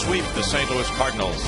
sweep the St. Louis Cardinals.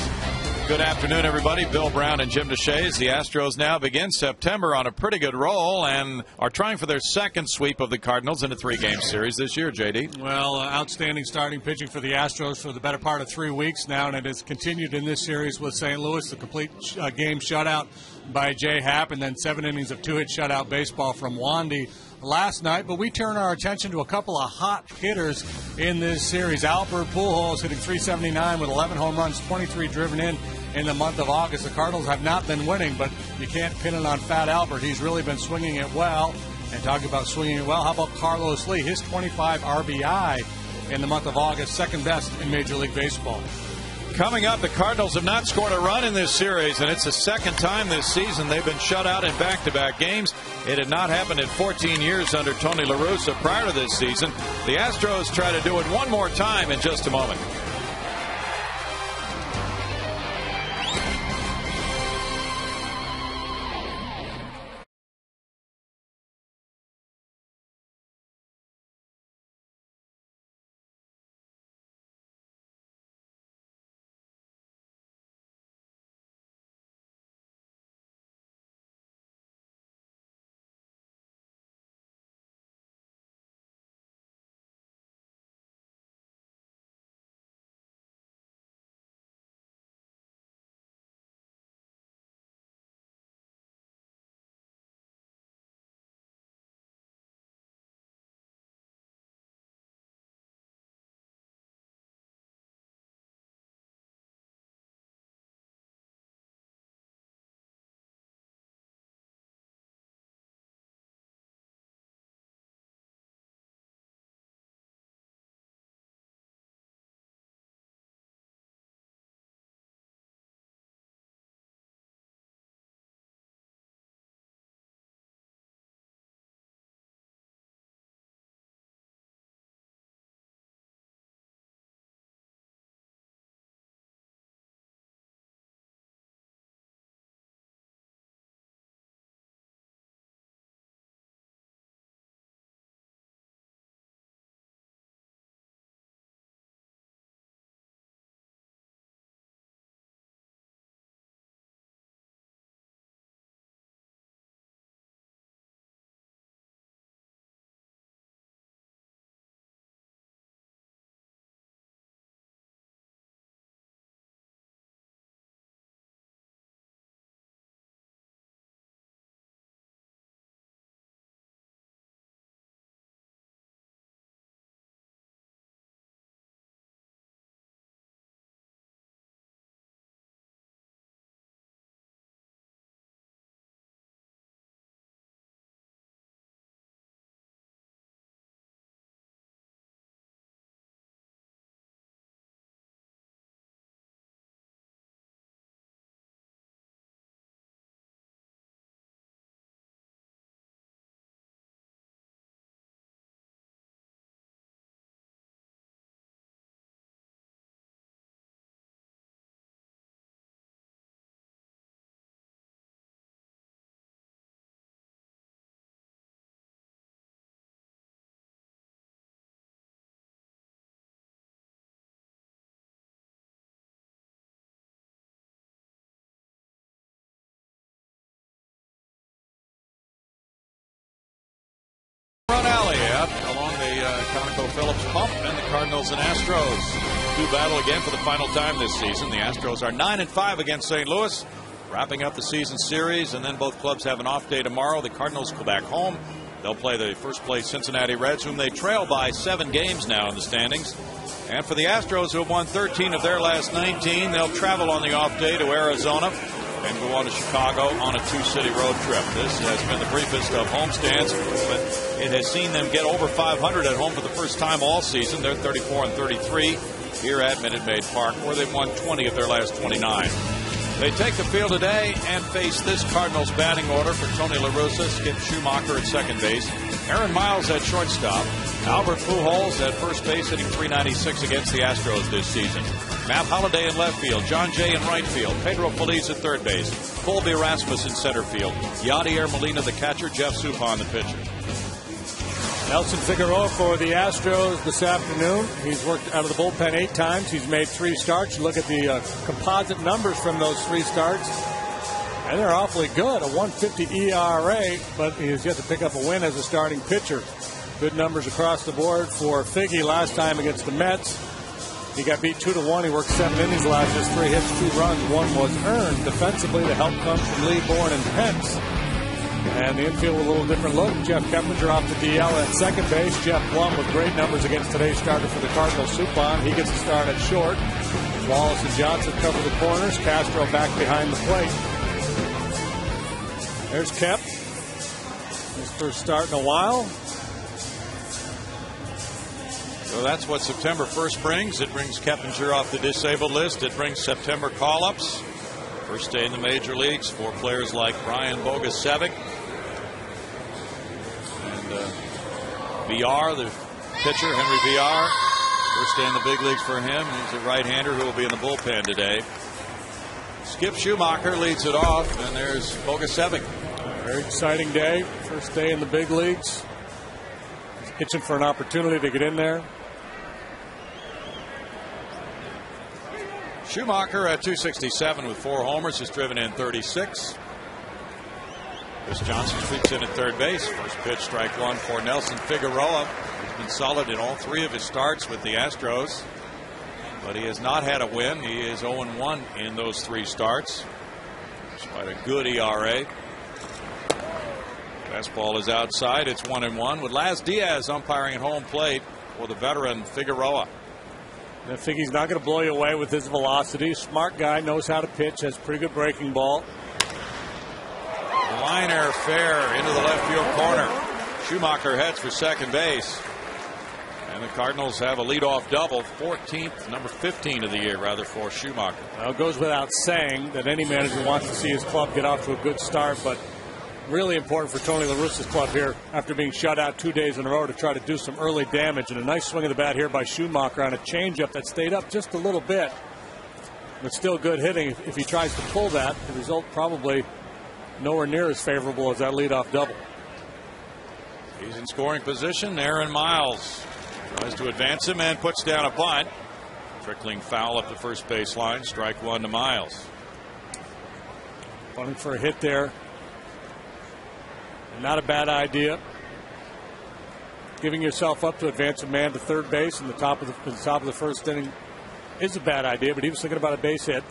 Good afternoon, everybody. Bill Brown and Jim Deshaies. The Astros now begin September on a pretty good roll and are trying for their second sweep of the Cardinals in a 3-game series this year, JD. Well, outstanding starting pitching for the Astros for the better part of 3 weeks now, and it has continued in this series with St. Louis, the complete game shutout by Jay Happ, and then 7 innings of 2-hit shutout baseball from Wandy last night. But we turn our attention to a couple of hot hitters in this series. Albert Pujols hitting .379 with 11 home runs, 23 driven in the month of August. The Cardinals have not been winning, but you can't pin it on Fat Albert. He's really been swinging it well. And talking about swinging it well, how about Carlos Lee? His 25 RBI in the month of August, second best in Major League Baseball. Coming up, the Cardinals have not scored a run in this series, and it's the second time this season they've been shut out in back-to-back games. It had not happened in 14 years under Tony La Russa prior to this season. The Astros try to do it one more time in just a moment. Run alley out along the ConocoPhillips pump, and the Cardinals and Astros do battle again for the final time this season. The Astros are 9-5 against St. Louis, wrapping up the season series, and then both clubs have an off day tomorrow. The Cardinals go back home. They'll play the first place Cincinnati Reds, whom they trail by 7 games now in the standings. And for the Astros, who have won 13 of their last 19, they'll travel on the off day to Arizona and go on to Chicago on a 2-city road trip. This has been the briefest of homestands, but it has seen them get over 500 at home for the first time all season. They're 34-33 here at Minute Maid Park, where they've won 20 of their last 29. They take the field today and face this Cardinals batting order for Tony La Russa. Skip Schumacher at second base, Aaron Miles at shortstop, Albert Pujols at first base, hitting .396 against the Astros this season. Matt Holliday in left field, John Jay in right field, Pedro Feliz at third base, Colby Rasmus in center field, Yadier Molina the catcher, Jeff Suppan the pitcher. Nelson Figueroa for the Astros this afternoon. He's worked out of the bullpen 8 times. He's made 3 starts. You look at the composite numbers from those 3 starts, and they're awfully good. A 1.50 ERA, but he has yet to pick up a win as a starting pitcher. Good numbers across the board for Figgy last time against the Mets. He got beat 2-1. He worked 7 innings last, just 3 hits, 2 runs. 1 was earned. Defensively, the help comes from Lee, Bourne, and Pence. And the infield with a little different look. Jeff Carpenter off the DL at second base. Jeff Blum with great numbers against today's starter for the Cardinals, Suppan. He gets a start at short. Wallace and Johnson cover the corners. Castro back behind the plate. There's Kep. His first start in a while. So that's what September 1st brings. It brings Carpenter off the disabled list. It brings September call-ups. First day in the major leagues for players like Brian Bogusevic. And VR, the pitcher, Henry VR. First day in the big leagues for him. He's a right-hander who will be in the bullpen today. Skip Schumacher leads it off, and there's Bogusevic. Very exciting day. First day in the big leagues. He's pitching for an opportunity to get in there. Schumacher at 267 with 4 homers, has driven in 36. Chris Johnson sweeps in at third base. First pitch, strike 1 for Nelson Figueroa. He's been solid in all 3 of his starts with the Astros, but he has not had a win. He is 0-1 in those 3 starts, despite a good ERA. Fastball is outside. It's 1-1 with Laz Diaz umpiring at home plate for the veteran Figueroa. I think he's not going to blow you away with his velocity. Smart guy, knows how to pitch, has pretty good breaking ball. Liner fair into the left field corner. Schumacher heads for second base. And the Cardinals have a leadoff double, 14th, number 15 of the year, rather, for Schumacher. Well, it goes without saying that any manager wants to see his club get off to a good start, but really important for Tony La Russa's club here after being shut out 2 days in a row to try to do some early damage. And a nice swing of the bat here by Schumacher on a changeup that stayed up just a little bit, but still good hitting. If he tries to pull that, the result probably nowhere near as favorable as that leadoff double. He's in scoring position. Aaron Miles tries to advance him and puts down a bunt. Trickling foul up the first baseline. Strike 1 to Miles. Running for a hit there. Not a bad idea. Giving yourself up to advance a man to third base in the top of the first inning is a bad idea, but he was thinking about a base hit.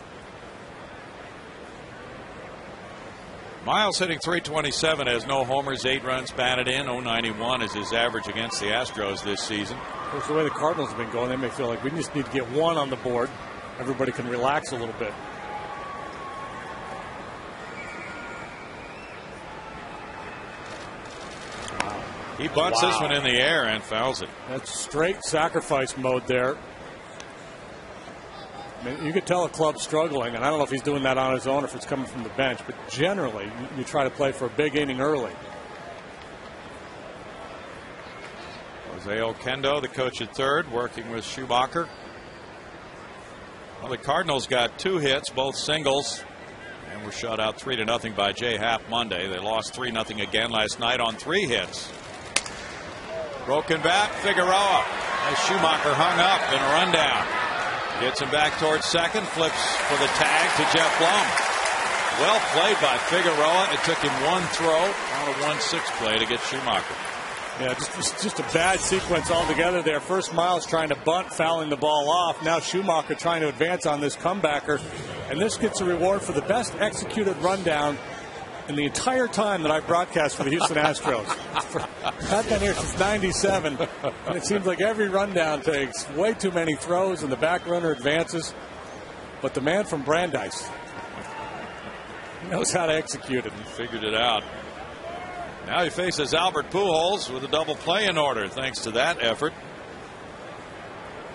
Miles hitting .327, has no homers, 8 runs batted in. .091 is his average against the Astros this season. Of course, the way the Cardinals have been going, they may feel like we just need to get 1 on the board. Everybody can relax a little bit. He bunts this one in the air and fouls it. That's straight sacrifice mode there. I mean, you could tell a club's struggling, and I don't know if he's doing that on his own or if it's coming from the bench, but generally you try to play for a big inning early. Jose Oquendo, the coach at third, working with Schumacher. Well, the Cardinals got 2 hits, both singles, and were shut out 3-0 by Jay Happ Monday. They lost 3-0 again last night on 3 hits. Broken bat, Figueroa, as Schumacher hung up in a rundown. Gets him back towards second, flips for the tag to Jeff Blum. Well played by Figueroa. It took him 1 throw on a 1-6 play to get Schumacher. Yeah, just a bad sequence altogether there. First Miles trying to bunt, fouling the ball off. Now Schumacher trying to advance on this comebacker. And this gets a reward for the best executed rundown in the entire time that I've broadcast for the Houston Astros. I've been here since '97, and it seems like every rundown takes way too many throws and the back runner advances. But the man from Brandeis knows how to execute it. He figured it out. Now he faces Albert Pujols with a double play in order thanks to that effort.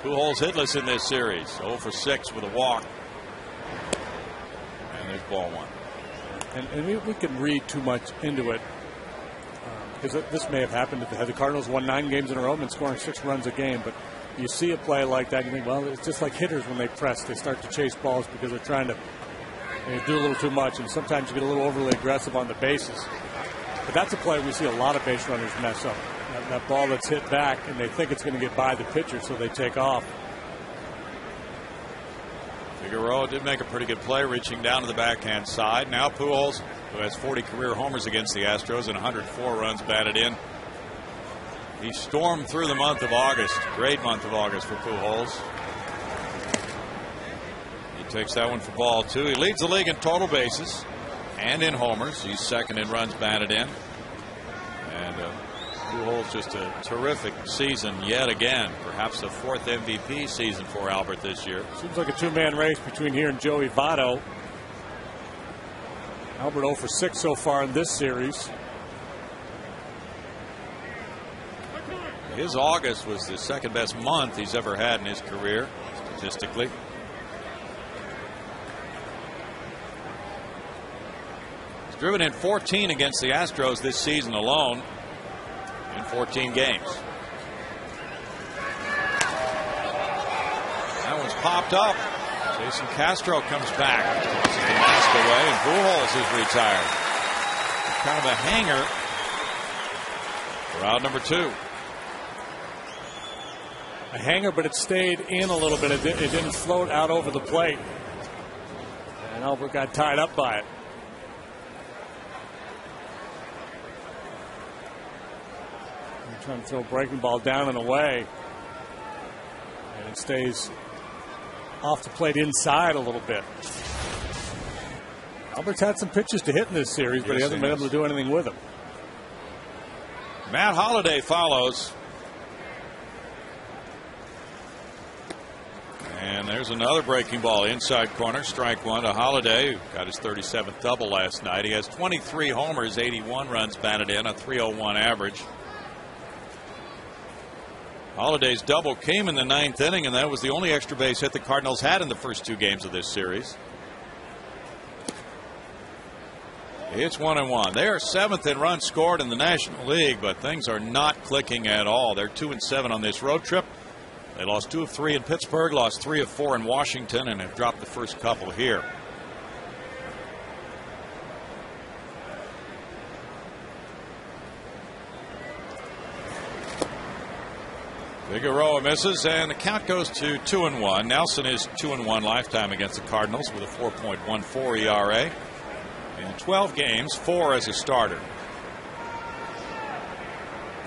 Pujols hitless in this series, 0 for 6 with a walk. And there's ball 1. And we can read too much into it because this may have happened had the Cardinals won 9 games in a row and been scoring 6 runs a game. But you see a play like that, you think, well, it's just like hitters when they press. They start to chase balls because they're trying to do a little too much, and sometimes you get a little overly aggressive on the bases. But that's a play we see a lot of base runners mess up. that ball that's hit back, and they think it's going to get by the pitcher, so they take off. Figueroa did make a pretty good play, reaching down to the backhand side. Now Pujols, who has 40 career homers against the Astros and 104 runs batted in. He stormed through the month of August. Great month of August for Pujols. He takes that one for ball 2. He leads the league in total bases and in homers. He's second in runs batted in. And Pujols just a terrific season yet again. Perhaps the 4th MVP season for Albert this year. Seems like a two-man race between here and Joey Votto. Albert 0 for 6 so far in this series. His August was the second best month he's ever had in his career, statistically. He's driven in 14 against the Astros this season alone in 14 games. That one's popped up. Jason Castro comes back. This is the mask away, and Pujols is retired. Kind of a hanger for out number 2. A hanger, but it stayed in a little bit. It didn't float out over the plate. And Albert got tied up by it. I'm trying to throw a breaking ball down and away. And it stays off the plate inside a little bit. Albert's had some pitches to hit in this series, but he hasn't been able to do anything with them. Matt Holliday follows. And there's another breaking ball inside corner, strike 1 to Holliday, who got his 37th double last night. He has 23 homers, 81 runs batted in, a .301 average. Holliday's double came in the 9th inning, and that was the only extra base hit the Cardinals had in the first 2 games of this series. It's 1-1. They are 7th in runs scored in the National League, but things are not clicking at all. They're 2-7 on this road trip. They lost 2 of 3 in Pittsburgh, lost 3 of 4 in Washington, and have dropped the first couple here. Figueroa misses, and the count goes to 2-1. Nelson is 2-1 lifetime against the Cardinals with a 4.14 ERA. In 12 games, 4 as a starter.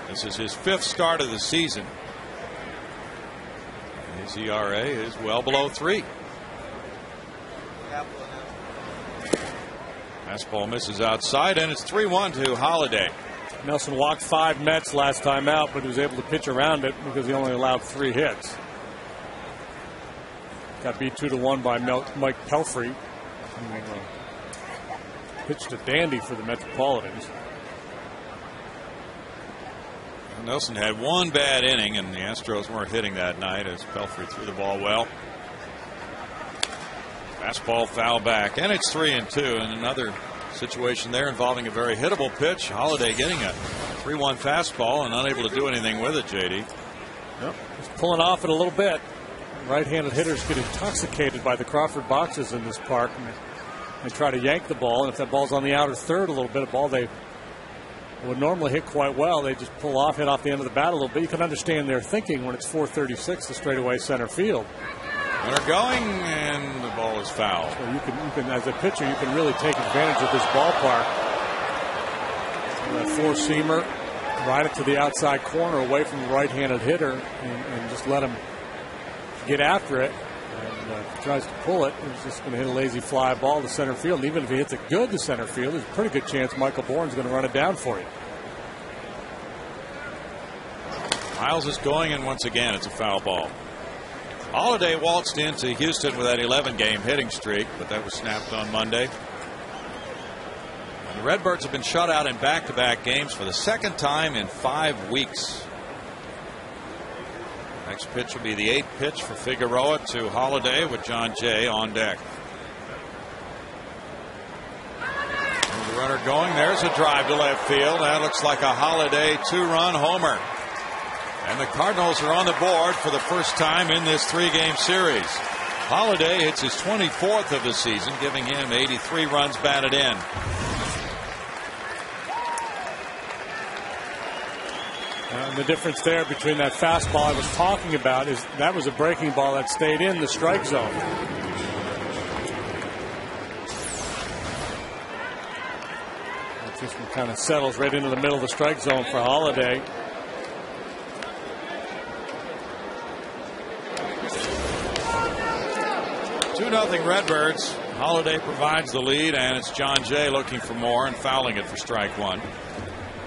This is his 5th start of the season. His ERA is well below 3. Fastball misses outside, and it's 3-1 to Holliday. Nelson walked 5 Mets last time out, but he was able to pitch around it because he only allowed 3 hits. Got beat 2-1 by Mike Pelfrey. Pitched a dandy for the Metropolitans. Nelson had 1 bad inning, and the Astros weren't hitting that night as Pelfrey threw the ball well. Fastball foul back, and it's 3-2. And another situation there involving a very hittable pitch. Holliday getting a 3-1 fastball and unable to do anything with it, JD. Yep. He's pulling off it a little bit. Right-handed hitters get intoxicated by the Crawford boxes in this park. And they try to yank the ball, and if that ball's on the outer third a little bit, a ball they would normally hit quite well, they just pull off, hit off the end of the bat a little bit. You can understand their thinking when it's 436 to straightaway center field. They're going, and the ball is foul. So you can, as a pitcher, you can really take advantage of this ballpark. That 4-seamer, ride it to the outside corner away from the right-handed hitter, and just let him get after it. And if he tries to pull it, he's just going to hit a lazy fly ball to center field. And even if he hits it good to center field, there's a pretty good chance Michael Bourne's going to run it down for you. Miles is going, and once again, it's a foul ball. Holliday waltzed into Houston with that 11-game hitting streak, but that was snapped on Monday. And the Redbirds have been shut out in back-to-back games for the 2nd time in 5 weeks. Next pitch will be the 8th pitch for Figueroa to Holliday with John Jay on deck. And the runner going. There's a drive to left field. That looks like a Holliday 2-run homer. And the Cardinals are on the board for the first time in this 3-game series. Holliday hits his 24th of the season, giving him 83 runs batted in. And the difference there between that fastball I was talking about is that was a breaking ball that stayed in the strike zone. This one kind of settles right into the middle of the strike zone for Holiday. Two 2-0 Redbirds. Holiday provides the lead, and it's John Jay looking for more and fouling it for strike one.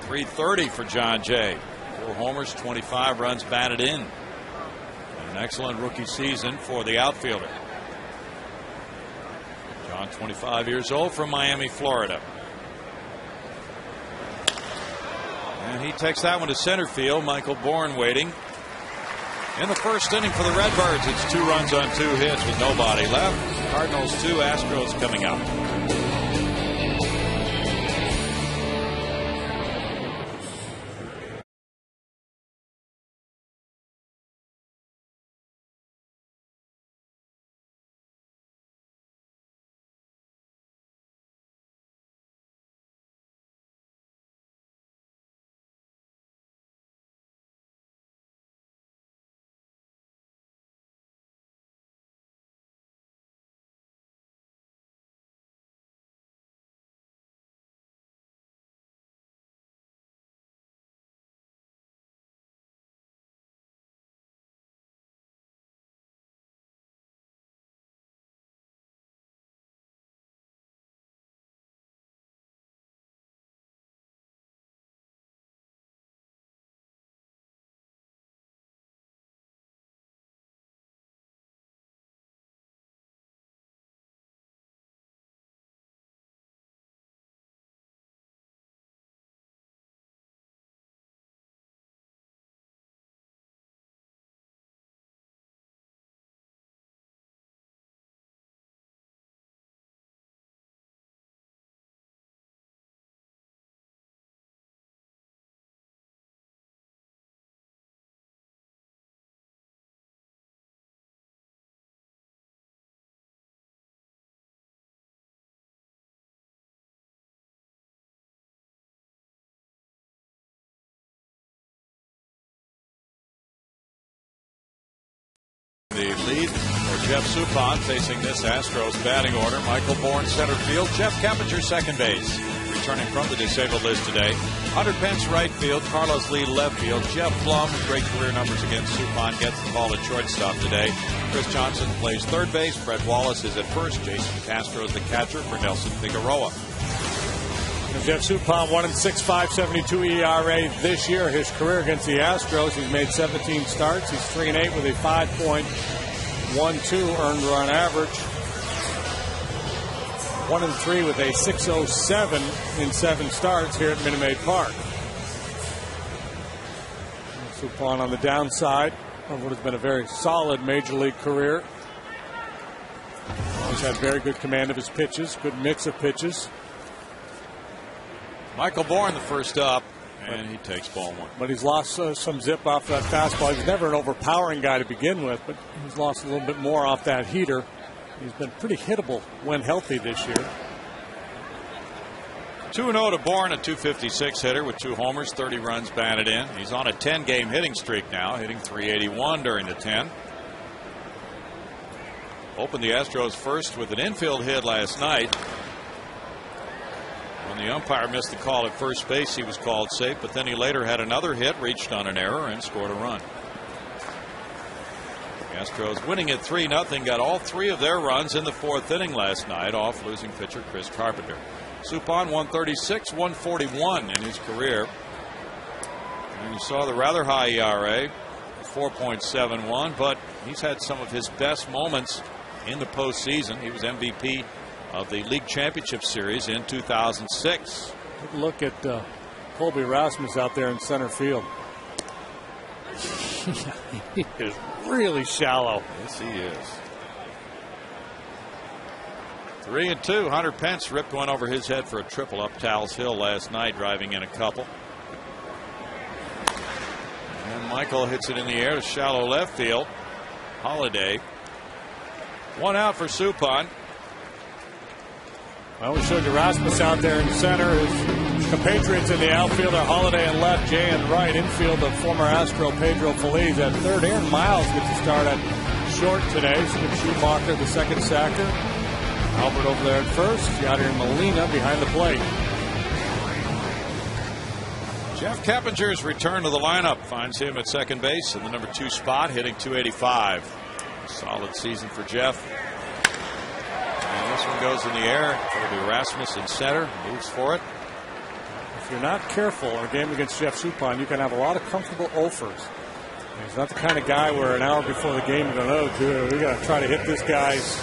330 for John Jay. 4 homers, 25 runs batted in. An excellent rookie season for the outfielder. John, 25 years old, from Miami, Florida. And he takes that one to center field. Michael Bourne waiting. In the first inning for the Redbirds, it's 2 runs on 2 hits with nobody left. Cardinals 2, Astros coming up. The lead for Jeff Suppan facing this Astros batting order. Michael Bourne center field. Jeff Carpenter second base. Returning from the disabled list today. Hunter Pence right field. Carlos Lee left field. Jeff Blum, great career numbers against Suppan, gets the ball at shortstop today. Chris Johnson plays third base. Fred Wallace is at first. Jason Castro is the catcher for Nelson Figueroa. Jeff Suppan, 1-6, 5.72 ERA this year. His career against the Astros, he's made 17 starts. He's 3-8 with a 5.12 earned run average. 1-3 with a 6.07 in 7 starts here at Minute Maid Park. Suppan on the downside of what has been a very solid major league career. He's had very good command of his pitches, good mix of pitches. Michael Bourne the first up, and he takes ball one. But he's lost some zip off that fastball. He's never an overpowering guy to begin with, but he's lost a little bit more off that heater. He's been pretty hittable when healthy this year. 2-0 to Bourne, a .256 hitter with 2 homers, 30 runs batted in. He's on a 10-game hitting streak now, hitting .381 during the 10. Opened the Astros first with an infield hit last night. When the umpire missed the call at first base, he was called safe, but then he later had another hit, reached on an error, and scored a run. The Astros winning at 3-0, got all 3 of their runs in the 4th inning last night off losing pitcher Chris Carpenter. Suppan 136, 141 in his career. And you saw the rather high ERA, 4.71, but he's had some of his best moments in the postseason. He was MVP of the League Championship Series in 2006. Take a look at Colby Rasmus out there in center field. He is really shallow. Yes, he is. 3-2. Hunter Pence ripped one over his head for a triple up Tal's Hill last night, driving in a couple. And Michael hits it in the air to shallow left field. Holiday. 1 out for Suppan. Well, we showed you Rasmus out there in center. His Compatriots in the outfield are Holiday and left, Jay and right. Infield of former Astro Pedro Feliz at third. Aaron Miles gets to start at short today. Skip Schumacher, the second sacker. Albert over there at first. Yadier Molina behind the plate. Jeff Kepinger's return to the lineup finds him at second base in the number 2 spot, hitting .285. Solid season for Jeff. And this one goes in the air. It'll be Rasmus in center. Moves for it. If you're not careful in a game against Jeff Suppan, you can have a lot of comfortable offers. He's not the kind of guy where an hour before the game you're going, oh, dude, we got to try to hit this guy's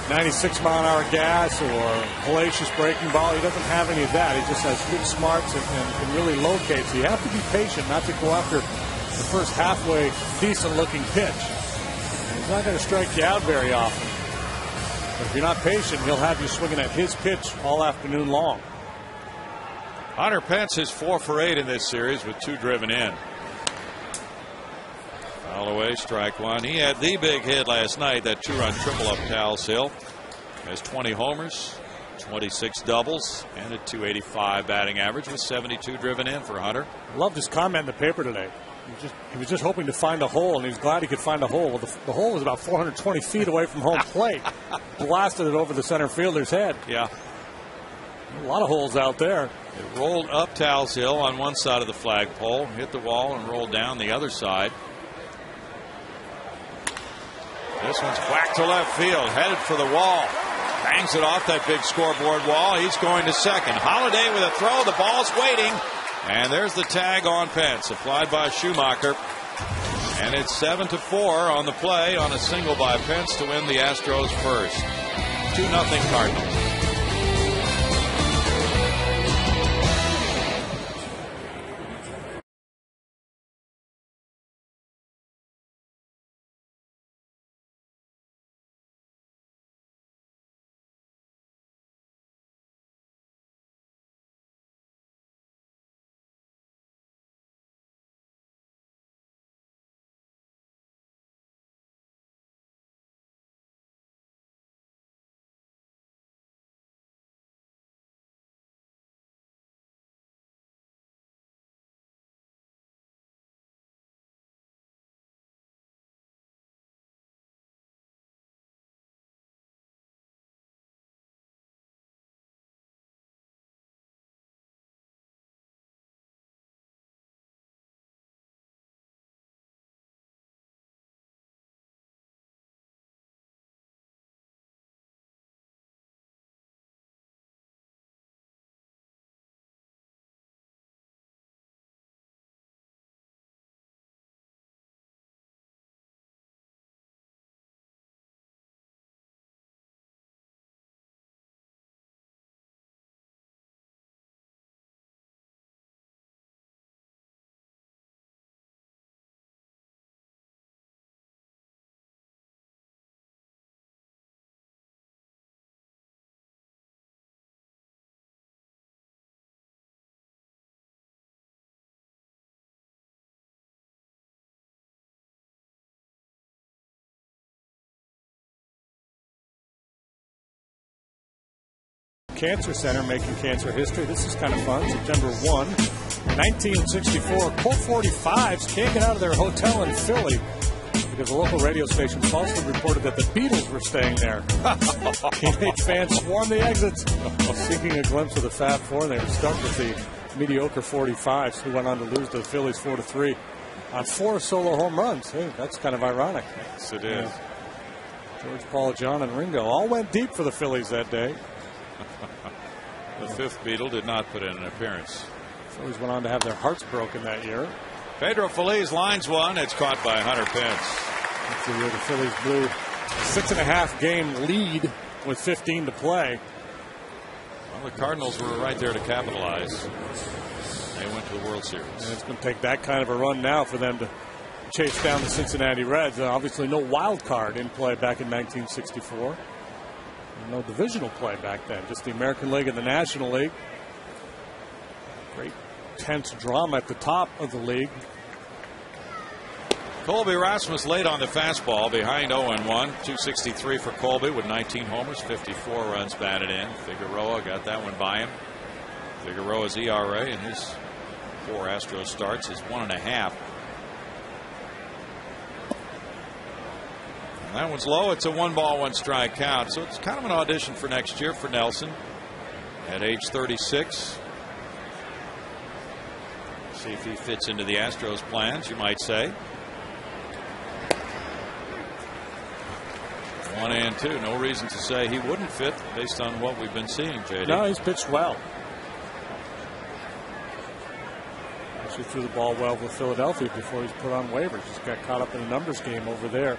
96-mile-an-hour gas or hellacious breaking ball. He doesn't have any of that. He just has good smarts and can really locate. So you have to be patient not to go after the first halfway decent-looking pitch. And he's not going to strike you out very often. But if you're not patient, he'll have you swinging at his pitch all afternoon long. Hunter Pence is 4 for 8 in this series with 2 driven in. Foul away, strike one. He had the big hit last night, that 2-run triple up Tal's Hill. Has 20 homers, 26 doubles, and a .285 batting average with 72 driven in for Hunter. I loved his comment in the paper today. He was just hoping to find a hole, and he was glad he could find a hole. Well, the hole was about 420 feet away from home plate. Blasted it over the center fielder's head. Yeah. A lot of holes out there. It rolled up Tal's Hill on one side of the flagpole, hit the wall, and rolled down the other side. This one's whacked to left field, headed for the wall. Bangs it off that big scoreboard wall. He's going to second. Holiday with a throw. The ball's waiting. And there's the tag on Pence, applied by Schumacher. And it's 7-4 on the play on a single by Pence to win the Astros first. 2-0 Cardinals. Cancer Center making cancer history. This is kind of fun. September 1, 1964. Colt 45s can't get out of their hotel in Philly because a local radio station falsely reported that the Beatles were staying there. Teenage fans swarmed the exits, seeking a glimpse of the Fab Four. They were stuck with the mediocre 45s, who went on to lose to the Phillies 4-3 on 4 solo home runs. Hey, that's kind of ironic. Yes, it is. George, Paul, John, and Ringo all went deep for the Phillies that day. The 5th Beatle did not put in an appearance. Phillies went on to have their hearts broken that year. Pedro Feliz lines one. It's caught by Hunter Pence. That's the year the Phillies blew a 6.5 game lead with 15 to play. Well, the Cardinals were right there to capitalize. They went to the World Series. And it's going to take that kind of a run now for them to chase down the Cincinnati Reds. Obviously no wild card in play back in 1964. No divisional play back then, just the American League and the National League. Great tense drama at the top of the league. Colby Rasmus late on the fastball, behind 0-1. 263 for Colby with 19 homers, 54 runs batted in. Figueroa got that one by him. Figueroa's ERA in his 4 Astros starts is 1.5. That one's low. It's a 1-ball, 1-strike count. So it's kind of an audition for next year for Nelson at age 36. See if he fits into the Astros plans, you might say. 1 and 2. No reason to say he wouldn't fit based on what we've been seeing, JD. No, he's pitched well. Actually threw the ball well with Philadelphia before he's put on waivers. Just got caught up in a numbers game over there.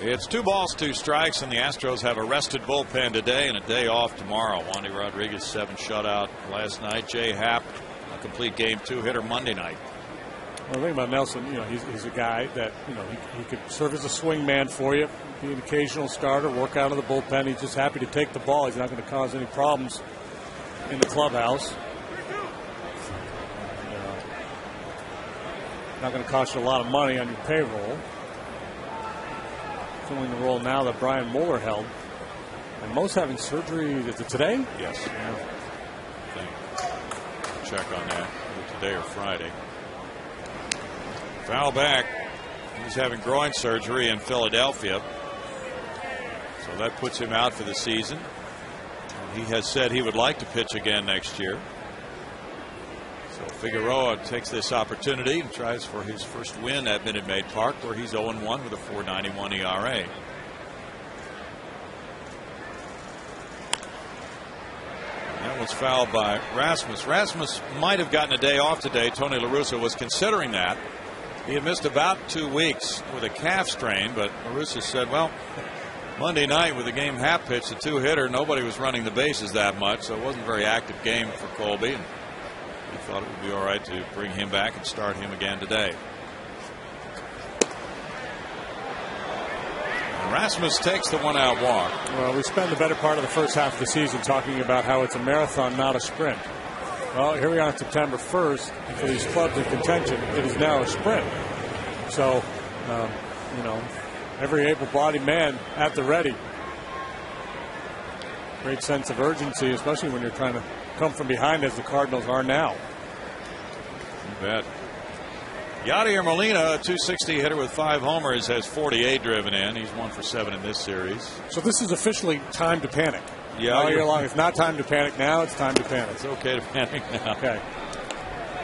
It's 2 balls, 2 strikes, and the Astros have a rested bullpen today and a day off tomorrow. Wandy Rodriguez 7 shutout last night. Jay Happ a complete game 2 hitter Monday night. Well, the thing about Nelson, he's a guy that he could serve as a swing man for you, be an occasional starter, work out of the bullpen. He's just happy to take the ball. He's not going to cause any problems in the clubhouse. Not going to cost you a lot of money on your payroll. Filling the role now that Brian Mueller held. And Mo's having surgery, is it today? Yes. Yeah. Check on that. Either today or Friday. Foul back. He's having groin surgery in Philadelphia. So that puts him out for the season. He has said he would like to pitch again next year. So Figueroa takes this opportunity and tries for his first win at Minute Maid Park, where he's 0-1 with a 4.91 ERA. That was fouled by Rasmus. Rasmus might have gotten a day off today. Tony La Russa was considering that. He had missed about 2 weeks with a calf strain, but La Russa said, well, Monday night with the game Happ pitched, a 2-hitter, nobody was running the bases that much, so it wasn't a very active game for Colby. And he thought it would be all right to bring him back and start him again today. And Rasmus takes the 1-out walk. Well, we spent the better part of the first half of the season talking about how it's a marathon, not a sprint. Well, here we are on September 1st, and for these clubs in contention, it is now a sprint. So, every able-bodied man at the ready. Great sense of urgency, especially when you're trying to come from behind as the Cardinals are now. You bet. Yadier Molina, a 260 hitter with 5 homers, has 48 driven in. He's 1 for 7 in this series. So this is officially time to panic. Yeah, all year long. It's not time to panic now. It's time to panic. It's okay to panic now. Okay.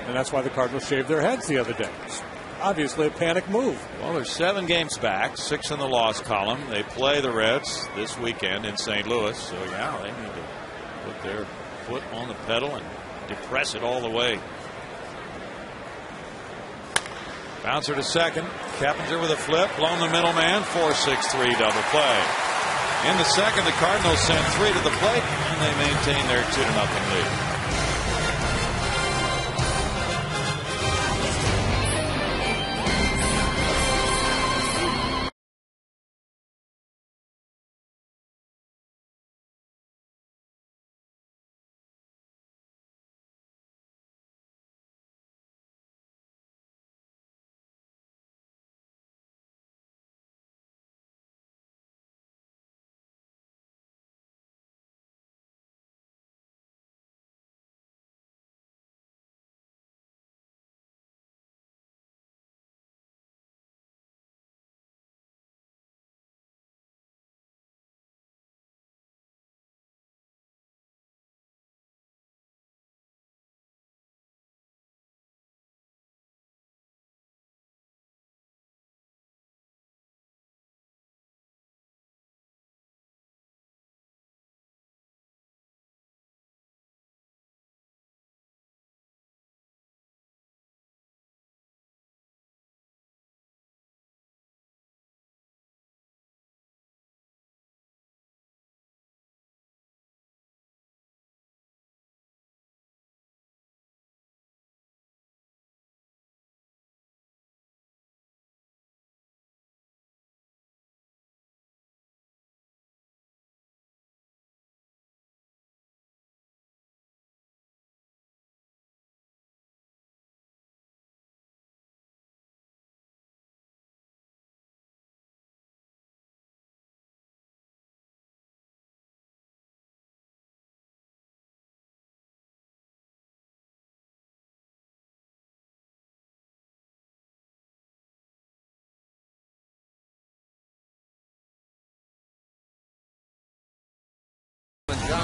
And that's why the Cardinals shaved their heads the other day. It's obviously a panic move. Well, they're 7 games back, 6 in the loss column. They play the Reds this weekend in St. Louis. So, yeah, they need to put their foot on the pedal and depress it all the way. Bouncer to second. Carpenter with a flip. Blown the middleman. 4-6-3 double play. In the second, the Cardinals sent 3 to the plate, and they maintain their 2-0 lead.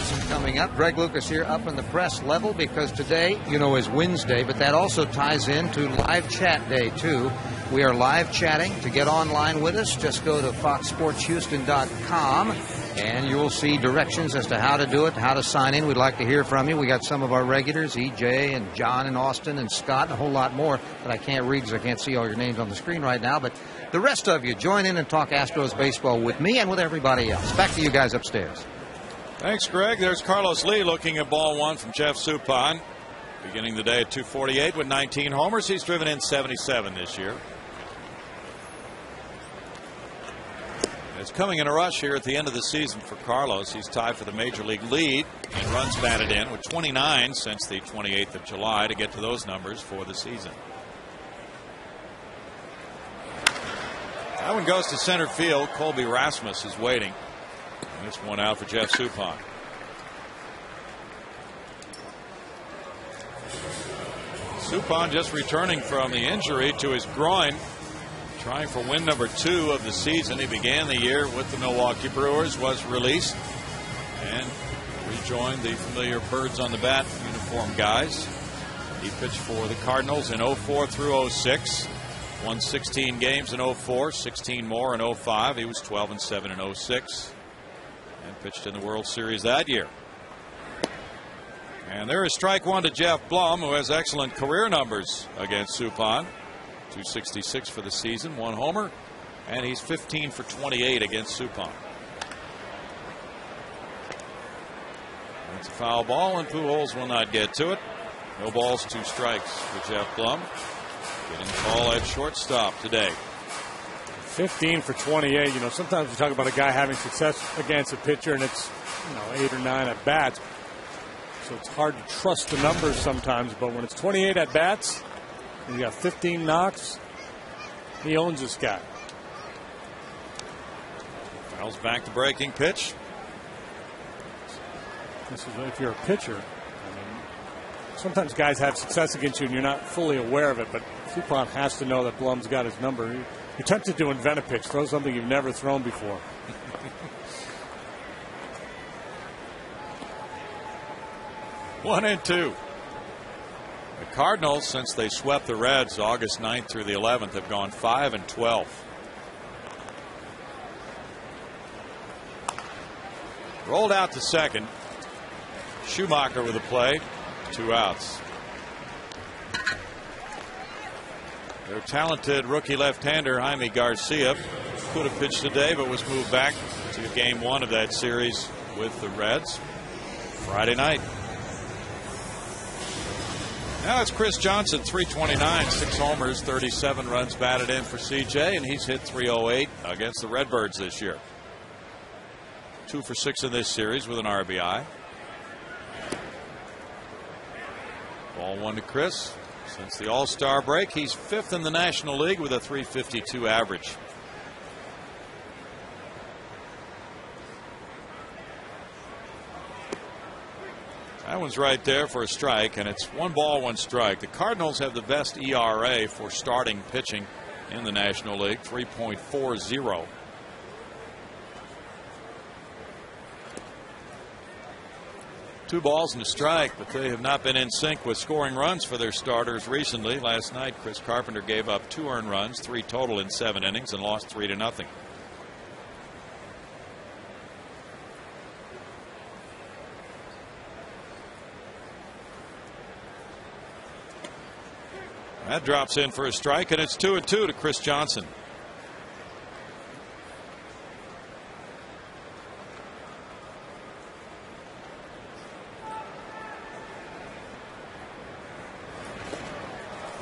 Johnson coming up. Greg Lucas here up in the press level because today, is Wednesday, but that also ties into live chat day, too. We are live chatting. To get online with us, just go to foxsportshouston.com, and you'll see directions as to how to do it, how to sign in. We'd like to hear from you. We got some of our regulars, EJ and John and Austin and Scott, and a whole lot more that I can't read because I can't see all your names on the screen right now. But the rest of you, join in and talk Astros baseball with me and with everybody else. Back to you guys upstairs. Thanks, Greg. There's Carlos Lee looking at ball one from Jeff Suppan. Beginning the day at 248 with 19 homers. He's driven in 77 this year. It's coming in a rush here at the end of the season for Carlos. He's tied for the major league lead in runs batted in with 29 since the 28th of July to get to those numbers for the season. That one goes to center field. Colby Rasmus is waiting. And it's one out for Jeff Suppan. Suppan just returning from the injury to his groin, trying for win number 2 of the season. He began the year with the Milwaukee Brewers, was released, and rejoined the familiar birds on the bat uniform guys. He pitched for the Cardinals in 04 through 06. Won 16 games in 04, 16 more in 05. He was 12-7 in 06, and pitched in the World Series that year. And there is strike one to Jeff Blum, who has excellent career numbers against Suppan. 266 for the season, 1 homer, and he's 15 for 28 against Suppan. That's a foul ball, and Pujols will not get to it. No balls, 2 strikes for Jeff Blum. Getting the ball at shortstop today. 15 for 28. Sometimes you talk about a guy having success against a pitcher, and it's 8 or 9 at bats. So it's hard to trust the numbers sometimes, but when it's 28 at bats, and you got 15 knocks, he owns this guy. Fouls back the breaking pitch. This is if you're a pitcher. Sometimes guys have success against you and you're not fully aware of it, but Suppan has to know that Blum's got his number. You're tempted to invent a pitch, throw something you've never thrown before. 1-2. The Cardinals, since they swept the Reds August 9th through the 11th, have gone 5-12. Rolled out to second. Schumacher with a play. 2 outs. Their talented rookie left-hander Jaime Garcia could have pitched today, but was moved back to game 1 of that series with the Reds Friday night. Now it's Chris Johnson, 329, 6 homers, 37 runs batted in for CJ, and he's hit 308 against the Redbirds this year. 2 for 6 in this series with an RBI. Ball 1 to Chris. Since the All-Star break, he's 5th in the National League with a .352 average. That one's right there for a strike, and it's 1 ball, 1 strike. The Cardinals have the best ERA for starting pitching in the National League, 3.40. Two balls and a strike, but they have not been in sync with scoring runs for their starters recently. Last night, Chris Carpenter gave up 2 earned runs, 3 total in 7 innings, and lost 3-0. That drops in for a strike, and it's 2-2 to Chris Johnson.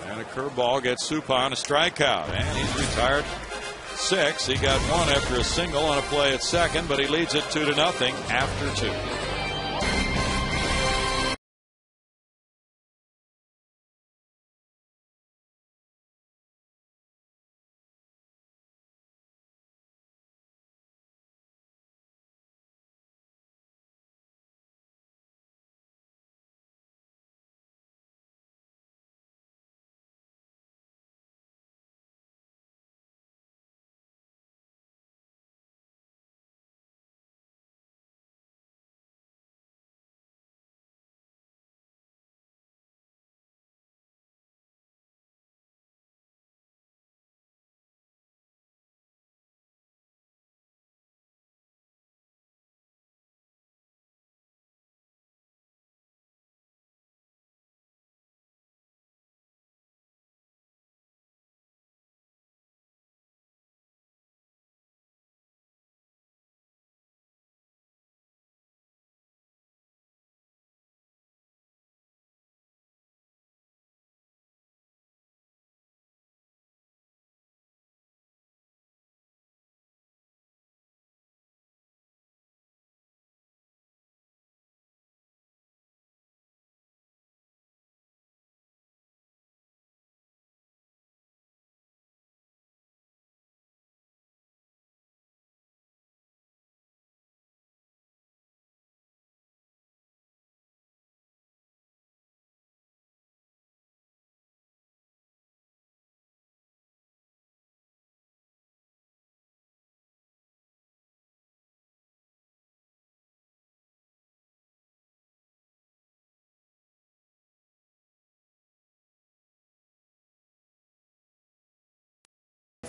And a curveball gets Suppan a strikeout, and he's retired 6. He got 1 after a single on a play at second, but he leads it 2-0 after 2.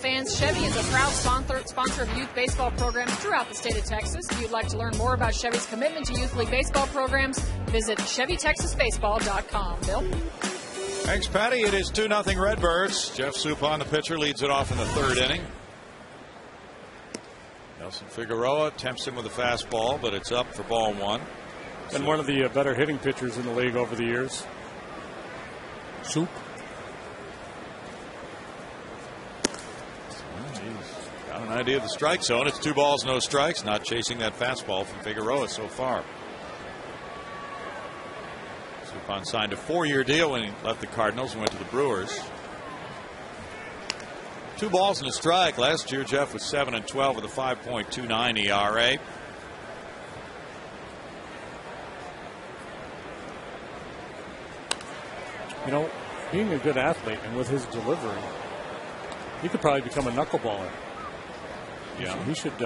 fans, Chevy is a proud sponsor of youth baseball programs throughout the state of Texas. If you'd like to learn more about Chevy's commitment to youth league baseball programs, visit ChevyTexasBaseball.com. Bill? Thanks, Patty. It is 2-0 Redbirds. Jeff Suppan, the pitcher, leads it off in the third inning. Nelson Figueroa tempts him with a fastball, but it's up for ball one. And one of the better hitting pitchers in the league over the years. Soup. Got an idea of the strike zone. It's 2 balls, no strikes. Not chasing that fastball from Figueroa so far. Suppan signed a 4-year deal when he left the Cardinals and went to the Brewers. 2 balls and a strike. Last year, Jeff was 7-12 with a 5.29 ERA. You know, being a good athlete and with his delivery, he could probably become a knuckleballer. Yeah, he should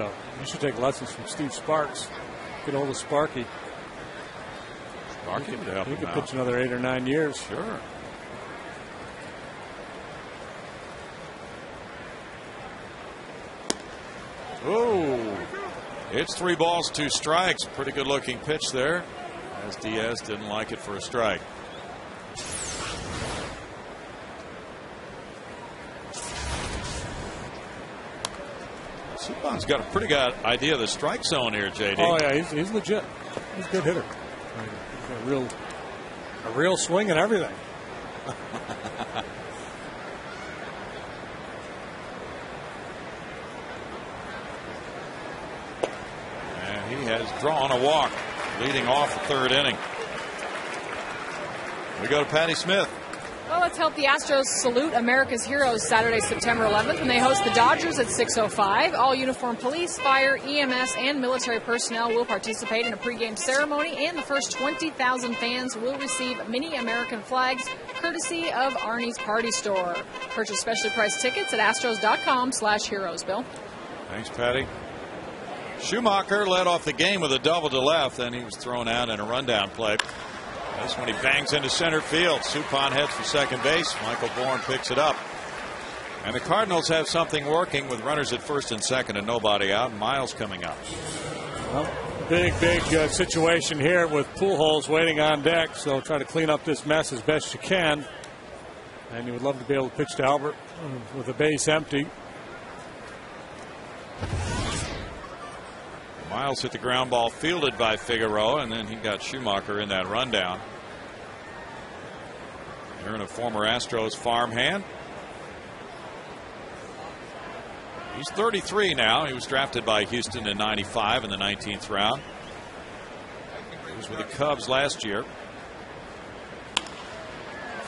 take lessons from Steve Sparks. Get hold of Sparky. Sparky he could pitch another 8 or 9 years. Sure. Oh, it's 3 balls, 2 strikes. Pretty good looking pitch there, as Diaz didn't like it for a strike. Suppan's got a pretty good idea of the strike zone here, JD. Oh yeah, he's legit. He's a good hitter. A real swing and everything. And he has drawn a walk, leading off the third inning. We go to Patty Smith. Well, let's help the Astros salute America's heroes Saturday, September 11th, when they host the Dodgers at 6:05. All uniformed police, fire, EMS, and military personnel will participate in a pregame ceremony, and the first 20,000 fans will receive mini American flags courtesy of Arnie's Party Store. Purchase specially priced tickets at Astros.com/heroes. Bill? Thanks, Patty. Schumacher led off the game with a double to left, then he was thrown out in a rundown play. That's when he bangs into center field. Suppan heads for second base. Michael Bourne picks it up. And the Cardinals have something working with runners at first and second and nobody out. Miles coming up. Well, big situation here with Pujols waiting on deck. So try to clean up this mess as best you can. And you would love to be able to pitch to Albert with the base empty. Miles hit the ground ball fielded by Figueroa, and then he got Schumacher in that rundown. You're in a former Astros farmhand. He's 33 now. He was drafted by Houston in '95 in the 19th round. He was with the Cubs last year.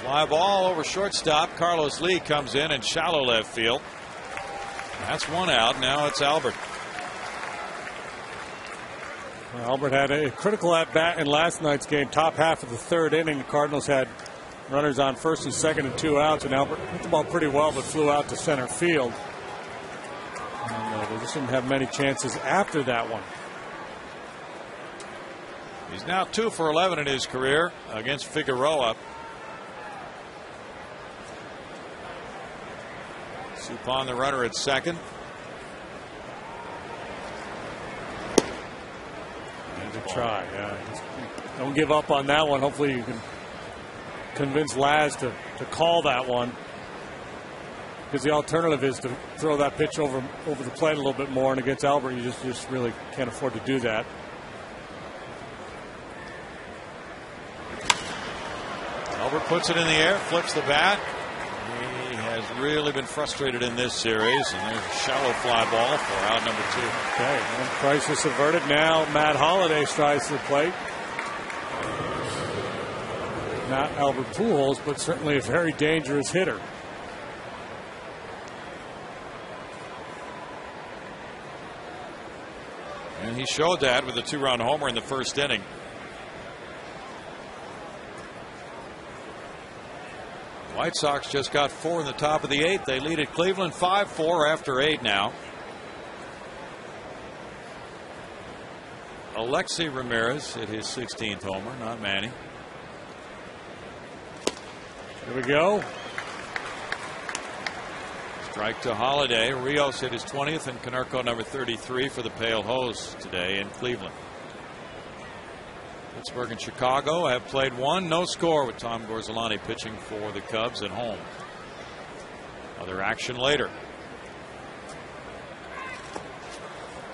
Fly ball over shortstop. Carlos Lee comes in shallow left field. That's one out. Now it's Albert. Albert had a critical at-bat in last night's game. Top half of the third inning, the Cardinals had runners on first and second and 2 outs, and Albert hit the ball pretty well but flew out to center field. And they just didn't have many chances after that one. He's now 2 for 11 in his career against Figueroa. Suppan, the runner, at second. Try. Just don't give up on that one. Hopefully you can convince Laz to call that one, because the alternative is to throw that pitch over the plate a little bit more, and against Albert you just really can't afford to do that. Albert puts it in the air, flips the bat. He has really been frustrated in this series, and there's a shallow fly ball for out number 2. Okay, one crisis averted. Now Matt Holliday strides to the plate. Not Albert Pujols, but certainly a very dangerous hitter. And he showed that with a 2-run homer in the first inning. White Sox just got 4 in the top of the 8th. They lead at Cleveland 5-4 after 8 now. Alexi Ramirez hit his 16th homer, not Manny. Here we go. Strike to Holiday. Rios hit his 20th, and Konerko number 33 for the Pale Hose today in Cleveland. Pittsburgh and Chicago have played one, no score, with Tom Gorzolani pitching for the Cubs at home. Other action later.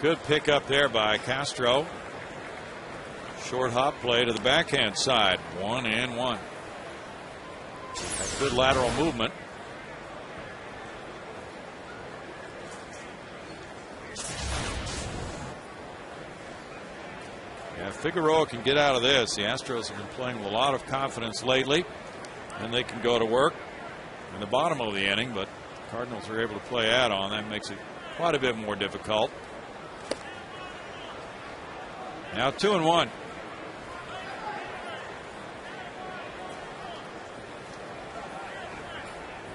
Good pickup there by Castro. Short hop play to the backhand side. 1-1. That's good lateral movement. Yeah, Figueroa can get out of this. The Astros have been playing with a lot of confidence lately, and they can go to work in the bottom of the inning, but the Cardinals are able to play out on. That makes it quite a bit more difficult. Now 2-1.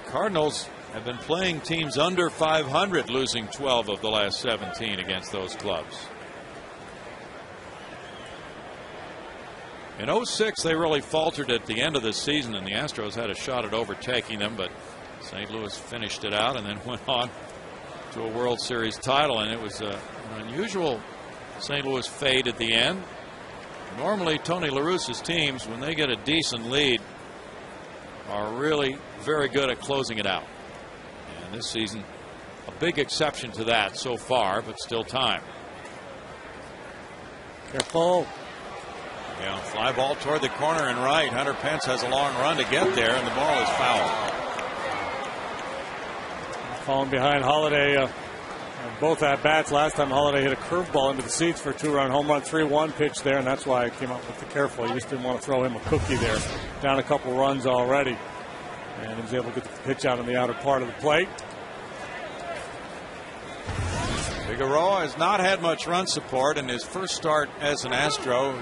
Cardinals have been playing teams under 500, losing 12 of the last 17 against those clubs. In 06, they really faltered at the end of the season, and the Astros had a shot at overtaking them, but St. Louis finished it out and then went on to a World Series title, and it was an unusual St. Louis fade at the end. Normally, Tony La Russa's teams, when they get a decent lead, are really very good at closing it out. And this season, a big exception to that so far, but still time. Careful. Yeah, fly ball toward the corner and right. Hunter Pence has a long run to get there, and the ball is foul. Falling behind Holiday. Both at bats. Last time Holiday hit a curveball into the seats for a 2-run home run. 3-1 pitch there, and that's why I came up with the careful. He just didn't want to throw him a cookie there. Down a couple runs already, and he was able to get the pitch out on the outer part of the plate. Figueroa has not had much run support in his first start as an Astro.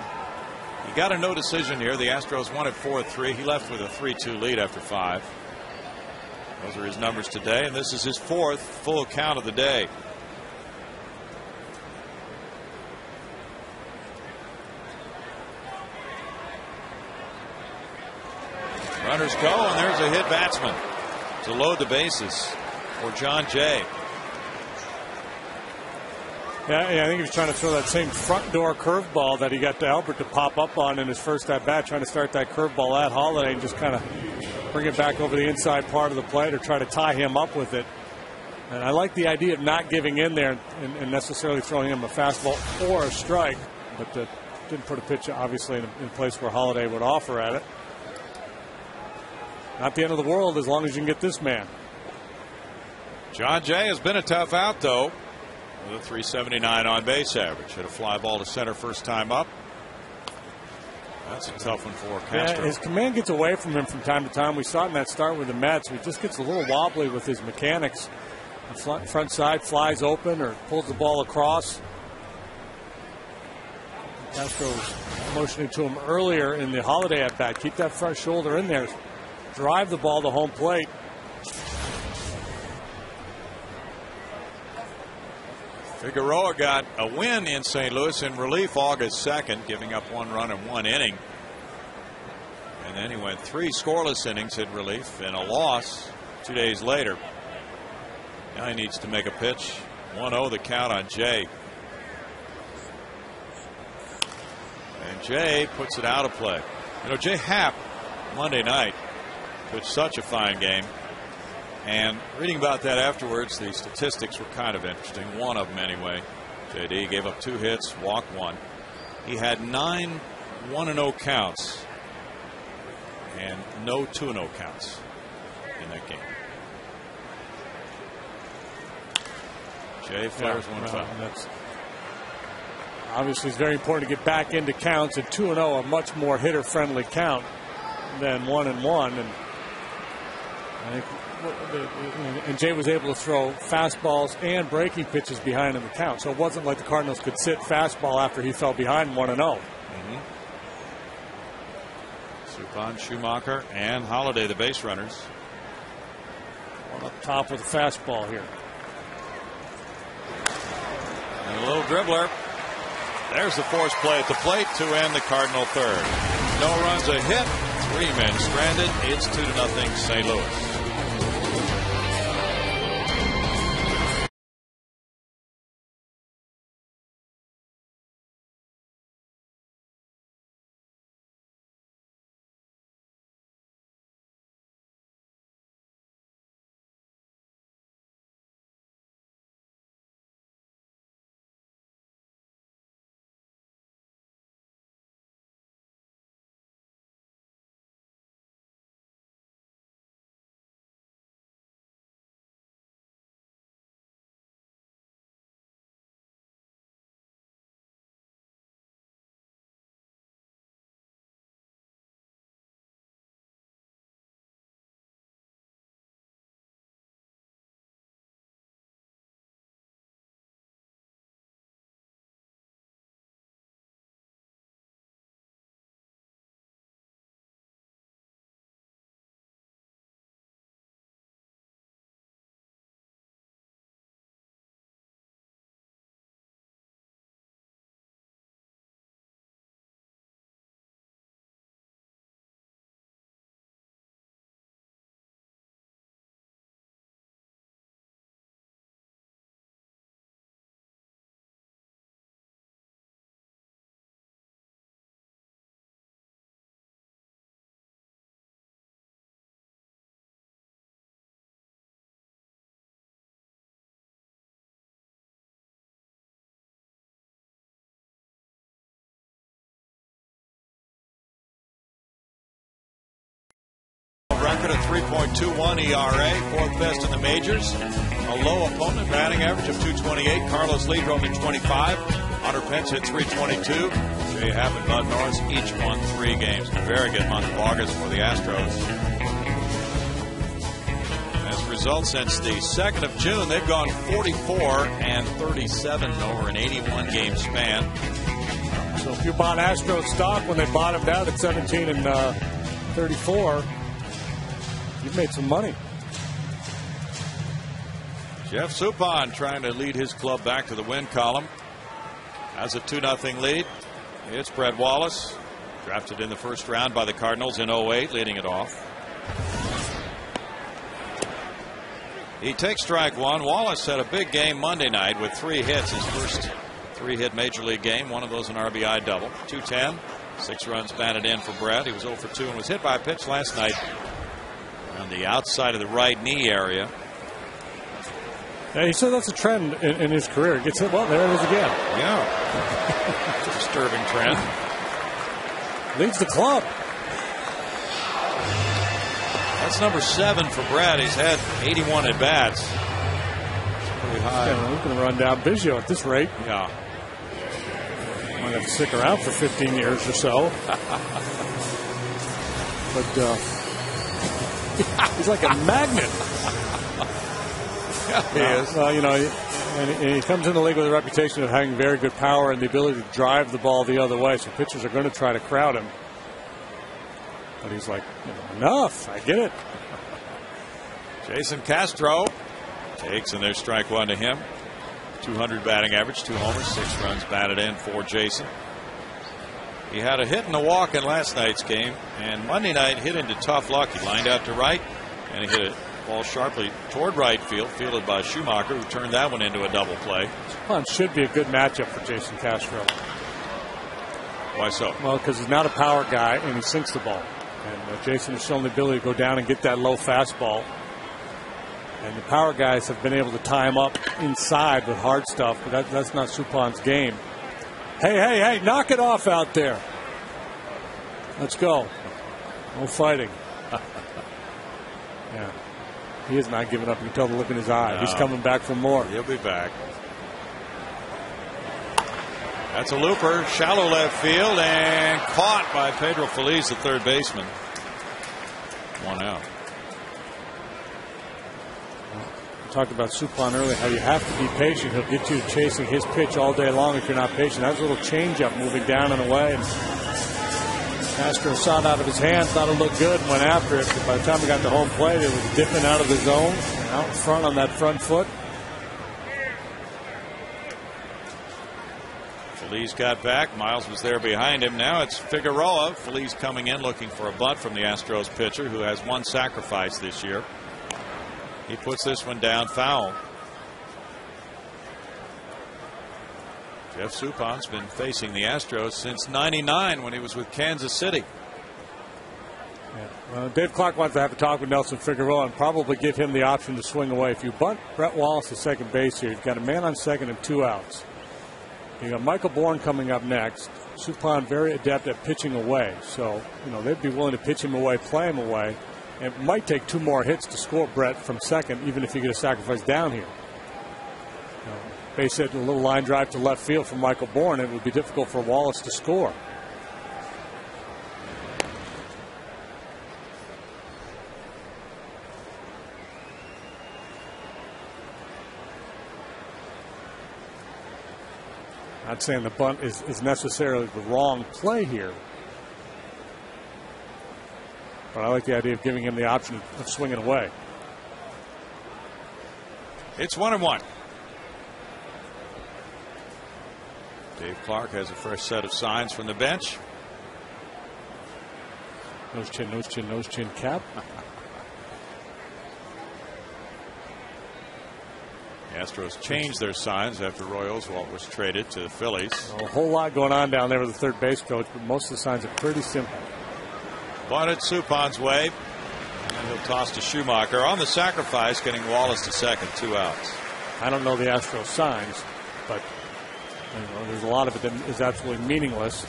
He got a no decision here. The Astros won at 4-3. He left with a 3-2 lead after 5. Those are his numbers today, and this is his 4th full count of the day. Runners go, and there's a hit batsman to load the bases for John Jay. Yeah, I think he was trying to throw that same front door curveball that he got to Albert to pop up on in his first at bat, trying to start that curveball at Holiday and just kind of bring it back over the inside part of the plate or try to tie him up with it. And I like the idea of not giving in there and necessarily throwing him a fastball or a strike, but didn't put a pitch obviously in a place where Holiday would offer at it. Not the end of the world as long as you can get this man. John Jay has been a tough out, though, with a 379 on base average. Hit a fly ball to center first time up. That's a tough one for Castro. Yeah, his command gets away from him from time to time. We saw it in that start with the Mets. He just gets a little wobbly with his mechanics. The front side flies open or pulls the ball across. Castro's motioning to him earlier in the Holiday at bat. Keep that front shoulder in there. Drive the ball to home plate. Figueroa got a win in St. Louis in relief August 2nd, giving up 1 run in 1 inning. And then he went 3 scoreless innings in relief and a loss 2 days later. Now he needs to make a pitch. 1-0 the count on Jay. And Jay puts it out of play. You know, Jay Happ Monday night pitched such a fine game. And reading about that afterwards, the statistics were kind of interesting. One of them anyway. JD gave up 2 hits, walked 1. He had 9 1-0 counts and no 2-0 counts in that game. Jay fires one foul. Obviously, it's very important to get back into counts, and 2-0 a much more hitter-friendly count than 1-1. And I think. And Jay was able to throw fastballs and breaking pitches behind in the count. So it wasn't like the Cardinals could sit fastball after he fell behind 1-0. Suppan, Schumacher, and Holiday, the base runners. One up top with a fastball here. And a little dribbler. There's the force play at the plate to end the Cardinal 3rd. No runs, a hit. 3 men stranded. It's 2-0 St. Louis. a 3.21 ERA, fourth best in the majors. A low opponent, batting average of 228. Carlos Ledrom at 25. Hunter Pence hit 322. Jay Happ and Bud Norris each won 3 games. A very good month of August for the Astros. As a result, since the 2nd of June, they've gone 44 and 37 over an 81 game span. So if you bought Astros stock when they bottomed out at 17 and 34, you've made some money. Jeff Suppan trying to lead his club back to the win column. Has a 2-0 lead. It's Brett Wallace, drafted in the first round by the Cardinals in 08, leading it off. He takes strike one. Wallace had a big game Monday night with 3 hits, his first 3-hit major league game. One of those an RBI double. 210, 6 runs batted in for Brett. He was 0 for 2 and was hit by a pitch last night on the outside of the right knee area. Yeah, he said that's a trend in his career. He gets hit. Well, there it is again. Yeah. It's a disturbing trend. Leads the club. That's number 7 for Brad. He's had 81 at bats. Pretty high. Yeah, we're going to run down Biggio at this rate. Yeah. Might have to stick around for 15 years or so. But he's like a magnet. Yeah, he is. You know, and he comes in the league with a reputation of having very good power and the ability to drive the ball the other way. So pitchers are going to try to crowd him. But he's like, enough. I get it. Jason Castro takes, and there's strike one to him. 200 batting average, 2 homers, 6 runs batted in for Jason. He had a hit and a walk in last night's game, and Monday night hit into tough luck. He lined out to right, and he hit a ball sharply toward right field, fielded by Schumacher, who turned that one into a double play. This should be a good matchup for Jason Castro. Why so? Well, because he's not a power guy, and he sinks the ball. And Jason has shown the ability to go down and get that low fastball. And the power guys have been able to tie him up inside with hard stuff, but that's not Suppan's game. Hey, knock it off out there. Let's go. No fighting. Yeah. He is not giving up. You can tell the look in his eye. No. He's coming back for more. He'll be back. That's a looper. Shallow left field and caught by Pedro Feliz, the third baseman. 1 out. We talked about Suppan earlier, how you have to be patient. He'll get you chasing his pitch all day long if you're not patient. That was a little changeup moving down and away. And Castro saw it out of his hand, thought it looked good, and went after it. But by the time he got to home plate, it was dipping out of the zone, out in front on that front foot. Feliz got back. Miles was there behind him. Now it's Figueroa. Feliz coming in looking for a bunt from the Astros pitcher, who has 1 sacrifice this year. He puts this one down foul. Jeff Suppan's been facing the Astros since '99 when he was with Kansas City. Yeah. Well, Dave Clark wants to have a talk with Nelson Figueroa and probably give him the option to swing away. If you bunt Brett Wallace to second base here, you've got a man on second and 2 outs. You got Michael Bourne coming up next. Suppan very adept at pitching away. So, they'd be willing to pitch him away, play him away. It might take 2 more hits to score Brett from second, even if you get a sacrifice down here. Base hit, a little line drive to left field from Michael Bourne. It would be difficult for Wallace to score. Not saying the bunt is necessarily the wrong play here. But I like the idea of giving him the option of swinging away. It's 1-1. Dave Clark has a fresh set of signs from the bench. Nose chin, nose chin, nose chin cap. The Astros changed their signs after Roy Oswalt was traded to the Phillies. A whole lot going on down there with the third base coach, but most of the signs are pretty simple. Bunted Suppan's way, and he'll toss to Schumacher on the sacrifice, getting Wallace to second, 2 outs. I don't know the Astros signs, but there's a lot of it that is absolutely meaningless.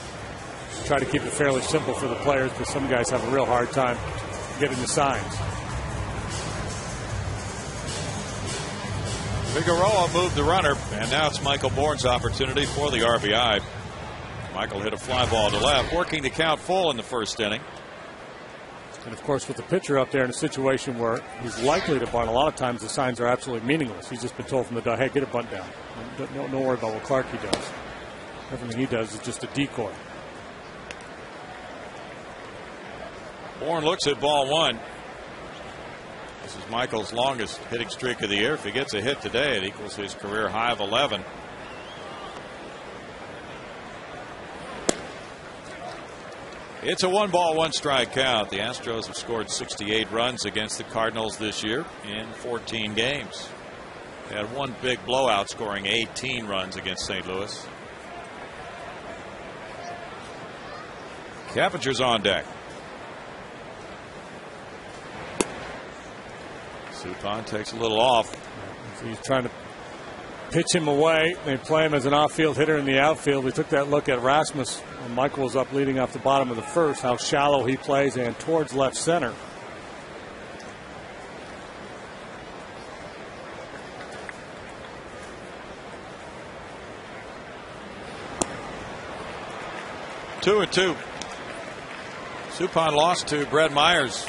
Try to keep it fairly simple for the players because some guys have a real hard time getting the signs. Figueroa moved the runner, and now it's Michael Bourne's opportunity for the RBI. Michael hit a fly ball to left, working to count full in the first inning. And, of course, with the pitcher up there in a situation where he's likely to bunt, a lot of times the signs are absolutely meaningless. He's just been told from the dugout, hey, get a bunt down. Don't worry about what Clarkie does. Everything he does is just a decoy. Bourne looks at ball one. This is Michael's longest hitting streak of the year. If he gets a hit today, it equals his career high of 11. It's a 1-ball, 1-strike count. The Astros have scored 68 runs against the Cardinals this year in 14 games. They had one big blowout, scoring 18 runs against St. Louis. Carpenter's on deck. Suppan takes a little off. So he's trying to pitch him away. They play him as an off-field hitter in the outfield. We took that look at Rasmus when Michael was up leading off the bottom of the first, how shallow he plays and towards left center. Two and two. Suppan lost to Brett Myers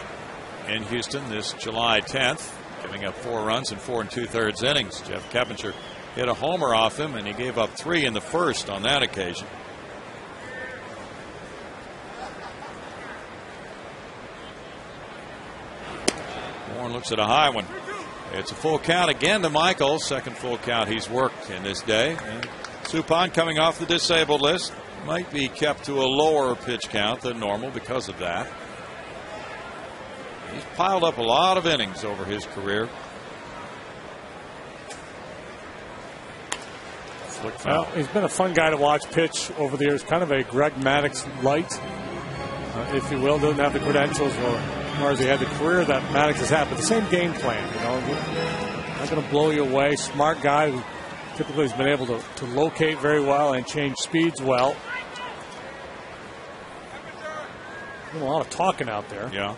in Houston this July 10th, giving up 4 runs in 4 2/3 innings. Jeff Carpenter hit a homer off him, and he gave up 3 in the first on that occasion. Bourne looks at a high one. It's a full count again to Michael. Second full count he's worked in this day. And Suppan, coming off the disabled list, might be kept to a lower pitch count than normal because of that. He's piled up a lot of innings over his career. Well, he's been a fun guy to watch pitch over the years. Kind of a Greg Maddux light, if you will. Doesn't have the credentials, nor has he had the career that Maddux has had. But the same game plan, you know, not going to blow you away. Smart guy who typically has been able to locate very well and change speeds well. A lot of talking out there. Yeah.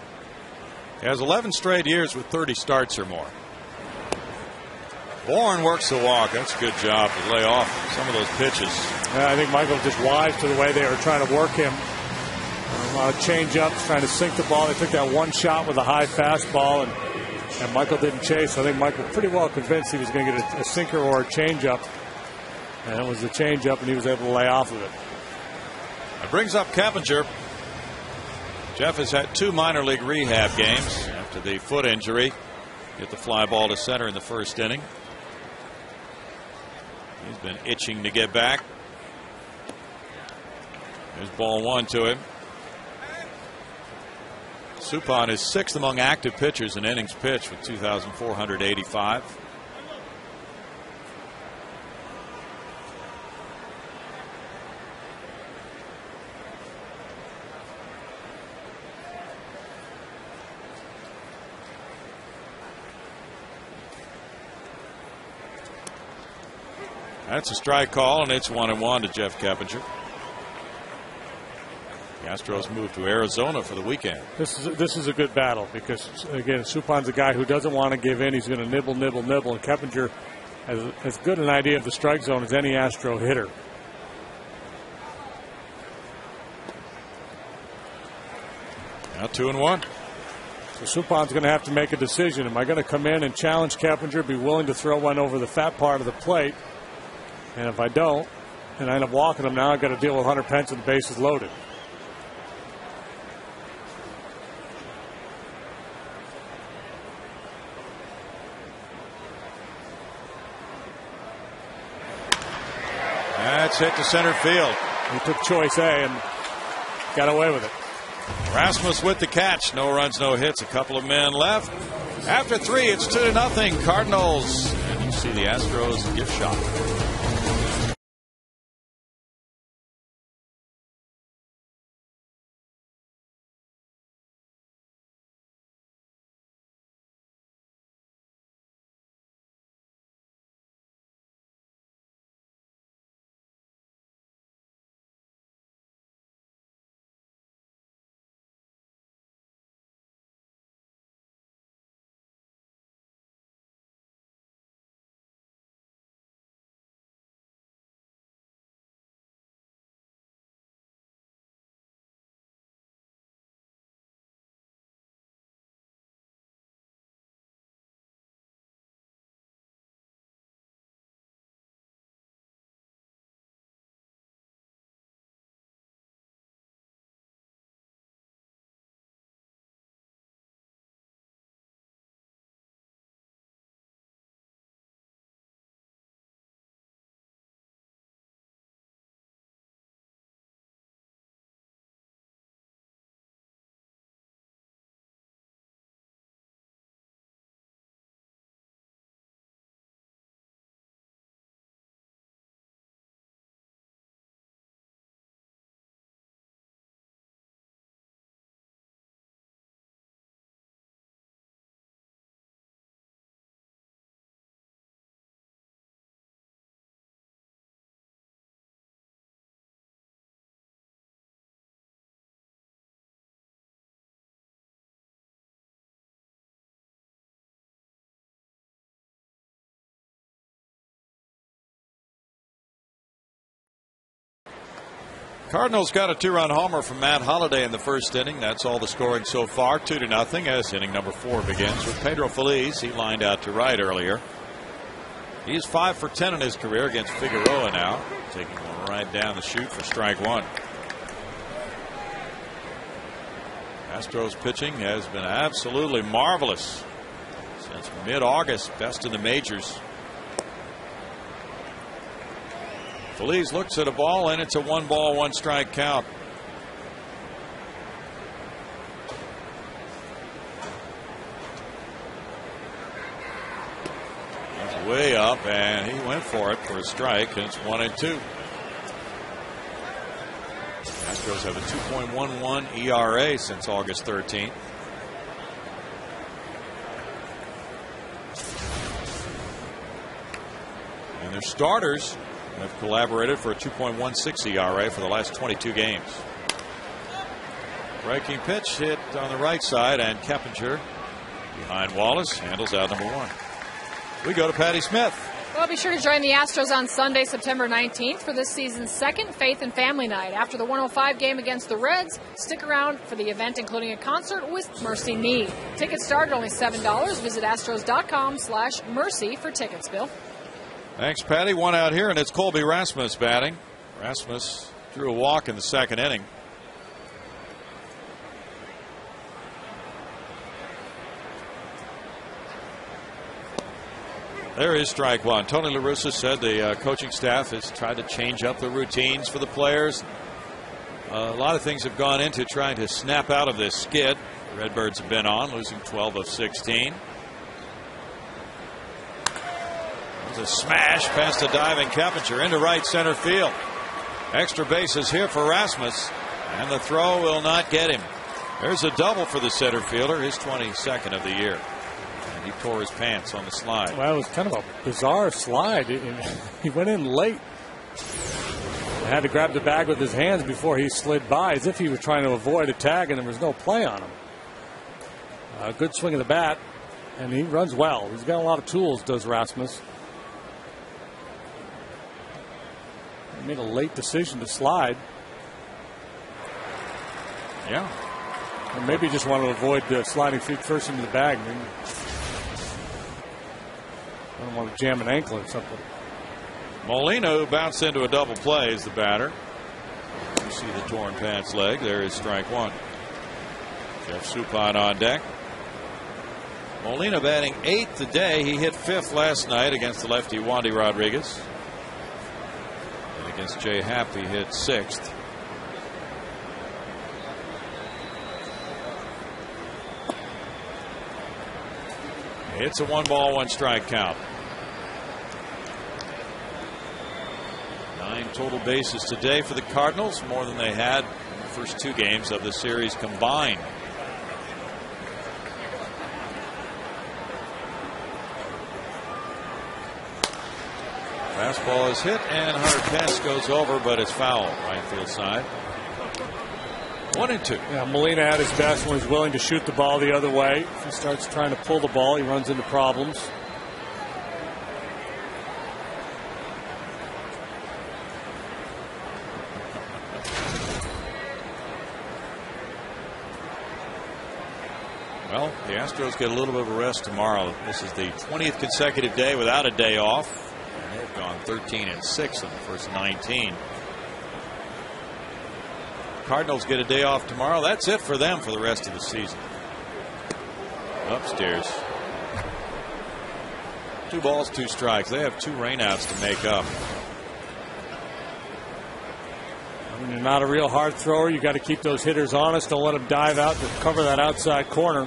He has 11 straight years with 30 starts or more. Bourne works the walk. That's a good job to lay off some of those pitches. Yeah, I think Michael just wise to the way they were trying to work him. A lot of change-ups, trying to sink the ball. They took that one shot with a high fastball, and Michael didn't chase. I think Michael pretty well convinced he was going to get a sinker or a change-up. And it was the change-up, and he was able to lay off of it. That brings up Carpenter. Jeff has had 2 minor league rehab games after the foot injury. Hit the fly ball to center in the first inning. He's been itching to get back. There's ball 1 to him. Suppan is 6th among active pitchers in innings pitched with 2,485. That's a strike call, and it's 1-1 to Jeff Carpenter. The Astros move to Arizona for the weekend. This is a good battle because, again, Suppan's a guy who doesn't want to give in. He's going to nibble, and Carpenter has as good an idea of the strike zone as any Astro hitter. Now 2-1. So Suppan's going to have to make a decision. Am I going to come in and challenge Carpenter, be willing to throw one over the fat part of the plate? And if I don't, and I end up walking him, now I've got to deal with Hunter Pence and the bases loaded. That's hit to center field. He took choice A and got away with it. Rasmus with the catch. No runs, no hits. A couple of men left. After 3, it's 2-0 Cardinals. And you see the Astros gift shop. Cardinals got a 2-run homer from Matt Holliday in the first inning. That's all the scoring so far, 2-0, as inning number 4 begins with Pedro Feliz. He lined out to right earlier. He's 5 for 10 in his career against Figueroa now. Taking one right down the chute for strike 1. Astros pitching has been absolutely marvelous since mid-August, best in the majors. Feliz looks at a ball, and it's a 1-ball, 1-strike count. He's way up, and he went for it for a strike, and it's 1-2. Astros have a 2.11 ERA since August 13th. And their starters have collaborated for a 2.16 ERA for the last 22 games. Breaking pitch hit on the right side, and Carpenter behind Wallace handles out number 1. We go to Patty Smith. Well, be sure to join the Astros on Sunday, September 19th for this season's second Faith and Family Night. After the 105 game against the Reds, stick around for the event, including a concert with Mercy Me. Tickets start at only $7. Visit astros.com/mercy for tickets, Bill. Thanks, Patty. One out here, and it's Colby Rasmus batting. Rasmus drew a walk in the second inning. There is strike 1. Tony La Russa said the coaching staff has tried to change up the routines for the players. A lot of things have gone into trying to snap out of this skid the Redbirds have been on, losing 12 of 16. There's a smash past a diving Carpenter into right center field. Extra bases here for Rasmus, and the throw will not get him. There's a double for the center fielder, his 22nd of the year. He tore his pants on the slide. Well, it was kind of a bizarre slide. He went in late. He had to grab the bag with his hands before he slid by, as if he was trying to avoid a tag, and there was no play on him. Good swing of the bat, and he runs well. He's got a lot of tools, does Rasmus. He made a late decision to slide. Yeah. Or maybe he just wanted to avoid sliding feet first into the bag. I don't want to jam an ankle or something. Molina, who bounced into a double play, is the batter. You see the torn pants leg. There is strike 1. Jeff Suppan on deck. Molina batting 8th today. He hit 5th last night against the lefty Wandy Rodriguez. And against Jay Happ, he hit 6th. It's a 1-ball, 1-strike count. 9 total bases today for the Cardinals, more than they had in the first 2 games of the series combined. Fastball is hit, and Hunter Pence goes over, but it's foul, right field side. 1-2. Yeah, Molina at his best when he's willing to shoot the ball the other way. If he starts trying to pull the ball, he runs into problems. Well, the Astros get a little bit of a rest tomorrow. This is the 20th consecutive day without a day off. And they've gone 13-6 in the first 19. Cardinals get a day off tomorrow. That's it for them for the rest of the season. Upstairs. 2 balls, 2 strikes. They have 2 rainouts to make up. When you're not a real hard thrower, you got to keep those hitters honest. Don't let them dive out to cover that outside corner.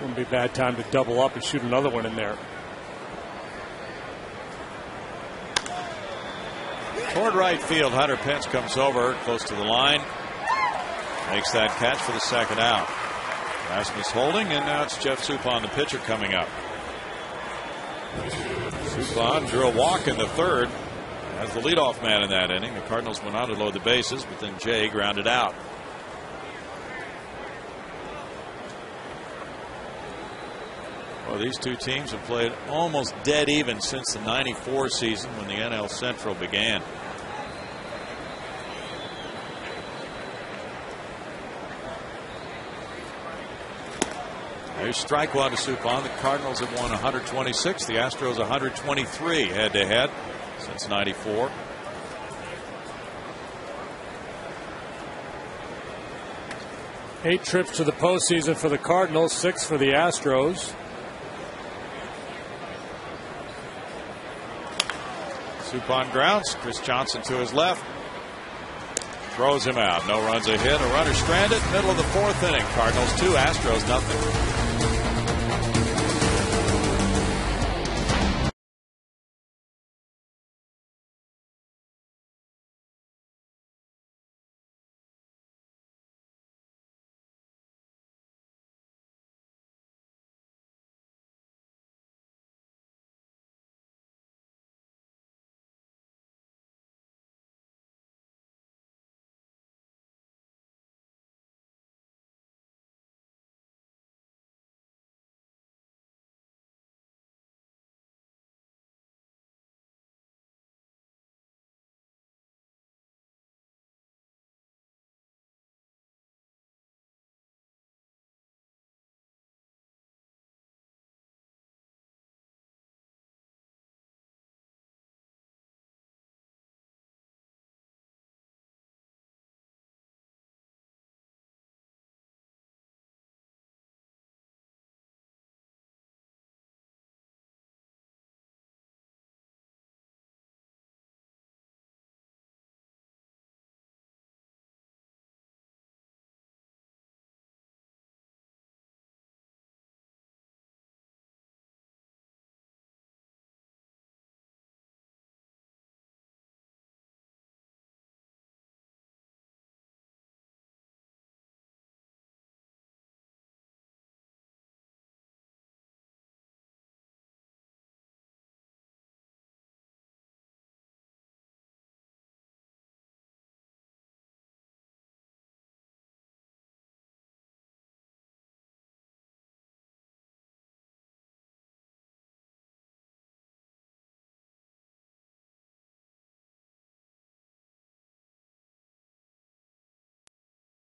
Wouldn't be a bad time to double up and shoot another one in there. Toward right field, Hunter Pence comes over close to the line. Makes that catch for the second out. Rasmus holding, and now it's Jeff Suppan, the pitcher, coming up. Suppan drew a walk in the third as the leadoff man in that inning. The Cardinals went on to load the bases, but then Jay grounded out. Well, these two teams have played almost dead even since the '94 season when the NL Central began. There's strike one to Suppan. The Cardinals have won 126. The Astros 123 head-to-head since '94. Eight trips to the postseason for the Cardinals, 6 for the Astros. Suppan grounds. Chris Johnson to his left. Throws him out. No runs, a hit. A runner stranded. Middle of the fourth inning. Cardinals 2, Astros nothing.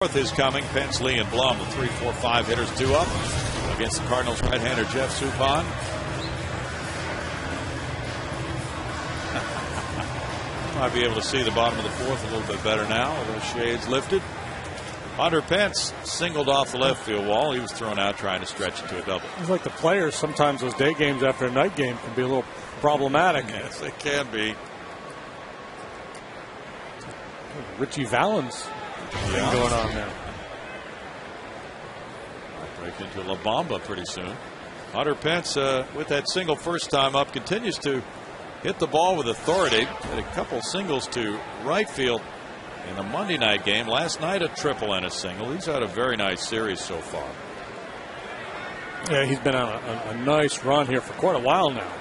Fourth is coming. Pence, Lee, and Blum, the 3, 4, 5 hitters, 2 up against the Cardinals right-hander Jeff Suppan. Might be able to see the bottom of the fourth a little bit better now with those shades lifted. Hunter Pence singled off the left field wall. He was thrown out trying to stretch it to a double. It's like the players, sometimes those day games after a night game can be a little problematic. Yes, they can be. Richie Valens thing going on there. Break into La Bamba pretty soon. Hunter Pence with that single first time up continues to hit the ball with authority. Had a couple singles to right field in the Monday night game. Last night a triple and a single. He's had a very nice series so far. Yeah, he's been on a nice run here for quite a while now.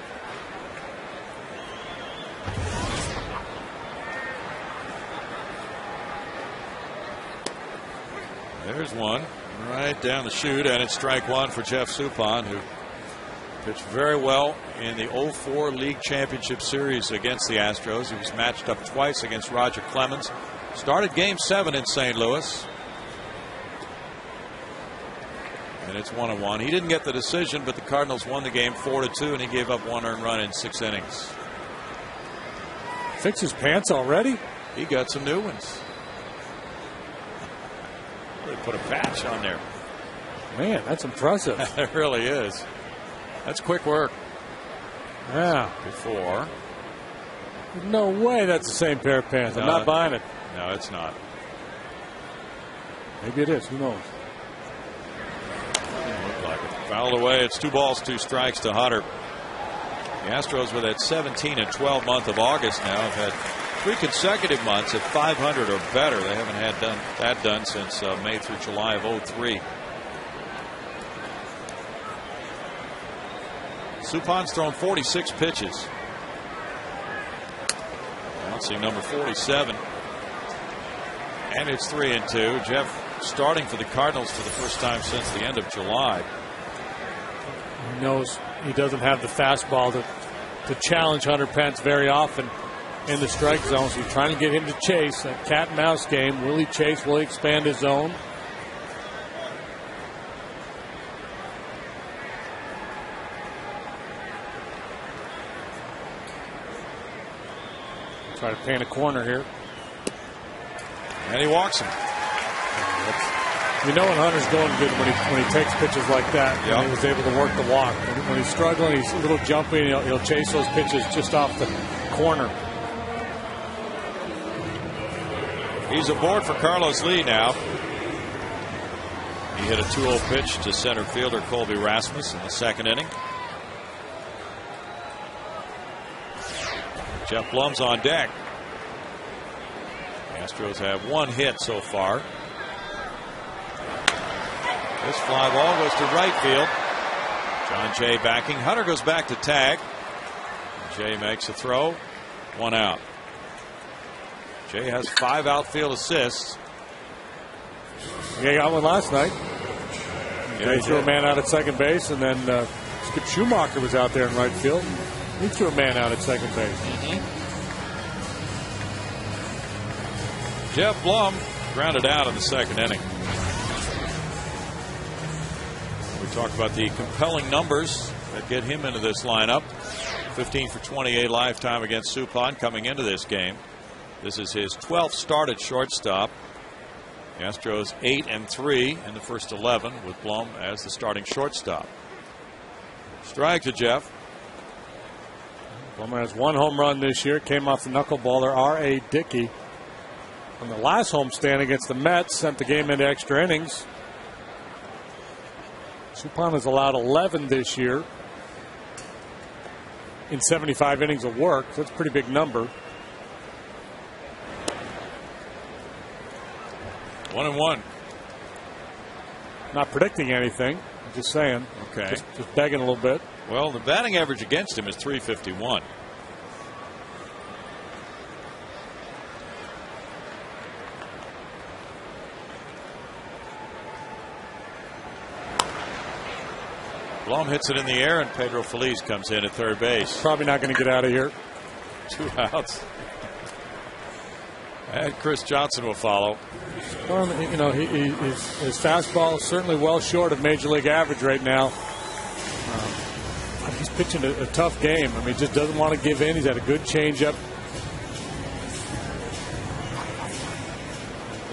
There's one right down the chute, and it's strike one for Jeff Suppan, who pitched very well in the 04 League Championship Series against the Astros. He was matched up twice against Roger Clemens. Started Game 7 in St. Louis. And it's 1-1. He didn't get the decision, but the Cardinals won the game 4-2, and he gave up 1 earned run in 6 innings. Fix his pants already? He got some new ones. They put a patch on there. Man, that's impressive. It really is. That's quick work. Yeah. Before. No way that's the same pair of pants. I'm not buying it. No, it's not. Maybe it is. Who knows? Doesn't look like it. Fouled away. It's 2 balls, 2 strikes to Hunter. The Astros with that 17 and 12 month of August now have had 3 consecutive months at 500 or better. They haven't had that done since May through July of 03. Suppan's thrown 46 pitches. Bouncing number 47. And it's 3-2. Jeff starting for the Cardinals for the first time since the end of July. He knows he doesn't have the fastball to challenge Hunter Pence very often in the strike zone. So he's trying to get him to chase. That cat and mouse game. Will he chase? Will he expand his zone? Try to paint a corner here. And he walks him. You know when Hunter's going good when he takes pitches like that. Yep. And he was able to work the walk. When he's struggling, he's a little jumpy, and he'll chase those pitches just off the corner. He's aboard for Carlos Lee now. He hit a 2-0 pitch to center fielder Colby Rasmus in the second inning. Jeff Blum's on deck. The Astros have 1 hit so far. This fly ball goes to right field. John Jay backing. Hunter goes back to tag. Jay makes a throw. 1 out. Jay has 5 outfield assists. Yeah, he got one last night. Yeah, he threw a man out at second base, and then Skip Schumacher was out there in right field. He threw a man out at second base. Jeff Blum grounded out in the second inning. We talked about the compelling numbers that get him into this lineup. 15 for 28 lifetime against Suppan coming into this game. This is his 12th start at shortstop. The Astros 8-3 in the first 11 with Blum as the starting shortstop. Strike to Jeff. Blum has 1 home run this year. Came off the knuckleballer R.A. Dickey. On the last homestand against the Mets, sent the game into extra innings. Suppan has allowed 11 this year in 75 innings of work. So that's a pretty big number. 1-1. Not predicting anything. I'm just saying. Okay. Just begging a little bit. Well, the batting average against him is .351. Blum hits it in the air, and Pedro Feliz comes in at third base. Probably not going to get out of here. 2 outs. And Chris Johnson will follow. Well, you know, his fastball is certainly well short of major league average right now. He's pitching a tough game. I mean, he just doesn't want to give in. He's had a good changeup.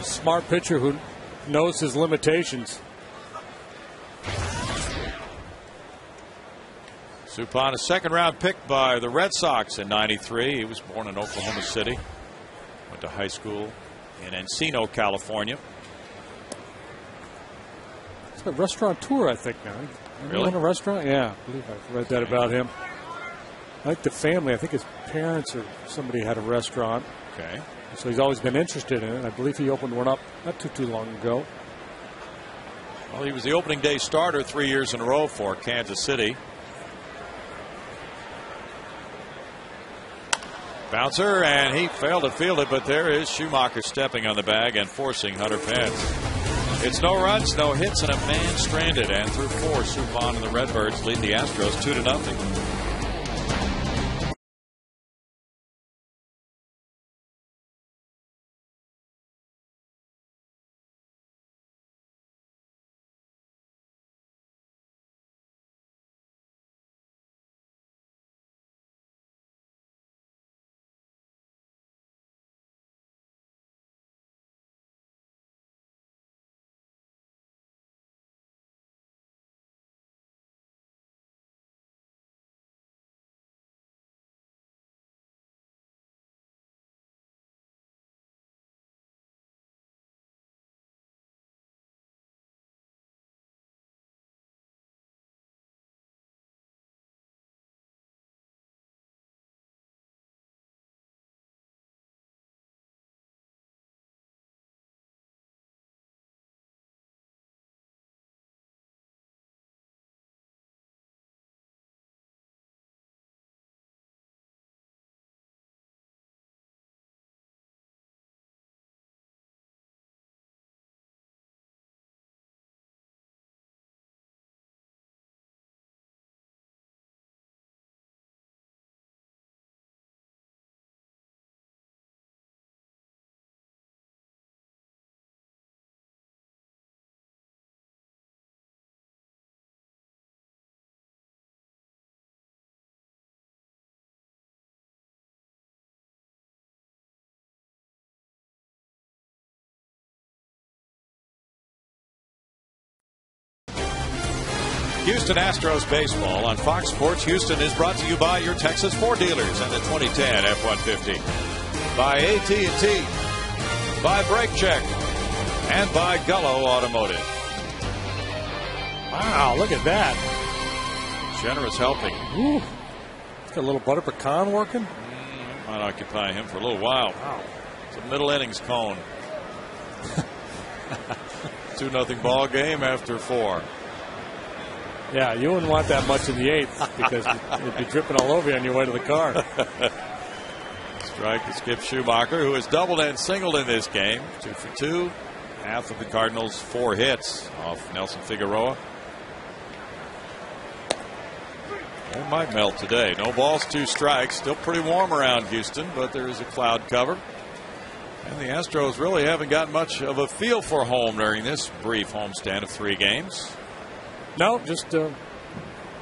A smart pitcher who knows his limitations. Suppan, a second-round pick by the Red Sox in '93. He was born in Oklahoma City. Went to high school in Encino, California. He's a restaurateur, I think, now. Really? In a restaurant? Yeah, I believe I've read that about him. I like the family. I think his parents or somebody had a restaurant. Okay. So he's always been interested in it. I believe he opened one up not too long ago. Well, he was the opening day starter 3 years in a row for Kansas City. Bouncer, and he failed to field it, but there is Schumacher stepping on the bag and forcing Hunter Pence. It's no runs, no hits, and a man stranded. And through 4, Suppan and the Redbirds lead the Astros 2-0. Houston Astros baseball on Fox Sports Houston is brought to you by your Texas Ford dealers and the 2010 F-150. By AT&T. By Brake Check. And by Gullo Automotive. Wow, look at that. Generous helping. Ooh. It's got a little butter pecan working. Might occupy him for a little while. Wow. It's a middle innings cone. 2-0 ball game after 4. Yeah, you wouldn't want that much in the 8th because it'd be dripping all over you on your way to the car. Strike to Skip Schumacher, who has doubled and singled in this game. 2 for 2. Half of the Cardinals' 4 hits off Nelson Figueroa. It might melt today. No balls, 2 strikes. Still pretty warm around Houston, but there is a cloud cover. And the Astros really haven't got much of a feel for home during this brief homestand of 3 games. No, just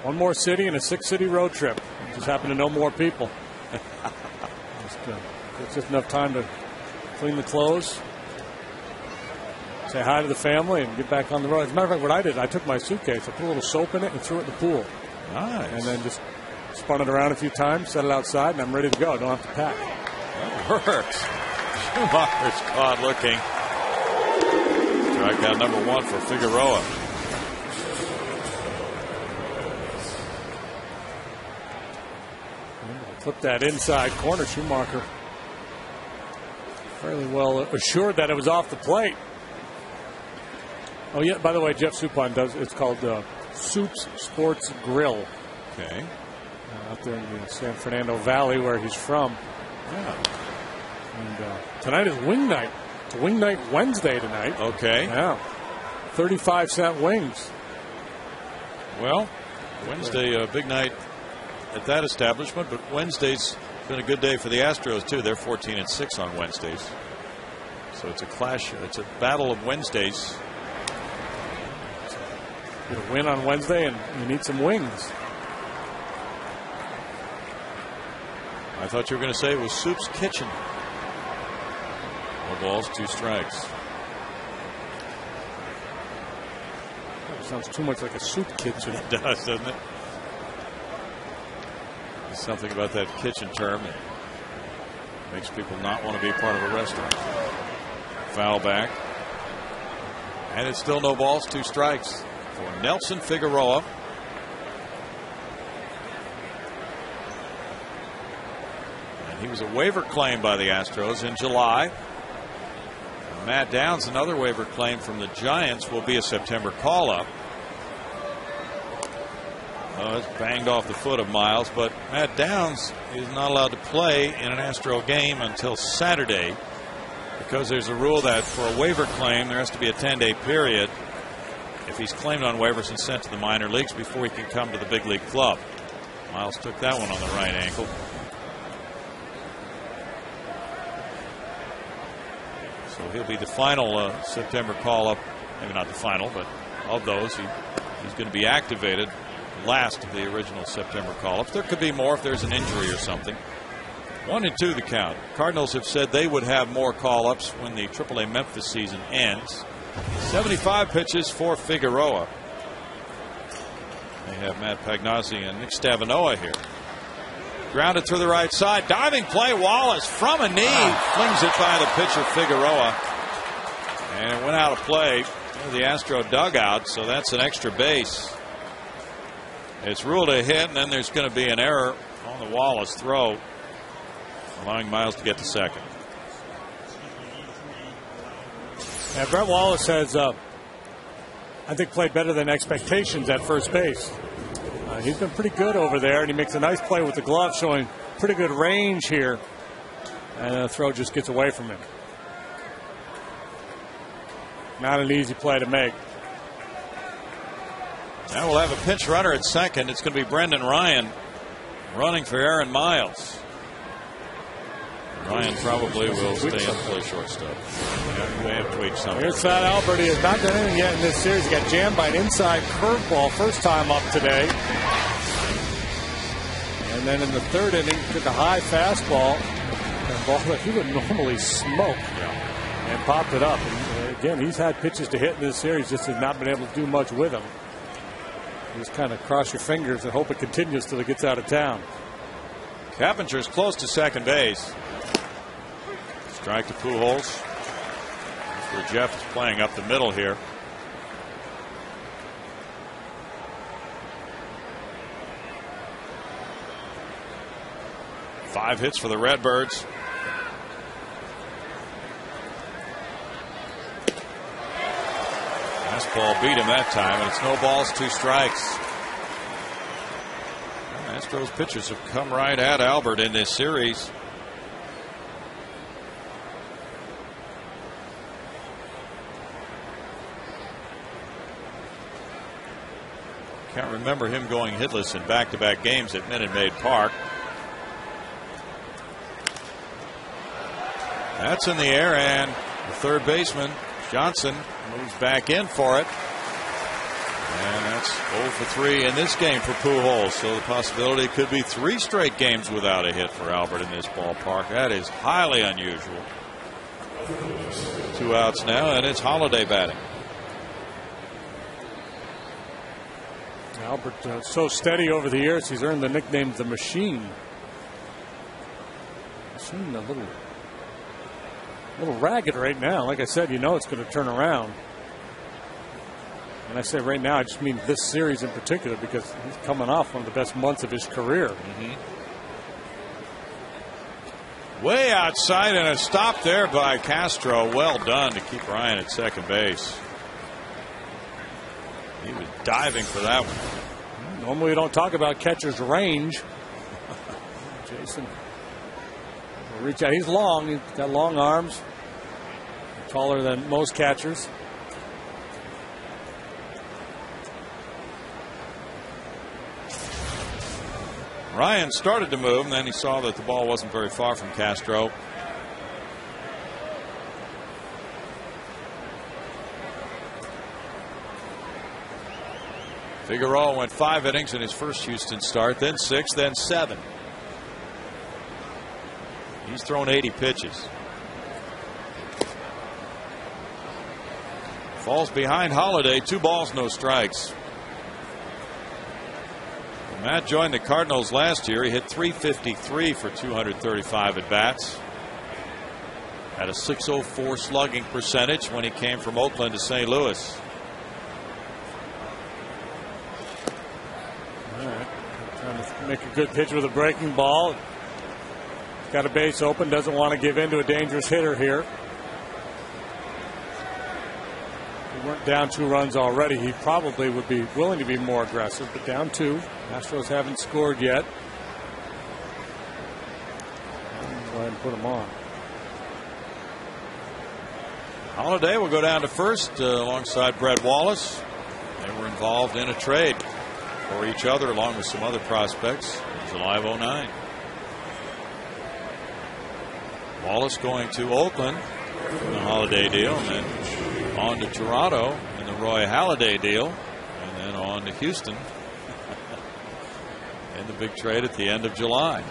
one more city and a 6-city road trip. Just happen to know more people. It's just enough time to clean the clothes, say hi to the family, and get back on the road. As a matter of fact, what I did, I took my suitcase, I put a little soap in it, and threw it in the pool. Nice. And then just spun it around a few times, set it outside, and I'm ready to go. I don't have to pack. That works. Schumacher's caught looking. Strikeout number 1 for Figueroa. Flip that inside corner. Schumacher fairly well assured that it was off the plate. Oh, yeah, by the way, Jeff Suppan does. It's called Soup's Sports Grill. Okay. Out there in the San Fernando Valley where he's from. Yeah. And tonight is wing night. It's wing night Wednesday tonight. Okay. Yeah. 35-cent wings. Well, Wednesday, a big night at that establishment, but Wednesday's been a good day for the Astros, too. They're 14-6 on Wednesdays. So it's a clash. It's a battle of Wednesdays. Get a win on Wednesday, and you need some wings. I thought you were going to say it was Soup's Kitchen. No balls, 2 strikes. That sounds too much like a soup kitchen. It does, doesn't it? There's something about that kitchen term that makes people not want to be part of a restaurant. Foul back. And it's still no balls, 2 strikes for Nelson Figueroa. And he was a waiver claim by the Astros in July. And Matt Downs, another waiver claim from the Giants, will be a September call-up. Oh, it's banged off the foot of Miles, but Matt Downs is not allowed to play in an Astro game until Saturday because there's a rule that for a waiver claim there has to be a 10-day period if he's claimed on waivers and sent to the minor leagues before he can come to the big league club. Miles took that one on the right ankle. So he'll be the final September call-up, maybe not the final, but of those, he's going to be activated last of the original September call-ups. There could be more if there's an injury or something. 1-2 the count. Cardinals have said they would have more call-ups when the AAA Memphis season ends. 75 pitches for Figueroa. They have Matt Pagnozzi and Nick Stavinoa here. Grounded to the right side. Diving play. Wallace from a knee. Flings it by the pitcher Figueroa. And it went out of play in the Astro dugout, so that's an extra base. It's ruled a hit, and then there's going to be an error on the Wallace throw, allowing Miles to get to second. Yeah, Brett Wallace has, I think, played better than expectations at first base. He's been pretty good over there, and he makes a nice play with the glove, showing pretty good range here. And the throw just gets away from him. Not an easy play to make. Now we'll have a pinch runner at second. It's going to be Brendan Ryan running for Aaron Miles. Ryan probably will stay and play shortstop. They have tweaked something. Here's Fat Albert. He has not done anything yet in this series. He got jammed by an inside curveball first time up today. And then in the 3rd inning, took a high fastball, a ball that he would normally smoke, and popped it up. And again, he's had pitches to hit in this series, just has not been able to do much with them. You just kind of cross your fingers and hope it continues till it gets out of town. Carpenter's close to second base. Strike to Pujols. That's where Jeff is playing up the middle here. Five hits for the Redbirds. Fastball beat him that time, and it's no balls, 2 strikes. Astros pitchers have come right at Albert in this series. Can't remember him going hitless in back-to-back games at Minute Maid Park. That's in the air, and the third baseman, Johnson, moves back in for it. And that's 0 for 3 in this game for Pujols. So the possibility could be 3 straight games without a hit for Albert in this ballpark. That is highly unusual. 2 outs now, and it's Holiday batting. Albert so steady over the years, he's earned the nickname the Machine. Machine, a little ragged right now. Like I said, you know it's going to turn around. And I say right now, I just mean this series in particular, because he's coming off one of the best months of his career. Way outside, and a stop there by Castro. Well done to keep Ryan at second base. He was diving for that one. Normally we don't talk about catcher's range. Jason will reach out. He's long. He's got long arms. Taller than most catchers. Ryan started to move, and then he saw that the ball wasn't very far from Castro. Figueroa went 5 innings in his first Houston start, then 6, then 7. He's thrown 80 pitches. Falls behind Holiday, 2 balls, no strikes. When Matt joined the Cardinals last year, he hit .353 for 235 at bats. Had a .604 slugging percentage when he came from Oakland to St. Louis. Trying to make a good pitch with a breaking ball. Got a base open, doesn't want to give in to a dangerous hitter here. If he weren't down 2 runs already, he probably would be willing to be more aggressive, but down 2. Astros haven't scored yet. Go ahead and put him on. Holiday will go down to first alongside Brett Wallace. They were involved in a trade for each other along with some other prospects in July of '09. Wallace going to Oakland in the Holiday deal, and then on to Toronto in the Roy Halladay deal, and then on to Houston in the big trade at the end of July.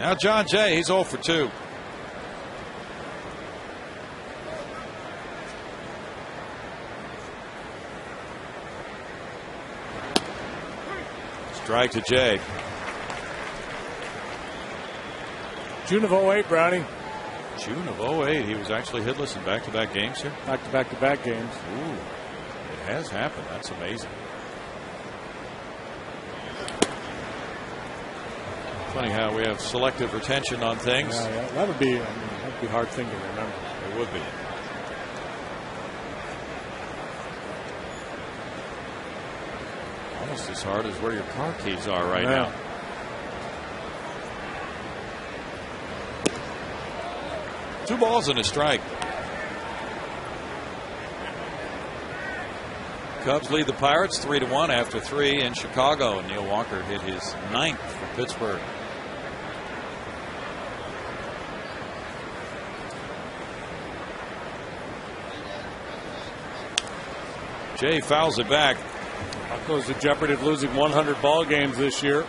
Now John Jay, he's 0 for 2. Strike to Jay. June of '08, Brownie. June of '08. He was actually hitless in back-to-back games here. Back-to-back games. Ooh, it has happened. That's amazing. Funny how we have selective retention on things. Yeah, that would be a hard thing to remember. It would be. Almost as hard as where your car keys are right now. Two balls and a strike. Cubs lead the Pirates 3-1 after 3 in Chicago. Neil Walker hit his 9th for Pittsburgh. Jay fouls it back. That goes the jeopardy of losing 100 ball games this year.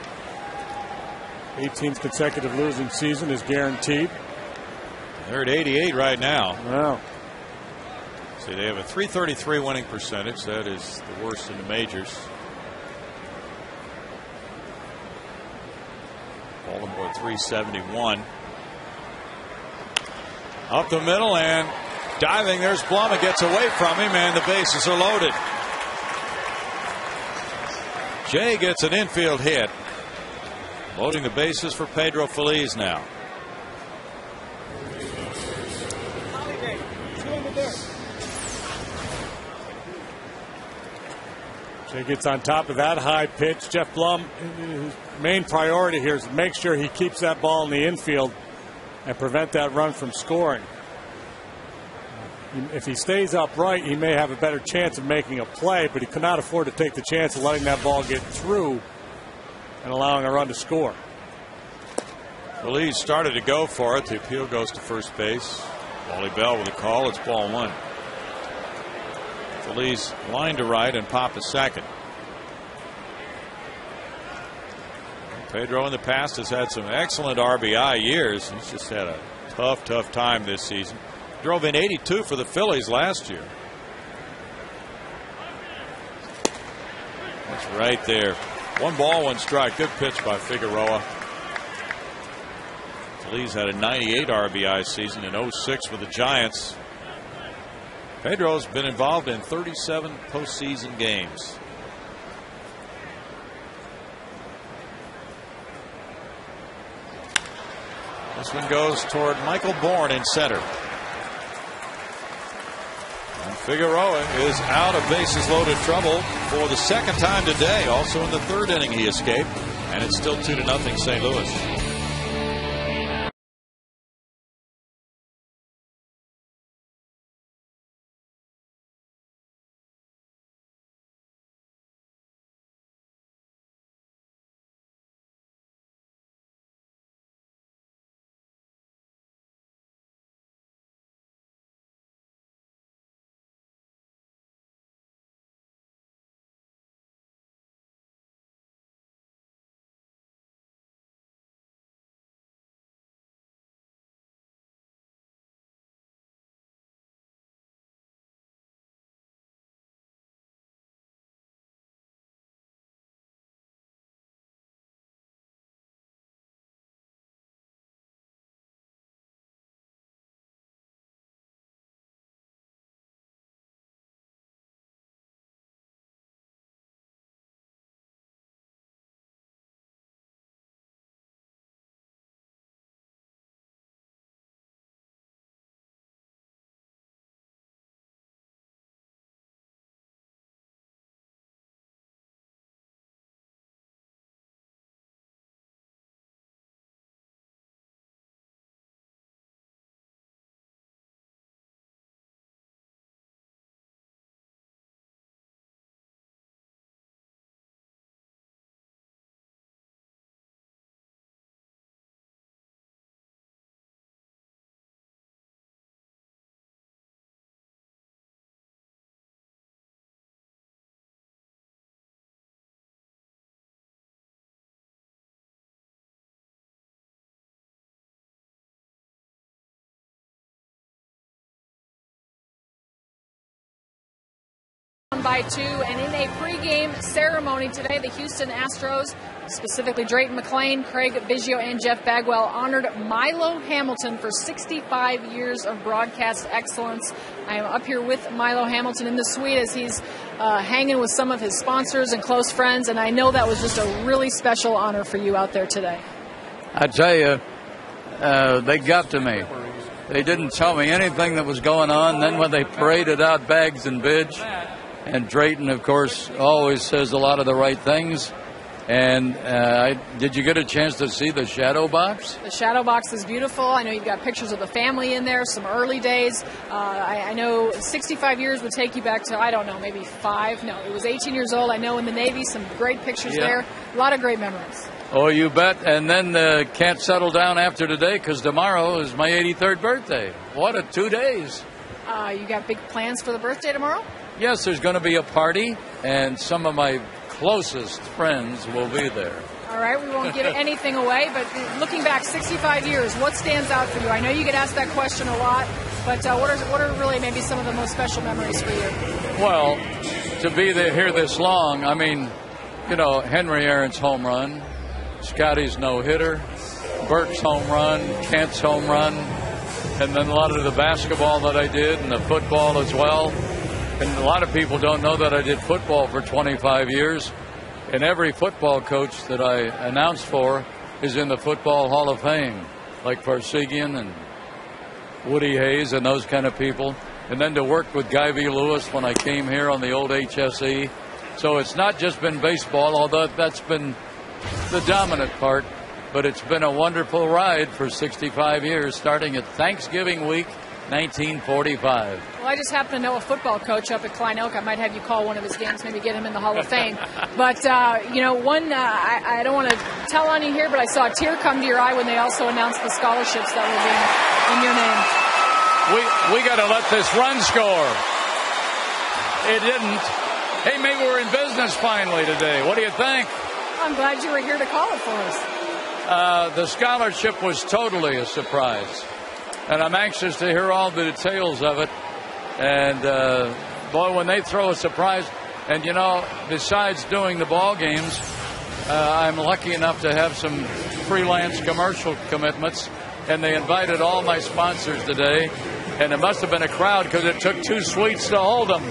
18th consecutive losing season is guaranteed. They're at 88 right now. Wow. See, they have a .333 winning percentage. That is the worst in the majors. Baltimore .371. Up the middle and diving. There's Blum. It gets away from him, and the bases are loaded. Jay gets an infield hit. Loading the bases for Pedro Feliz now. Jay gets on top of that high pitch. Jeff Blum, his main priority here is to make sure he keeps that ball in the infield and prevent that run from scoring. If he stays upright, he may have a better chance of making a play, but he cannot afford to take the chance of letting that ball get through and allowing a run to score. Feliz started to go for it. The appeal goes to first base. Wally Bell with a call. It's ball one. Feliz line to right and pop a second. Pedro in the past has had some excellent RBI years. He's just had a tough time this season. Drove in 82 for the Phillies last year. That's right there. 1 ball, 1 strike. Good pitch by Figueroa. Feliz had a 98 RBI season in 06 with the Giants. Pedro's been involved in 37 postseason games. This one goes toward Michael Bourne in center. And Figueroa is out of bases loaded trouble for the second time today. Also in the 3rd inning he escaped, and it's still 2-0 St. Louis. By 2, and in a pregame ceremony today, the Houston Astros, specifically Drayton McClain, Craig Biggio, and Jeff Bagwell, honored Milo Hamilton for 65 years of broadcast excellence. I am up here with Milo Hamilton in the suite as he's hanging with some of his sponsors and close friends, and I know that was just a really special honor for you out there today. I tell you, they got to me. They didn't tell me anything that was going on. Then when they paraded out Bags and Bidge, and Drayton, of course, always says a lot of the right things. And did you get a chance to see the shadow box? The shadow box is beautiful. I know you've got pictures of the family in there, some early days. I know 65 years would take you back to, I don't know, maybe 5. No, it was 18 years old. I know in the Navy, some great pictures there. A lot of great memories. Oh, you bet. And then can't settle down after today because tomorrow is my 83rd birthday. What a 2 days. You got big plans for the birthday tomorrow? Yes, there's going to be a party, and some of my closest friends will be there. All right, we won't give anything away, but looking back 65 years, what stands out for you? I know you get asked that question a lot. But what are really maybe some of the most special memories for you? Well, to be here this long, I mean, you know, Henry Aaron's home run, Scotty's no-hitter, Burke's home run, Kent's home run, and then a lot of the basketball that I did and the football as well. And a lot of people don't know that I did football for 25 years. And every football coach that I announced for is in the Football Hall of Fame, like Parsegian and Woody Hayes and those kind of people. And then to work with Guy V. Lewis when I came here on the old HSE. So it's not just been baseball, although that's been the dominant part. But it's been a wonderful ride for 65 years, starting at Thanksgiving week, 1945. Well, I just happen to know a football coach up at Klein Oak. I might have you call one of his games, maybe get him in the Hall of Fame. But, you know, I don't want to tell on you here, but I saw a tear come to your eye when they also announced the scholarships that will be in your name. We got to let this run score. It didn't. Hey, maybe we're in business finally today. What do you think? I'm glad you were here to call it for us. The scholarship was totally a surprise. And I'm anxious to hear all the details of it. And, boy, when they throw a surprise, and, you know, besides doing the ball games, I'm lucky enough to have some freelance commercial commitments. And they invited all my sponsors today. And it must have been a crowd because it took 2 suites to hold them.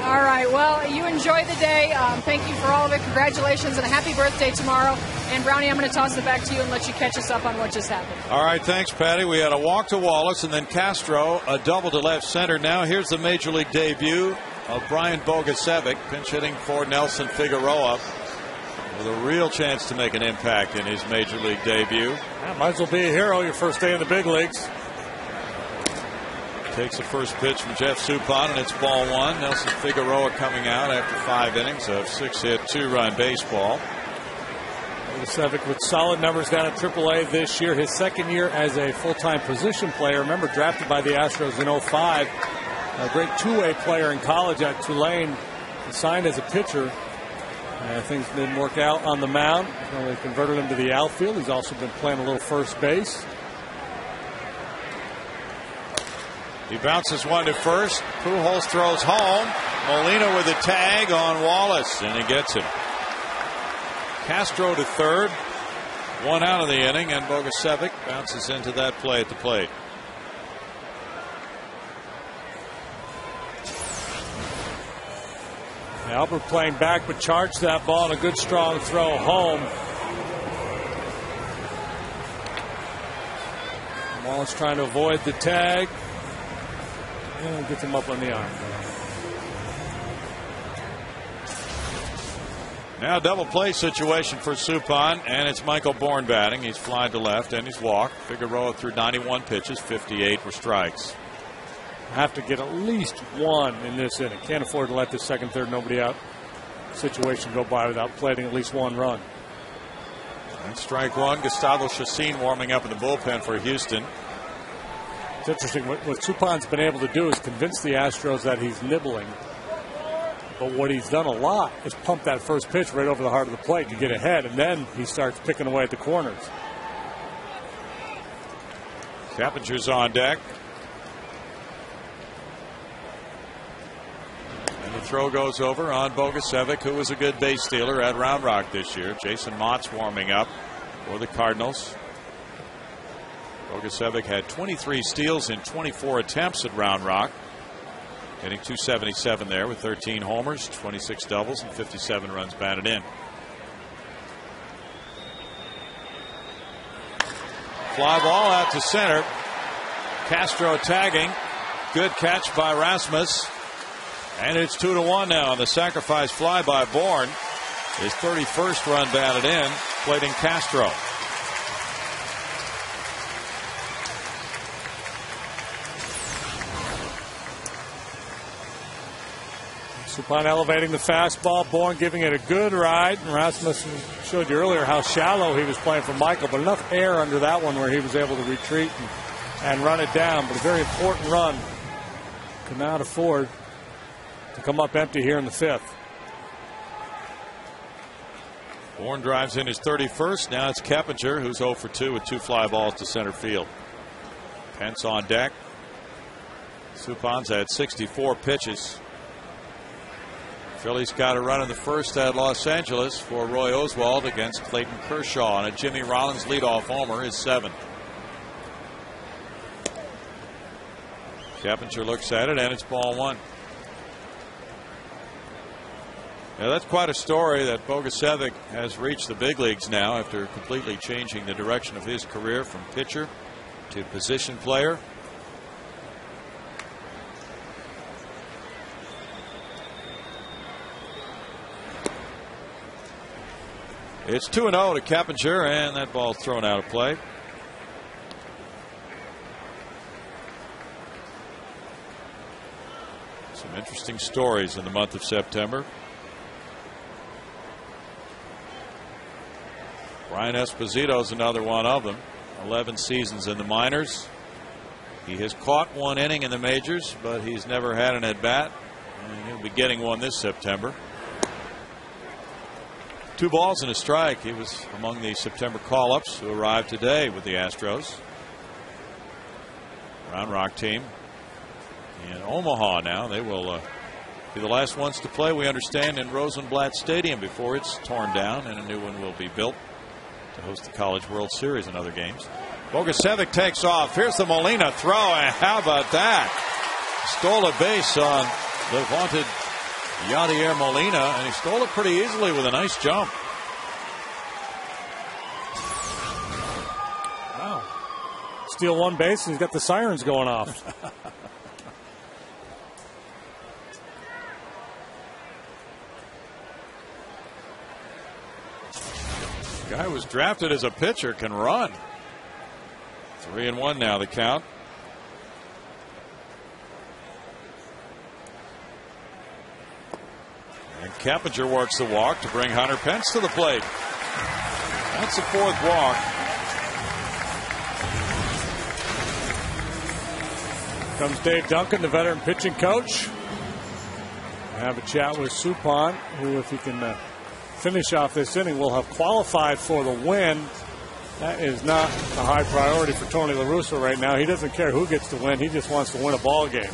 All right. Well, you enjoy the day. Thank you for all of it. Congratulations and a happy birthday tomorrow. And, Brownie, I'm going to toss it back to you and let you catch us up on what just happened. All right. Thanks, Patty. We had a walk to Wallace and then Castro, a double to left center. Now here's the Major League debut of Brian Bogusevic, pinch hitting for Nelson Figueroa, with a real chance to make an impact in his Major League debut. Yeah, might as well be a hero your first day in the big leagues. Takes the first pitch from Jeff Suppan, and it's ball 1. Nelson Figueroa coming out after 5 innings of 6-hit, 2-run baseball. Bogusevic with solid numbers down at AAA this year. His second year as a full-time position player. Remember, drafted by the Astros in 05. A great two-way player in college at Tulane. Signed as a pitcher. Things didn't work out on the mound. They converted him to the outfield. He's also been playing a little first base. He bounces one to first. Pujols throws home. Molina with a tag on Wallace, and he gets him. Castro to third. 1 out of the inning, and Bogusevic bounces into that play at the plate. Albert playing back, but charged that ball, and a good strong throw home. Wallace trying to avoid the tag. And gets him up on the arm. Now double play situation for Suppan, and it's Michael Bourne batting. He's flied to left and he's walked. Figueroa threw 91 pitches, 58 were strikes. Have to get at least 1 in this inning. Can't afford to let this second, third, nobody out situation go by without planting at least 1 run. And strike 1. Gustavo Chacin warming up in the bullpen for Houston. It's interesting. What Suppan's been able to do is convince the Astros that he's nibbling. But what he's done a lot is pump that first pitch right over the heart of the plate to get ahead, and then he starts picking away at the corners. Carpenter's on deck. And the throw goes over on Bogusevic, who was a good base stealer at Round Rock this year. Jason Mott's warming up for the Cardinals. Bogusevic had 23 steals in 24 attempts at Round Rock, hitting .277 there with 13 homers, 26 doubles, and 57 runs batted in. Fly ball out to center. Castro tagging. Good catch by Rasmus. And it's 2-1 now on the sacrifice fly by Bourne. His 31st run batted in, plating Castro. Suppan elevating the fastball. Bourne giving it a good ride. And Rasmussen showed you earlier how shallow he was playing for Michael, but enough air under that one where he was able to retreat and run it down. But a very important run. Could not afford to come up empty here in the 5th. Bourne drives in his 31st. Now it's Carpenter, who's 0 for 2 with 2 fly balls to center field. Pence on deck. Supan's had 64 pitches. Phillies got a run in the first at Los Angeles for Roy Oswalt against Clayton Kershaw, and a Jimmy Rollins leadoff homer is 7. Carpenter looks at it, and it's ball 1. Yeah, that's quite a story that Bogusevic has reached the big leagues now after completely changing the direction of his career from pitcher to position player. It's 2-0 to Carpenter, and that ball's thrown out of play. Some interesting stories in the month of September. Brian Esposito is another one of them. 11 seasons in the minors. He has caught 1 inning in the majors, but he's never had an at-bat, and he'll be getting one this September. 2 balls and a strike. He was among the September call-ups who arrived today with the Astros. Round Rock team in Omaha now. They will be the last ones to play, we understand, in Rosenblatt Stadium before it's torn down, and a new one will be built to host the College World Series and other games. Bogusevic takes off. Here's the Molina throw, and how about that? Stole a base on the vaunted Yadier Molina, and he stole it pretty easily with a nice jump. Wow. Steal 1 base, and he's got the sirens going off. The guy was drafted as a pitcher, can run. 3-1 now, the count. And Carpenter works the walk to bring Hunter Pence to the plate. That's the 4th walk. Comes Dave Duncan, the veteran pitching coach. I have a chat with Suppan, who, if he can finish off this inning, will have qualified for the win. That is not a high priority for Tony La Russa right now. He doesn't care who gets to win. He just wants to win a ball game.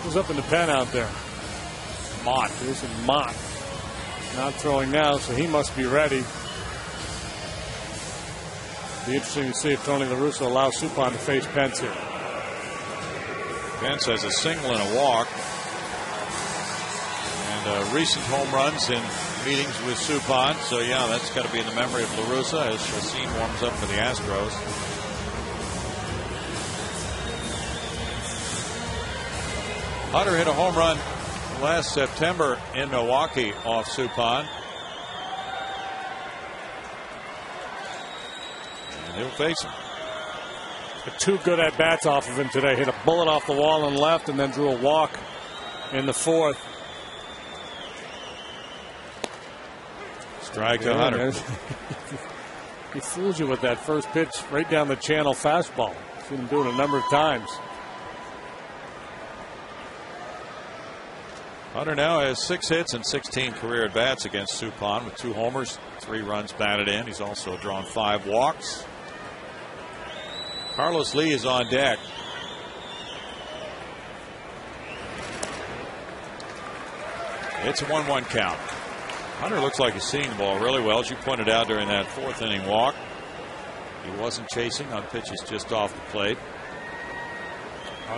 Who's up in the pen out there? Mott. There's a Mott. Not throwing now, so he must be ready. Be interesting to see if Tony La Russa allows Suppan to face Pence here. Pence has a single and a walk. And recent home runs in meetings with Suppan. So, yeah, that's got to be in the memory of La Russa as Chacin warms up for the Astros. Hunter hit a home run last September in Milwaukee off Suppan. And he'll face him. 2 good at-bats off of him today. Hit a bullet off the wall and left, and then drew a walk in the 4th. Strike to Hunter. He fools you with that first pitch right down the channel fastball. Seen him do it a number of times. Hunter now has 6 hits and 16 career at-bats against Suppan with 2 homers, 3 runs batted in. He's also drawn 5 walks. Carlos Lee is on deck. It's a 1-1 count. Hunter looks like he's seeing the ball really well, as you pointed out during that 4th inning walk. He wasn't chasing on pitches just off the plate.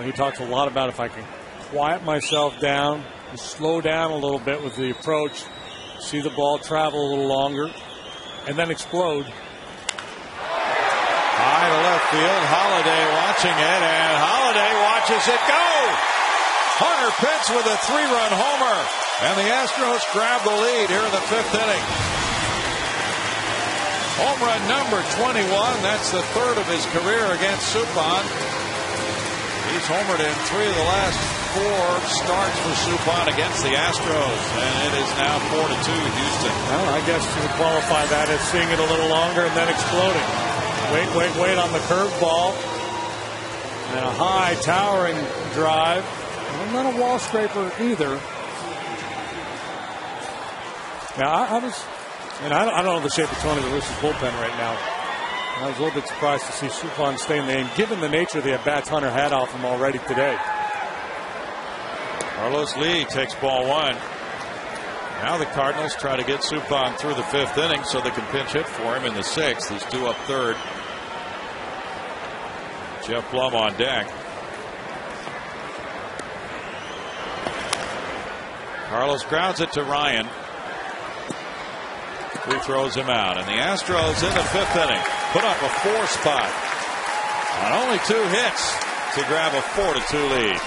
He talks a lot about if I can quiet myself down, slow down a little bit with the approach, see the ball travel a little longer, and then explode. High to left field. Holliday watching it, and Holliday watches it go. Hunter Pence with a 3-run homer, and the Astros grab the lead here in the 5th inning. Home run number 21. That's the 3rd of his career against Suppan. He's homered in 3 of the last 4 starts for Suppan against the Astros, and it is now 4-2 Houston. Well, I guess you would qualify that as seeing it a little longer and then exploding. Wait on the curveball. And a high, towering drive. And not a wall scraper either. Now, I was And I don't know the shape of Tony La Russa's bullpen right now. I was a little bit surprised to see Suppan stay in there, and given the nature of the at-bats Hunter had off him already today. Carlos Lee takes ball one. Now the Cardinals try to get Suppan through the 5th inning so they can pinch hit for him in the 6th. He's 2 up 3rd. Jeff Blum on deck. Carlos grounds it to Ryan, who throws him out. And the Astros in the 5th inning put up a 4 spot on only 2 hits to grab a 4-2 lead.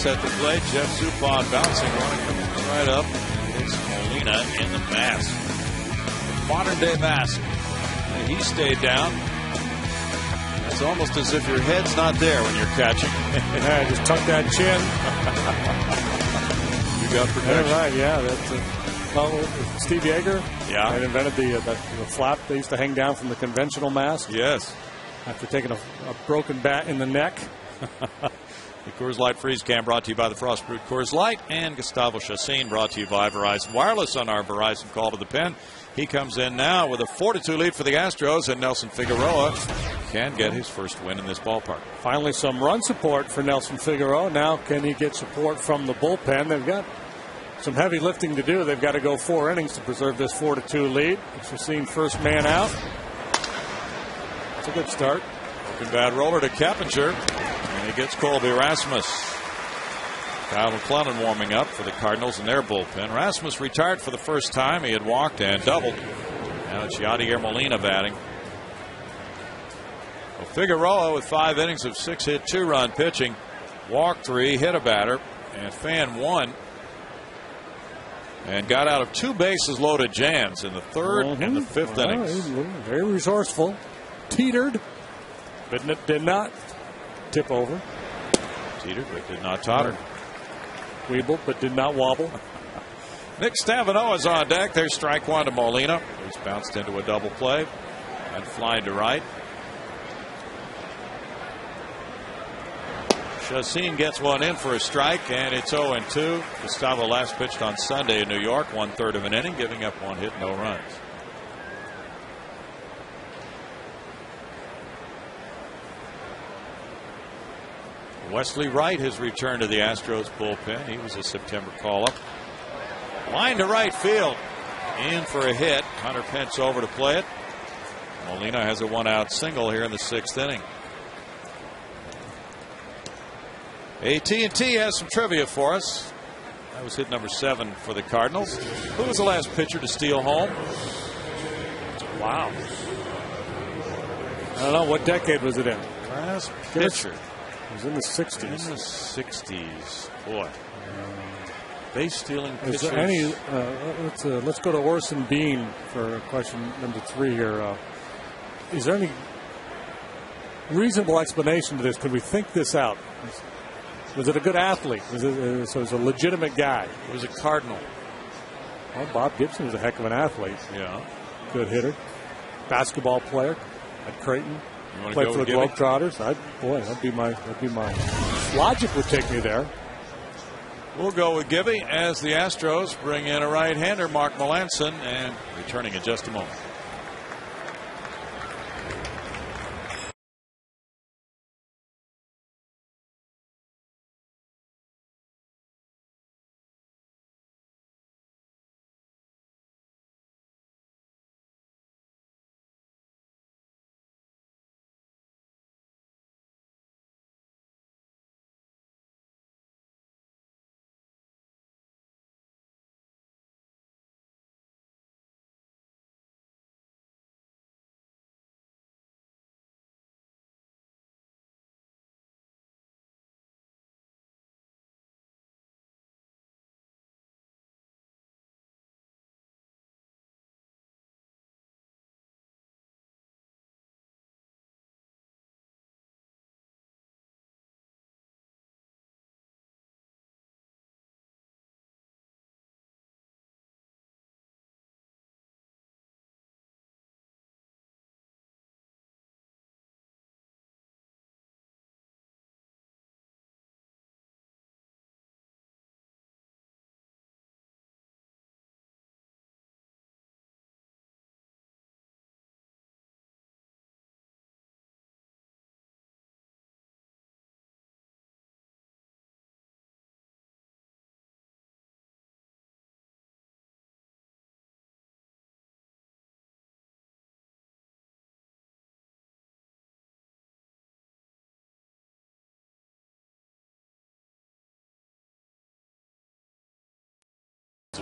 At the plate, Jeff Suppan bouncing one, comes right up. It's Molina in the mask. Modern day mask. And he stayed down. It's almost as if your head's not there when you're catching. Yeah, just tuck that chin. You got protection. Right, yeah. That's Steve Yeager. Yeah. They invented the flap they used to hang down from the conventional mask. Yes. After taking a broken bat in the neck. The Coors Light Freeze Can brought to you by the Frost Brewed Coors Light, and Gustavo Chassin brought to you by Verizon Wireless on our Verizon call to the pen. He comes in now with a 4-2 lead for the Astros, and Nelson Figueroa can get his first win in this ballpark. Finally some run support for Nelson Figueroa. Now can he get support from the bullpen? They've got some heavy lifting to do. They've got to go 4 innings to preserve this 4-2 lead. Chassin first man out. That's a good start. Broken bad roller to Carpenter. And he gets Colby Rasmus. Kyle McClellan warming up for the Cardinals in their bullpen. Rasmus retired for the first time. He had walked and doubled. Now it's Yadier Molina batting. Well, Figueroa with 5 innings of 6-hit, 2-run pitching. Walked 3, hit a batter, and fan 1. And got out of 2 bases loaded jams in the 3rd and the 5th innings. Very resourceful. Teetered, but it did not tip over. Teetered, but did not totter. Weebled, but did not wobble. Nick Stavino is on deck. There's strike 1 to Molina. He's bounced into a double play and flying to right. Chassin gets one in for a strike, and it's 0-2. Gustavo last pitched on Sunday in New York, 1/3 of an inning, giving up 1 hit, no runs. Wesley Wright has returned to the Astros bullpen. He was a September call-up. Line to right field. In for a hit. Hunter Pence over to play it. Molina has a 1-out single here in the 6th inning. AT&T has some trivia for us. That was hit number 7 for the Cardinals. Who was the last pitcher to steal home? Wow. I don't know. What decade was it in? Last pitcher. He's in the 60s. In the 60s. Boy. Base stealing Is pitchers. there any, let's go to Orson Bean for question number 3 here. Is there any reasonable explanation to this? Could we think this out? Was it a good athlete? So it was a legitimate guy? It was a Cardinal. Well, Bob Gibson was a heck of an athlete. Yeah. Good hitter. Basketball player at Creighton. Played for the Globetrotters. That'd be my logic would take me there. We'll go with Gibby as the Astros bring in a right-hander, Mark Melanson, and returning in just a moment.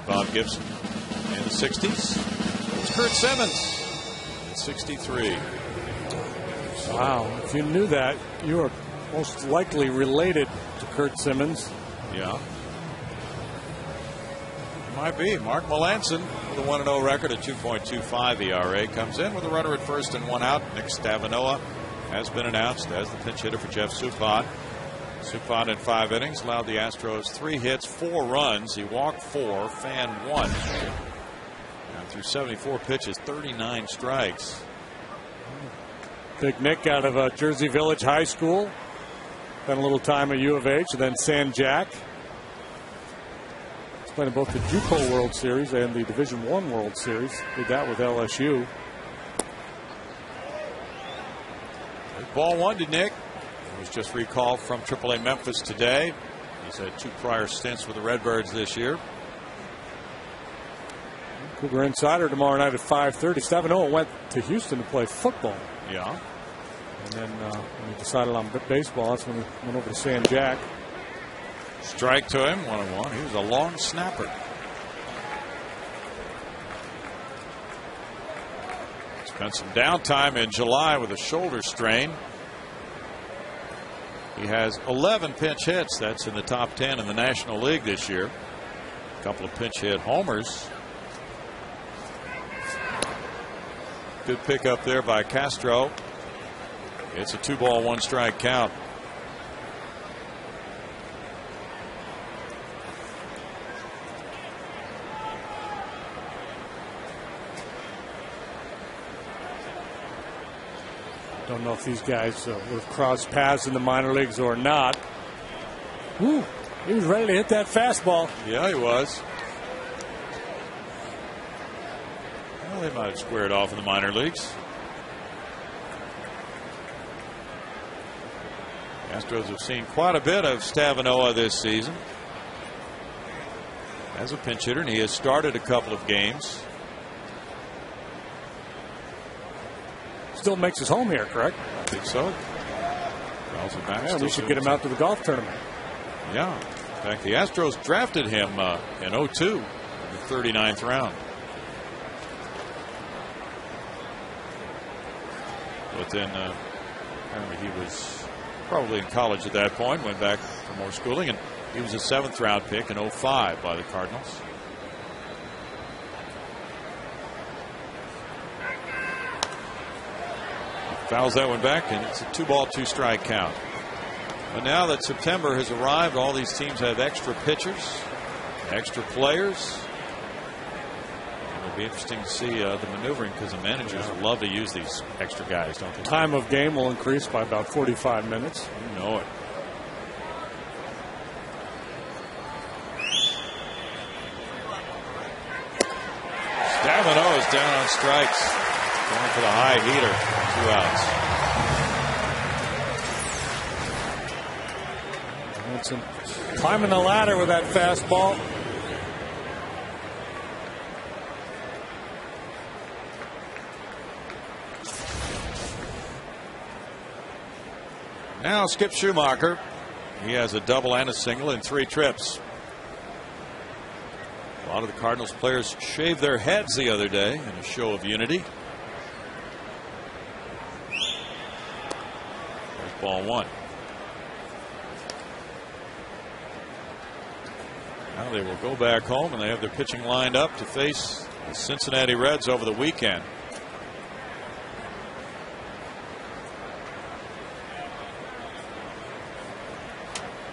Bob Gibson in the 60s. It's Kurt Simmons at 63. Wow. If you knew that, you are most likely related to Kurt Simmons. Yeah. Might be. Mark Melanson with a 1-0 record at 2.25 ERA comes in with a runner at first and 1 out. Nick Stavinoa has been announced as the pinch hitter for Jeff Suppan. Suppan in 5 innings allowed the Astros 3 hits, 4 runs. He walked 4, fanned 1. And through 74 pitches, 39 strikes. Big Nick out of Jersey Village High School. Spent a little time at U of H, and then San Jac. He's played in both the JUCO World Series and the Division I World Series. Did that with LSU. Ball 1 to Nick. He was just recalled from AAA Memphis today. He's had 2 prior stints with the Redbirds this year. Cougar Insider tomorrow night at 5:30. Stavinoa went to Houston to play football. Yeah. And then when he decided on baseball, that's when he went over to San Jac. Strike to him, 1-1. He was a long snapper. Spent some downtime in July with a shoulder strain. He has 11 pinch hits. That's in the top 10 in the National League this year. A couple of pinch hit homers. Good pickup there by Castro. It's a 2-ball, 1-strike count. Don't know if these guys would have crossed paths in the minor leagues or not. Woo, he was ready to hit that fastball. Yeah, he was. Well, they might have squared off in the minor leagues. Astros have seen quite a bit of Stavinoa this season as a pinch hitter, and he has started a couple of games. Still makes his home here, correct? I think so. Yeah, we should get him out to the golf tournament. Yeah. In fact, the Astros drafted him in 2002 in the 39th round. But then apparently he was probably in college at that point, went back for more schooling, and he was a 7th round pick in 05 by the Cardinals. Fouls that one back, and it's a 2-ball, 2-strike count. But now that September has arrived, all these teams have extra pitchers, extra players. It'll be interesting to see the maneuvering, because the managers love to use these extra guys, don't they? Time of game will increase by about 45 minutes. You know it. Stavino is down on strikes. Going for the high heater. 2 outs. Johnson climbing the ladder with that fastball. Now Skip Schumacher. He has a double and a single in 3 trips. A lot of the Cardinals players shaved their heads the other day in a show of unity. There's ball 1. Now they will go back home, and they have their pitching lined up to face the Cincinnati Reds over the weekend.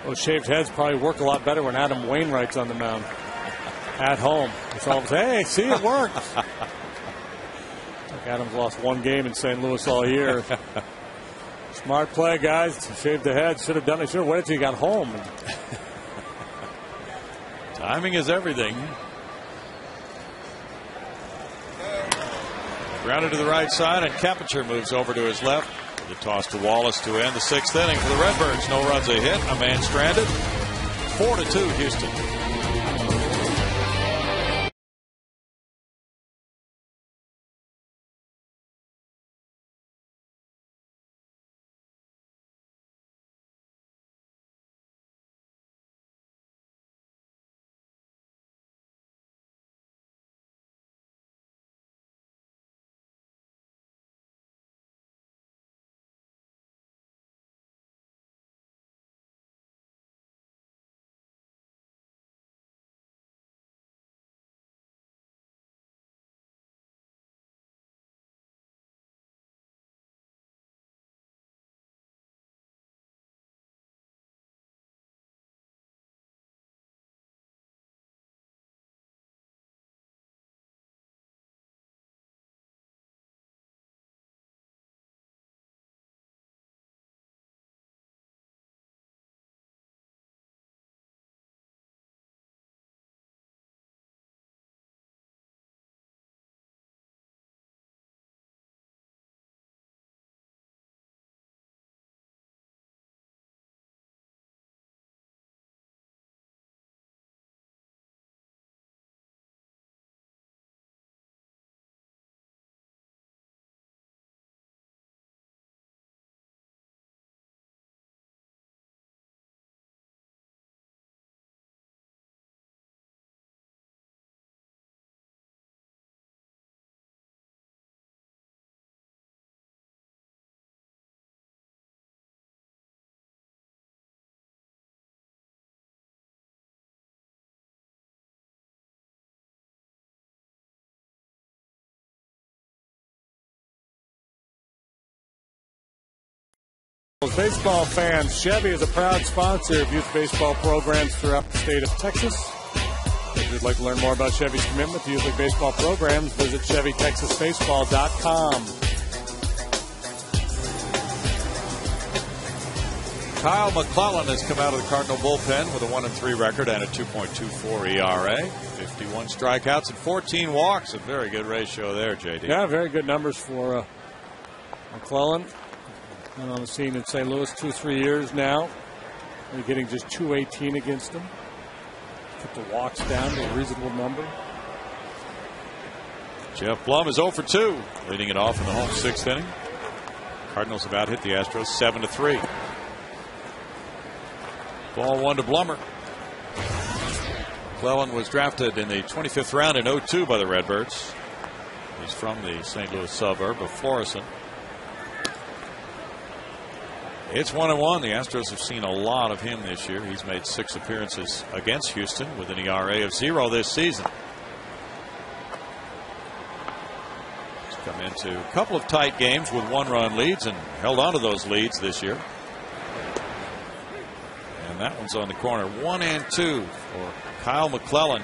Those shaved heads probably work a lot better when Adam Wainwright's on the mound. At home. It's all, hey, see, it worked. Like Adams lost 1 game in St. Louis all year. Smart play, guys. Shaved the head. Should have done it. Should have waited till you got home. Timing is everything. Grounded to the right side, and Carpenter moves over to his left. The toss to Wallace to end the 6th inning for the Redbirds. No runs, a hit, a man stranded. 4-2 Houston. Baseball fans, Chevy is a proud sponsor of youth baseball programs throughout the state of Texas. If you'd like to learn more about Chevy's commitment to youth league baseball programs, visit ChevyTexasBaseball.com. Kyle McClellan has come out of the Cardinal bullpen with a 1-3 record and a 2.24 ERA. 51 strikeouts and 14 walks. A very good ratio there, JD. Yeah, very good numbers for McClellan. Been on the scene in St. Louis 2-3 years now. They're getting just 218 against them. Put the walks down to a reasonable number. Jeff Blum is 0 for 2, leading it off in the home 6th inning. Cardinals have out-hit the Astros 7-3. Ball 1 to Blummer. McClellan was drafted in the 25th round in 2002 by the Redbirds. He's from the St. Louis suburb of Florissant. It's 1-1. The Astros have seen a lot of him this year. He's made 6 appearances against Houston with an ERA of 0 this season. He's come into a couple of tight games with 1-run leads and held on to those leads this year. And that one's on the corner. 1-2 for Kyle McClellan.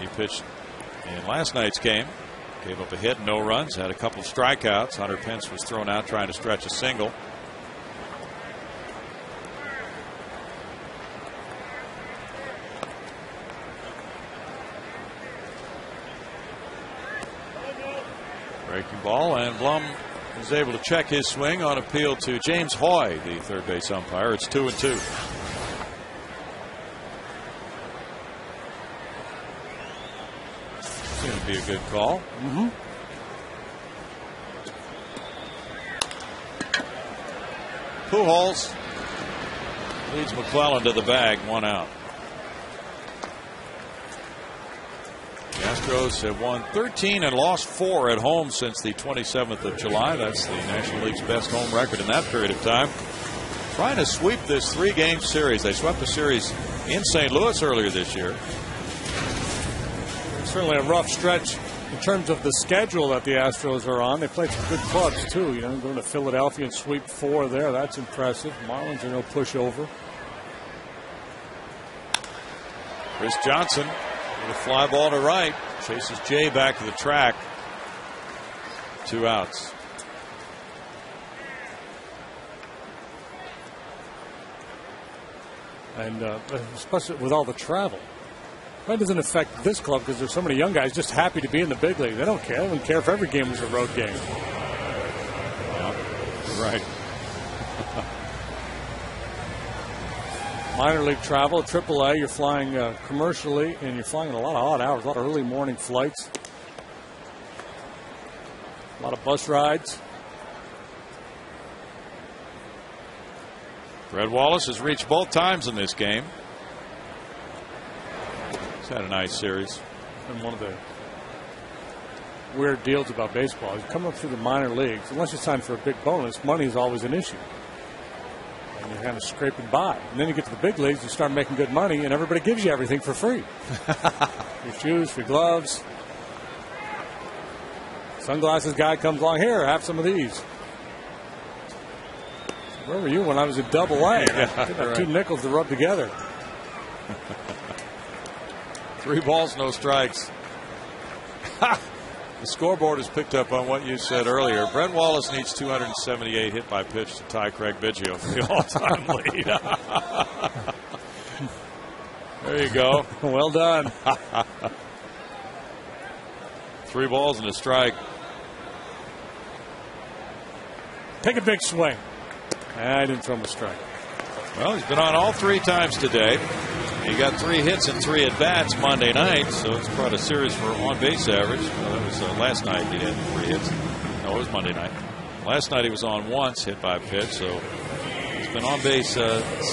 He pitched in last night's game. Gave up a hit, no runs, had a couple of strikeouts. Hunter Pence was thrown out trying to stretch a single. Breaking ball, and Blum is able to check his swing on appeal to James Hoy, the third base umpire. It's 2-2. Seems to be a good call. Pujols leads McClellan to the bag, 1 out. The Astros have won 13 and lost 4 at home since the 27th of July. That's the National League's best home record in that period of time. Trying to sweep this 3-game series. They swept the series in St. Louis earlier this year. Certainly a rough stretch in terms of the schedule that the Astros are on. They played some good clubs too. You know, going to Philadelphia and sweep 4 there. That's impressive. Marlins are no pushover. Chris Johnson with a fly ball to right. Chases Jay back to the track. 2 outs. And especially with all the travel. That doesn't affect this club because there's so many young guys just happy to be in the big league. They don't care. They don't care if every game was a road game. Yeah, right. Minor league travel, AAA, you're flying commercially, and you're flying in a lot of odd hours, a lot of early morning flights, a lot of bus rides. Brett Wallace has reached both times in this game. He's had a nice series. And one of the weird deals about baseball is coming up through the minor leagues, unless you sign for a big bonus, money is always an issue. And you're kind of scraping by. And then you get to the big leagues, you start making good money, and everybody gives you everything for free. Your shoes, free gloves. Sunglasses guy comes along, here, have some of these. Where were you when I was in Double A? Yeah, 2 nickels to rub together. 3 balls, no strikes. The scoreboard has picked up on what you said earlier. Brett Wallace needs 278 hit by pitch to tie Craig Biggio for the all-time lead. There you go. Well done. 3 balls and a strike. Take a big swing. I didn't throw him a strike. Well, he's been on all 3 times today. He got 3 hits and 3 at-bats Monday night, so it's quite a series for on-base average. Well, that was last night he had 3 hits. No, it was Monday night. Last night he was on once, hit by a pitch, so he's been on base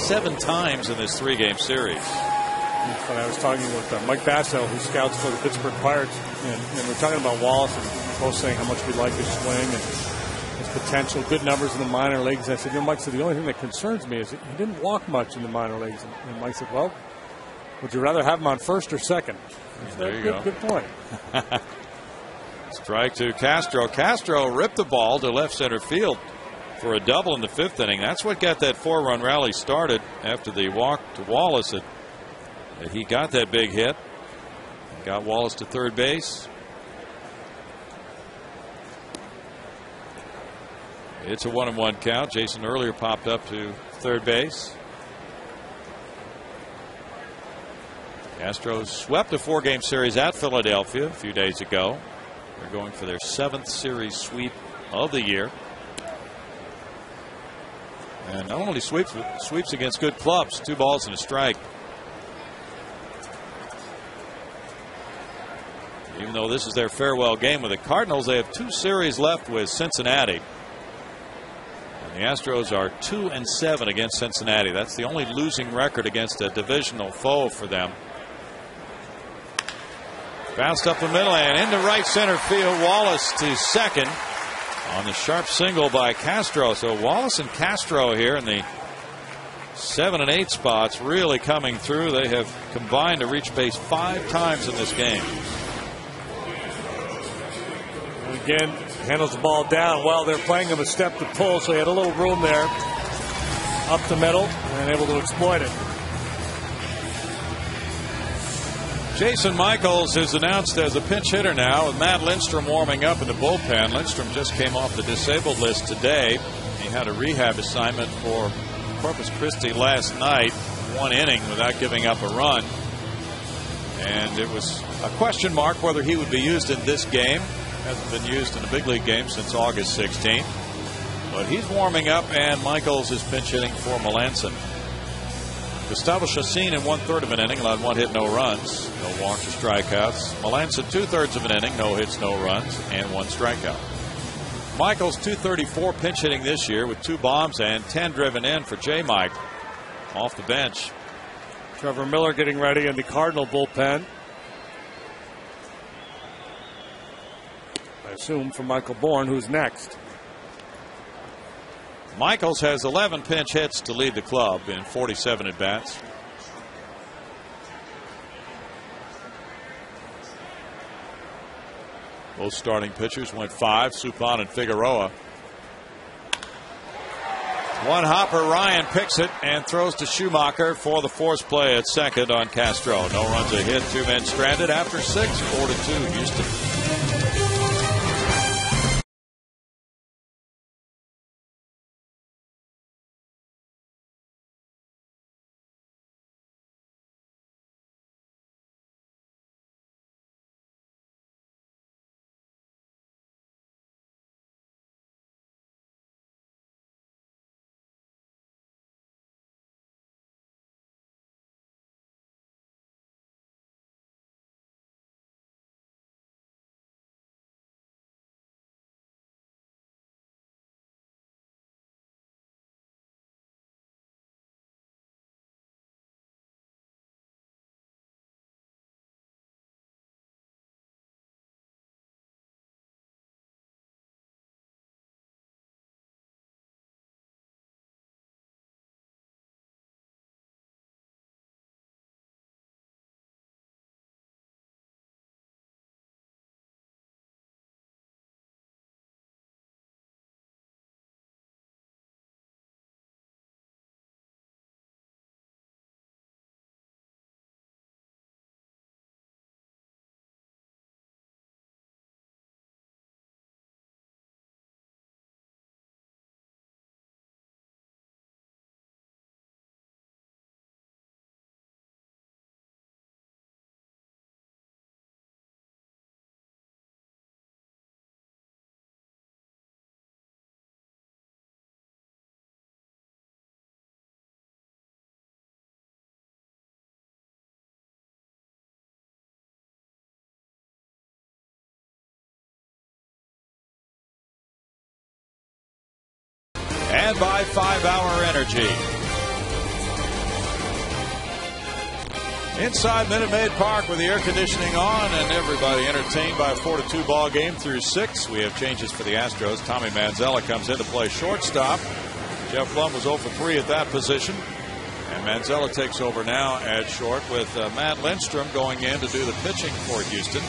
7 times in this 3-game series. I was talking with Mike Basso, who scouts for the Pittsburgh Pirates, and we're talking about Wallace, and both saying how much we like his swing and his potential, good numbers in the minor leagues. I said, Mike said, the only thing that concerns me is that he didn't walk much in the minor leagues. And Mike said, well, would you rather have him on first or second? There you go. Good point. Strike to Castro. Castro ripped the ball to left center field for a double in the 5th inning. That's what got that 4-run rally started after the walk to Wallace. That he got that big hit. Got Wallace to third base. It's a 1-1 count. Jason earlier popped up to third base. Astros swept a 4-game series at Philadelphia a few days ago. They're going for their 7th series sweep of the year. And not only sweeps against good clubs. 2 balls and a strike. Even though this is their farewell game with the Cardinals, they have 2 series left with Cincinnati. And the Astros are 2-7 against Cincinnati. That's the only losing record against a divisional foe for them. Bounced up the middle and into right center field. Wallace to second. on the sharp single by Castro. So Wallace and Castro here in the 7 and 8 spots really coming through. They have combined to reach base 5 times in this game. And again, handles the ball down well. They're playing him a step to pull, so he had a little room there up the middle and able to exploit it. Jason Michaels is announced as a pinch hitter now, with Matt Lindstrom warming up in the bullpen. Lindstrom just came off the disabled list today. He had a rehab assignment for Corpus Christi last night, 1 inning without giving up a run. And it was a question mark whether he would be used in this game. Hasn't been used in a big league game since August 16th. But he's warming up, and Michaels is pinch hitting for Melanson. Gustavo Chacin in 1/3 of an inning allowed 1 hit, no runs, no walks or strikeouts. Melanson 2/3 of an inning, no hits, no runs, and 1 strikeout. Michaels .234 pinch hitting this year with 2 bombs and 10 driven in for J. Mike off the bench. Trevor Miller getting ready in the Cardinal bullpen. I assume for Michael Bourne, who's next. Michaels has 11 pinch hits to lead the club in 47 at-bats. Both starting pitchers went 5, Suppan and Figueroa. One hopper, Ryan picks it and throws to Schumacher for the force play at second on Castro. No runs, a hit, 2 men stranded after 6, 4-2 Houston. And by 5-Hour Energy. Inside Minute Maid Park with the air conditioning on and everybody entertained by a 4-2 ball game through 6. We have changes for the Astros. Tommy Manzella comes in to play shortstop. Jeff Blum was 0 for 3 at that position. And Manzella takes over now at short with Matt Lindstrom going in to do the pitching for Houston.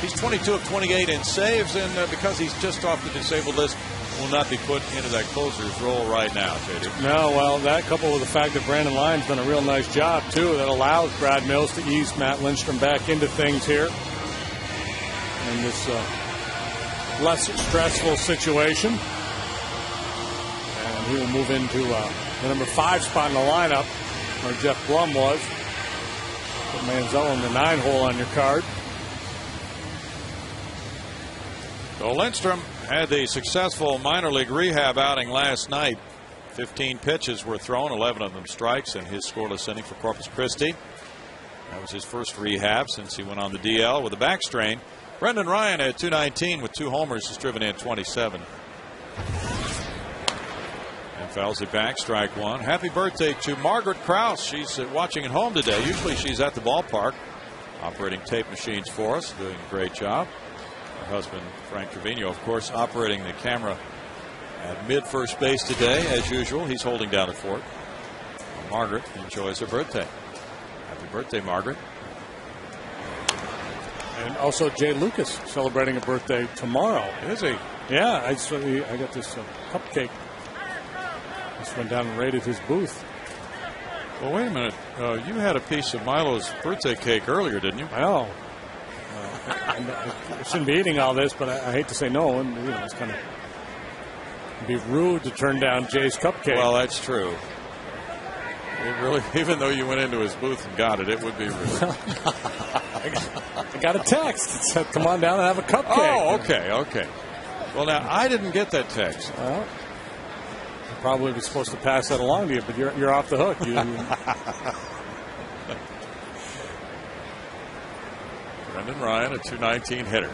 He's 22 of 28 in saves, and because he's just off the disabled list, will not be put into that closer's role right now, JD. No, well, that coupled with the fact that Brandon Lyon's done a real nice job, too, that allows Brad Mills to ease Matt Lindstrom back into things here in this less stressful situation. And he will move into the number 5 spot in the lineup, where Jeff Blum was. Put Manzella in the 9 hole on your card. So Lindstrom had the successful minor league rehab outing last night. 15 pitches were thrown, 11 of them strikes in his scoreless inning for Corpus Christi. That was his first rehab since he went on the DL with a back strain. Brendan Ryan at 219 with 2 homers, has driven in 27. And fouls it back, strike 1. Happy birthday to Margaret Krause. She's watching at home today. Usually she's at the ballpark operating tape machines for us, doing a great job. Her husband, Frank Trevino, of course, operating the camera at mid first base today, as usual. He's holding down at Fort. Margaret enjoys her birthday. Happy birthday, Margaret. And also Jay Lucas celebrating a birthday tomorrow. Is he? Yeah, I got this cupcake. Just went down and raided his booth. Well, wait a minute. You had a piece of Milo's birthday cake earlier, didn't you? Well, I shouldn't be eating all this, but I hate to say no. And it's kind of be rude to turn down Jay's cupcake. Well, that's true. It really, even though you went into his booth and got it, it would be rude. I got a text. It said, "Come on down and have a cupcake." Oh, okay. Well, now I didn't get that text. Well, I probably was supposed to pass that along to you, but you're off the hook. Brendan Ryan, a .219 hitter.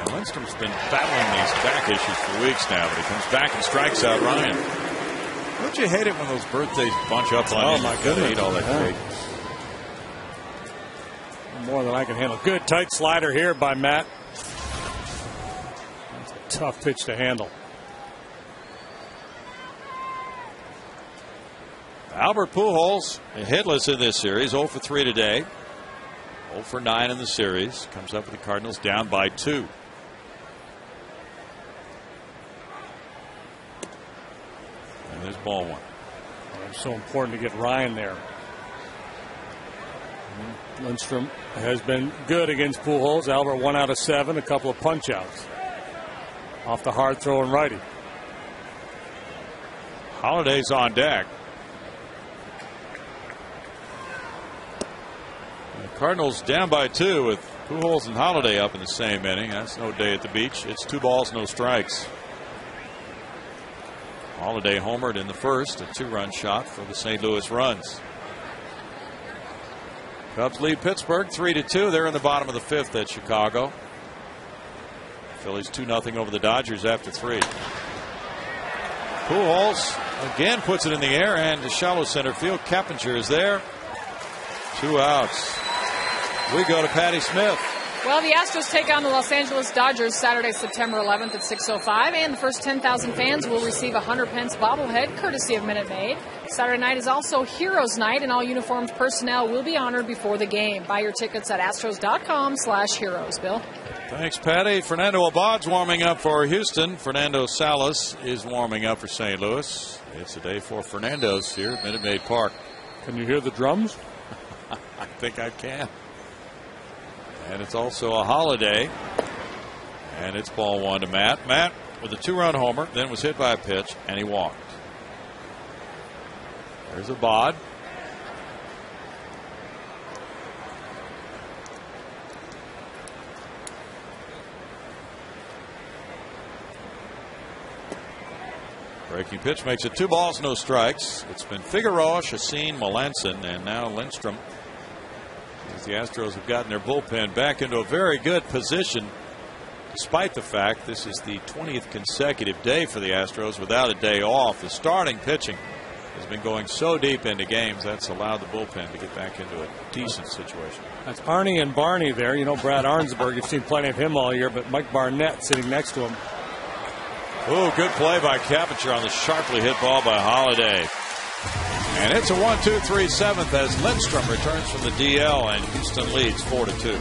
And Lindstrom's been battling these back issues for weeks now, but he comes back and strikes out Ryan. Don't you hate it when those birthdays bunch up on you? Oh, my goodness. Eat all that cake. More than I can handle. Good tight slider here by Matt. That's a tough pitch to handle. Albert Pujols hitless in this series, 0 for 3 today. 0 for 9 in the series. Comes up with the Cardinals down by 2. And there's ball 1. It's so important to get Ryan there. Lindstrom has been good against Pujols. Albert 1 out of 7, a couple of punch outs. Off the hard throw and righty. Holiday's on deck. The Cardinals down by 2 with Pujols and Holiday up in the same inning. That's no day at the beach. It's 2 balls, no strikes. Holiday homered in the first, a 2-run shot for the St. Louis runs. Cubs lead Pittsburgh 3-2. They're in the bottom of the 5th at Chicago. Phillies 2-0 over the Dodgers after 3. Pujols again puts it in the air and to shallow center field. Carpenter is there. 2 outs. We go to Patty Smith. Well, the Astros take on the Los Angeles Dodgers Saturday, September 11th at 6:05, and the first 10,000 fans will receive a 100-pence bobblehead courtesy of Minute Maid. Saturday night is also Heroes Night, and all uniformed personnel will be honored before the game. Buy your tickets at astros.com/heroes. Bill? Thanks, Patty. Fernando Abad's warming up for Houston. Fernando Salas is warming up for St. Louis. It's a day for Fernando's here at Minute Maid Park. Can you hear the drums? I think I can. And it's also a holiday. And it's ball 1 to Matt. Matt with a 2-run homer, then was hit by a pitch, and he walked. There's Abad. Breaking pitch makes it 2 balls, no strikes. It's been Figueroa, Chacin, Melanson, and now Lindstrom. As the Astros have gotten their bullpen back into a very good position, despite the fact this is the 20th consecutive day for the Astros without a day off. The starting pitching has been going so deep into games that's allowed the bullpen to get back into a decent situation. That's Arnie and Barney there. You know Brad Arnsberg. You've seen plenty of him all year, but Mike Barnett sitting next to him. Oh, good play by Carpenter on the sharply hit ball by Holiday. And it's a 1-2-3 7th as Lindstrom returns from the DL and Houston leads 4-2.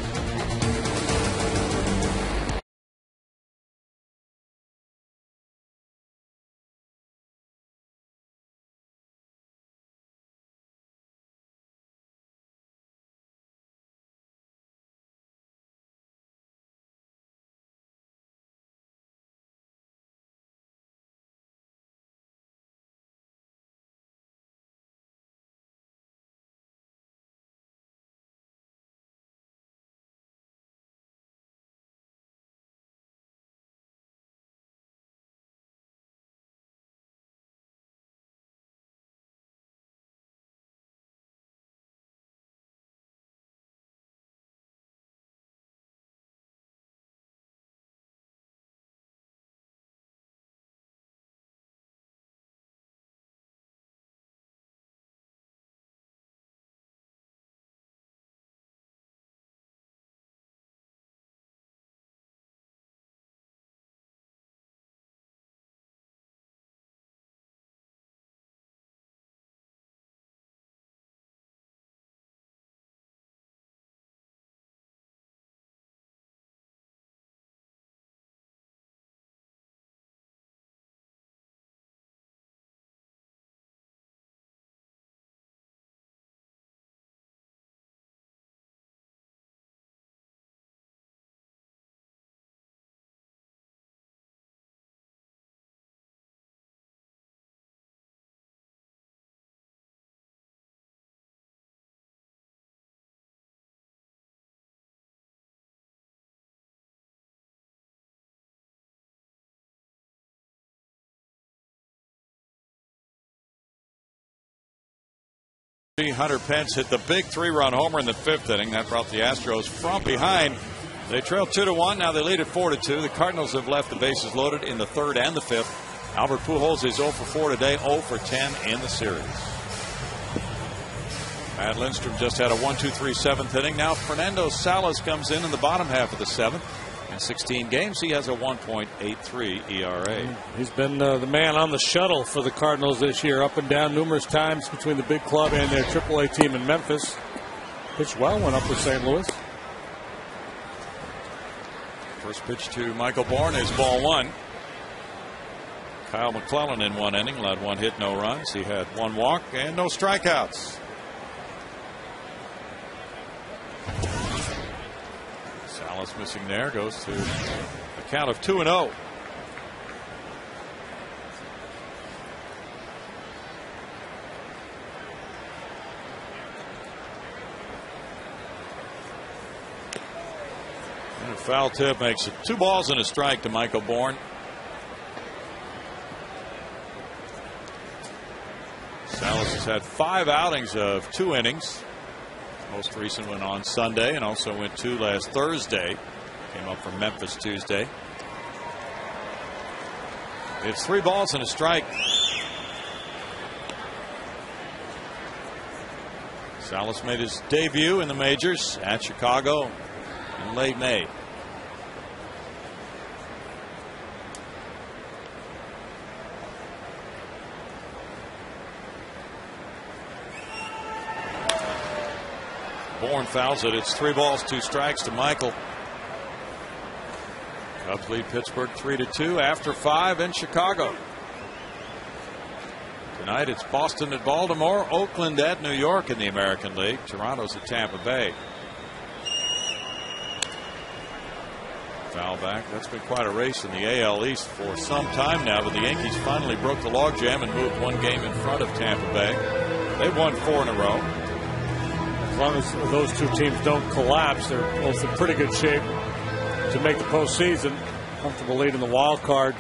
Hunter Pence hit the big 3-run homer in the 5th inning. That brought the Astros from behind. They trailed 2-1. Now they lead at 4-2. The Cardinals have left the bases loaded in the 3rd and the 5th. Albert Pujols is 0 for 4 today, 0 for 10 in the series. Matt Lindstrom just had a 1-2-3 7th inning. Now Fernando Salas comes in the bottom half of the 7th. In 16 games, he has a 1.83 ERA. He's been the man on the shuttle for the Cardinals this year, up and down numerous times between the big club and their AAA team in Memphis. Pitched well, went up with St. Louis. First pitch to Michael Bourne is ball 1. Kyle McClellan in 1 inning led 1 hit, no runs. He had 1 walk and no strikeouts. Salas missing there, goes to a count of 2-0. And a foul tip makes it 2 balls and a strike to Michael Bourne. Salas has had 5 outings of 2 innings. Most recent one on Sunday, and also went 2 last Thursday. Came up from Memphis Tuesday. It's 3 balls and a strike. Salas made his debut in the majors at Chicago in late May. Bourne fouls it. It's 3 balls, 2 strikes to Michael. Cubs lead Pittsburgh 3-2 after 5 in Chicago. Tonight it's Boston at Baltimore, Oakland at New York in the American League. Toronto's at Tampa Bay. Foul back. That's been quite a race in the AL East for some time now, but the Yankees finally broke the logjam and moved 1 game in front of Tampa Bay. They've won 4 in a row. As long as those 2 teams don't collapse, they're both in pretty good shape to make the postseason. Comfortable lead in the wild card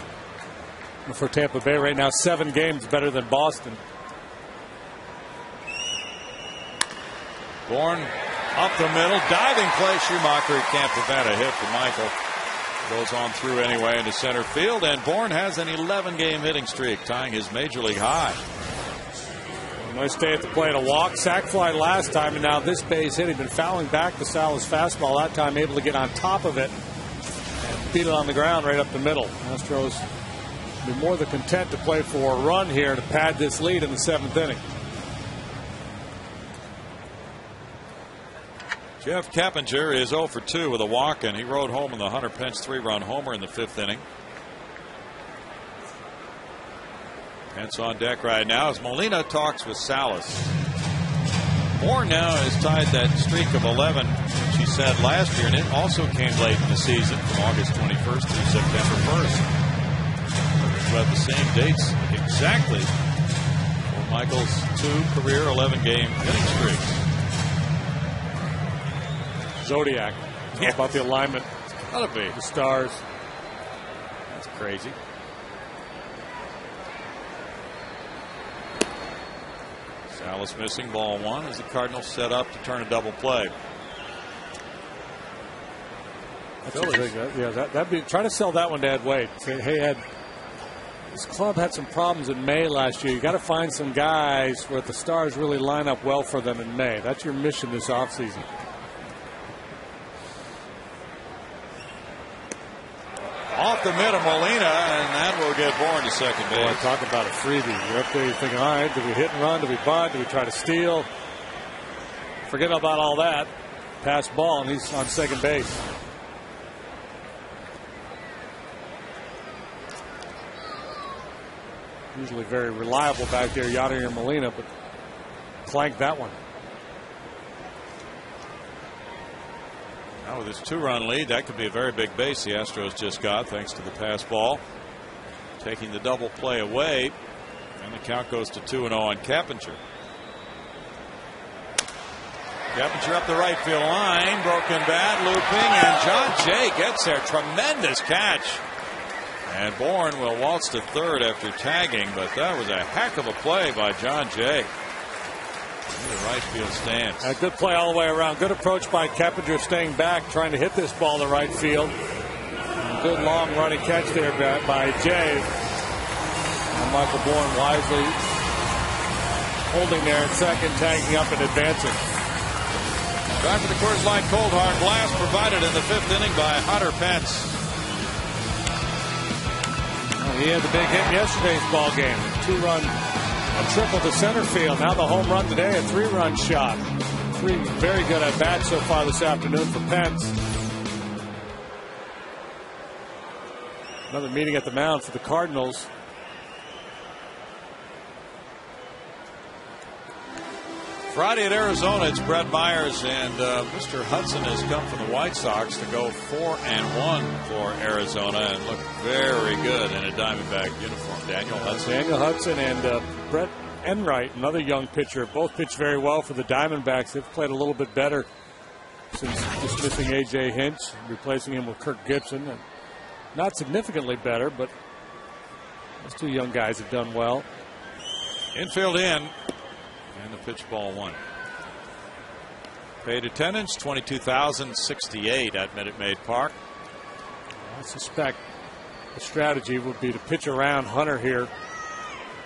for Tampa Bay right now. 7 games better than Boston. Bourne up the middle, diving play. Schumacher can't prevent a hit from Michael. Goes on through anyway into center field, and Bourne has an 11-game hitting streak, tying his major league high. Nice stay at the plate. A walk, sac fly last time, and now this base hit. He'd been fouling back the Salas fastball that time, able to get on top of it and beat it on the ground right up the middle. Astros be more than content to play for a run here to pad this lead in the 7th inning. Jeff Carpenter is 0 for 2 with a walk, and he rode home in the Hunter Pence 3-run homer in the 5th inning. Pence on deck right now as Molina talks with Salas. Bourne now has tied that streak of 11, which he said last year, and it also came late in the season from August 21st through September 1st. We have the same dates exactly for Michael's 2 career 11-game hitting streaks. Zodiac. How about the alignment? It's gotta be. The stars. That's crazy. Salas missing, ball 1 as the Cardinals set up to turn a double play. That'd be try to sell that one to Ed Wade. Say, hey Ed, this club had some problems in May last year. You got to find some guys where the stars really line up well for them in May. That's your mission this offseason. Off the mid of Molina, and that will get Bourne to second base. Boy, talk about a freebie. You're up there, you're thinking, all right, do we hit and run? Do we bunt? Do we try to steal? Forget about all that. Pass ball, and he's on second base. Usually very reliable back there, Yadier Molina, but clanked that one. Now with his 2-run lead, that could be a very big base the Astros just got, thanks to the pass ball. Taking the double play away, and the count goes to 2-0 on Carpenter. Carpenter up the right field line, broken bat, looping, and John Jay gets there. Tremendous catch. And Bourne will waltz to third after tagging, but that was a heck of a play by John Jay. The right field stands. A good play all the way around. Good approach by Carpenter, staying back, trying to hit this ball to right field. Good long running catch there by Jay. And Michael Bourne wisely holding there at second, tagging up and advancing. Back to the Coors Light Cold Hard Blast provided in the 5th inning by Hunter Pence. He had the big hit in yesterday's ball game. 2-run, a triple to center field. Now the home run today, a 3-run shot. 3 very good at bats so far this afternoon for Pence. Another meeting at the mound for the Cardinals. Friday at Arizona, it's Brett Myers, and Mr. Hudson has come from the White Sox to go 4-1 for Arizona and look very good in a Diamondback uniform. Daniel Hudson and Brett Enright, another young pitcher. Both pitched very well for the Diamondbacks. They've played a little bit better since dismissing A.J. Hinch, replacing him with Kirk Gibson. And not significantly better, but those 2 young guys have done well. Infield in. And the pitch ball 1. Paid attendance 22,068 at Minute Maid Park. I suspect the strategy would be to pitch around Hunter here.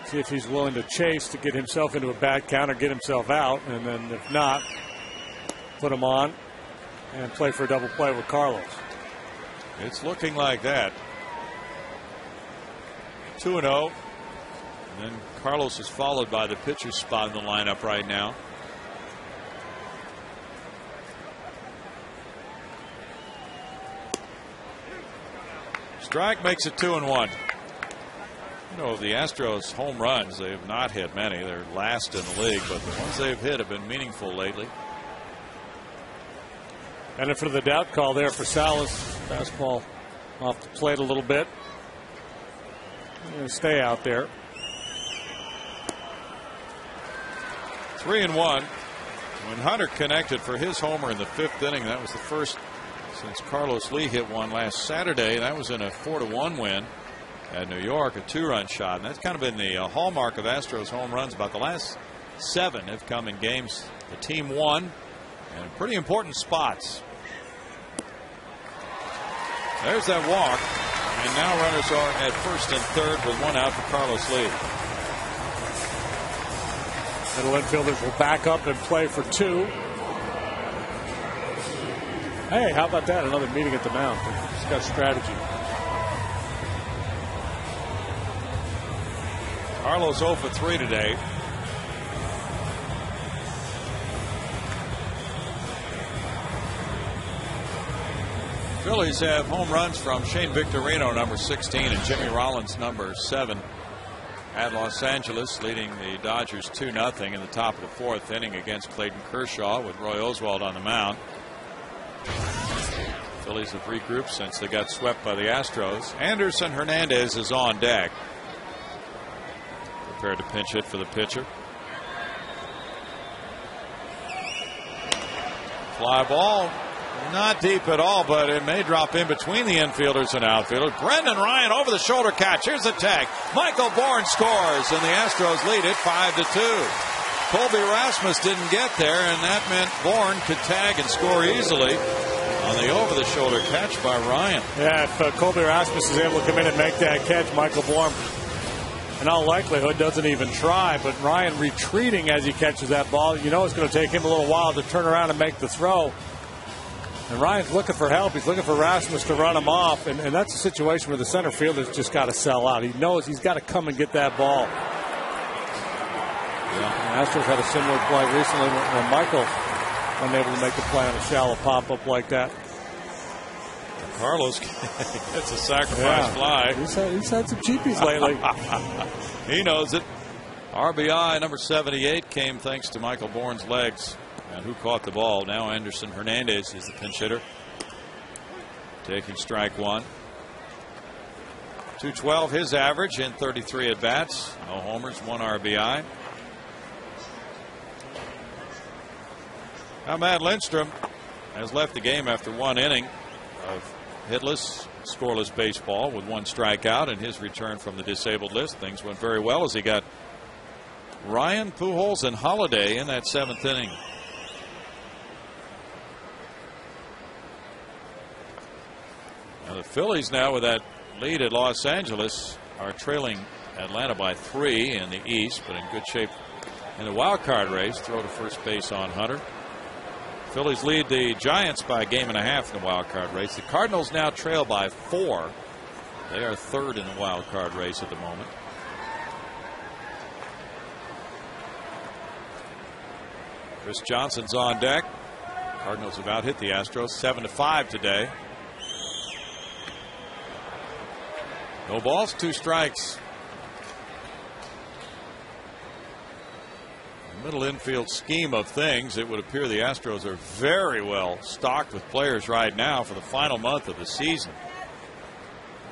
See if he's willing to chase to get himself into a bad count or get himself out. And then if not, put him on and play for a double play with Carlos. It's looking like that. 2-0. And then Carlos is followed by the pitcher's spot in the lineup right now. Strike makes it 2-1. You know, the Astros home runs, they have not hit many. They're last in the league, but the ones they've hit have been meaningful lately. And then for the doubt call there for Salas. Fastball off the plate a little bit. Stay out there. 3-1. When Hunter connected for his homer in the 5th inning, that was the first since Carlos Lee hit one last Saturday. That was in a 4-1 win at New York, a 2-run shot. And that's kind of been the hallmark of Astros home runs. About the last 7 have come in games the team won, and pretty important spots. There's that walk, and now runners are at first and third with 1 out for Carlos Lee. Middle infielders will back up and play for 2. Hey, how about that? Another meeting at the mound. Discuss strategy. Carlos 0 for 3 today. Phillies have home runs from Shane Victorino, number 16, and Jimmy Rollins, number 7. At Los Angeles, leading the Dodgers 2-0 in the top of the 4th inning against Clayton Kershaw with Roy Oswalt on the mound. Phillies have regrouped since they got swept by the Astros. Anderson Hernandez is on deck, prepared to pinch hit for the pitcher. Fly ball. Not deep at all, but it may drop in between the infielders and outfielders. Brendan Ryan over the shoulder catch. Here's the tag. Michael Bourne scores, and the Astros lead it 5-2. Colby Rasmus didn't get there, and that meant Bourne could tag and score easily on the over the shoulder catch by Ryan. Yeah, if Colby Rasmus is able to come in and make that catch, Michael Bourne in all likelihood doesn't even try, but Ryan retreating as he catches that ball. You know it's going to take him a little while to turn around and make the throw. And Ryan's looking for help. He's looking for Rasmus to run him off. And that's a situation where the center fielder's just got to sell out. He knows he's got to come and get that ball. Yeah. The Astros had a similar play recently when Michael unable to make the play on a shallow pop-up like that. Carlos gets a sacrifice fly. He's had some cheapies lately. He knows it. RBI number 78 came thanks to Michael Bourne's legs. And who caught the ball? Now Anderson Hernandez is the pinch hitter. Taking strike 1. 212 his average in 33 at bats. No homers, 1 RBI. Now Matt Lindstrom has left the game after 1 inning of hitless, scoreless baseball with 1 strikeout in his return from the disabled list. Things went very well as he got Ryan, Pujols, and Holiday in that 7th inning. Now the Phillies, now with that lead at Los Angeles, are trailing Atlanta by 3 in the East, but in good shape in the wild card race. Throw to first base on Hunter. Phillies lead the Giants by a game and a half in the wild card race. The Cardinals now trail by 4. They are 3rd in the wild card race at the moment. Chris Johnson's on deck. Cardinals have out hit the Astros 7-5 today. No balls, 2 strikes. Middle infield scheme of things, it would appear the Astros are very well stocked with players right now for the final month of the season.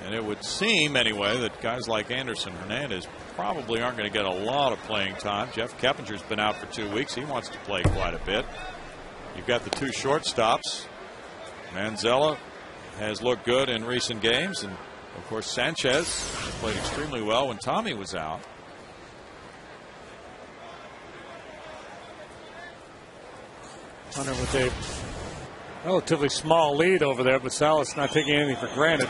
And it would seem anyway that guys like Anderson Hernandez probably aren't going to get a lot of playing time. Jeff Kepinger's been out for 2 weeks. He wants to play quite a bit. You've got the 2 shortstops. Manzella has looked good in recent games, and of course Sanchez has played extremely well when Tommy was out. Hunter with a relatively small lead over there, but Salas not taking anything for granted.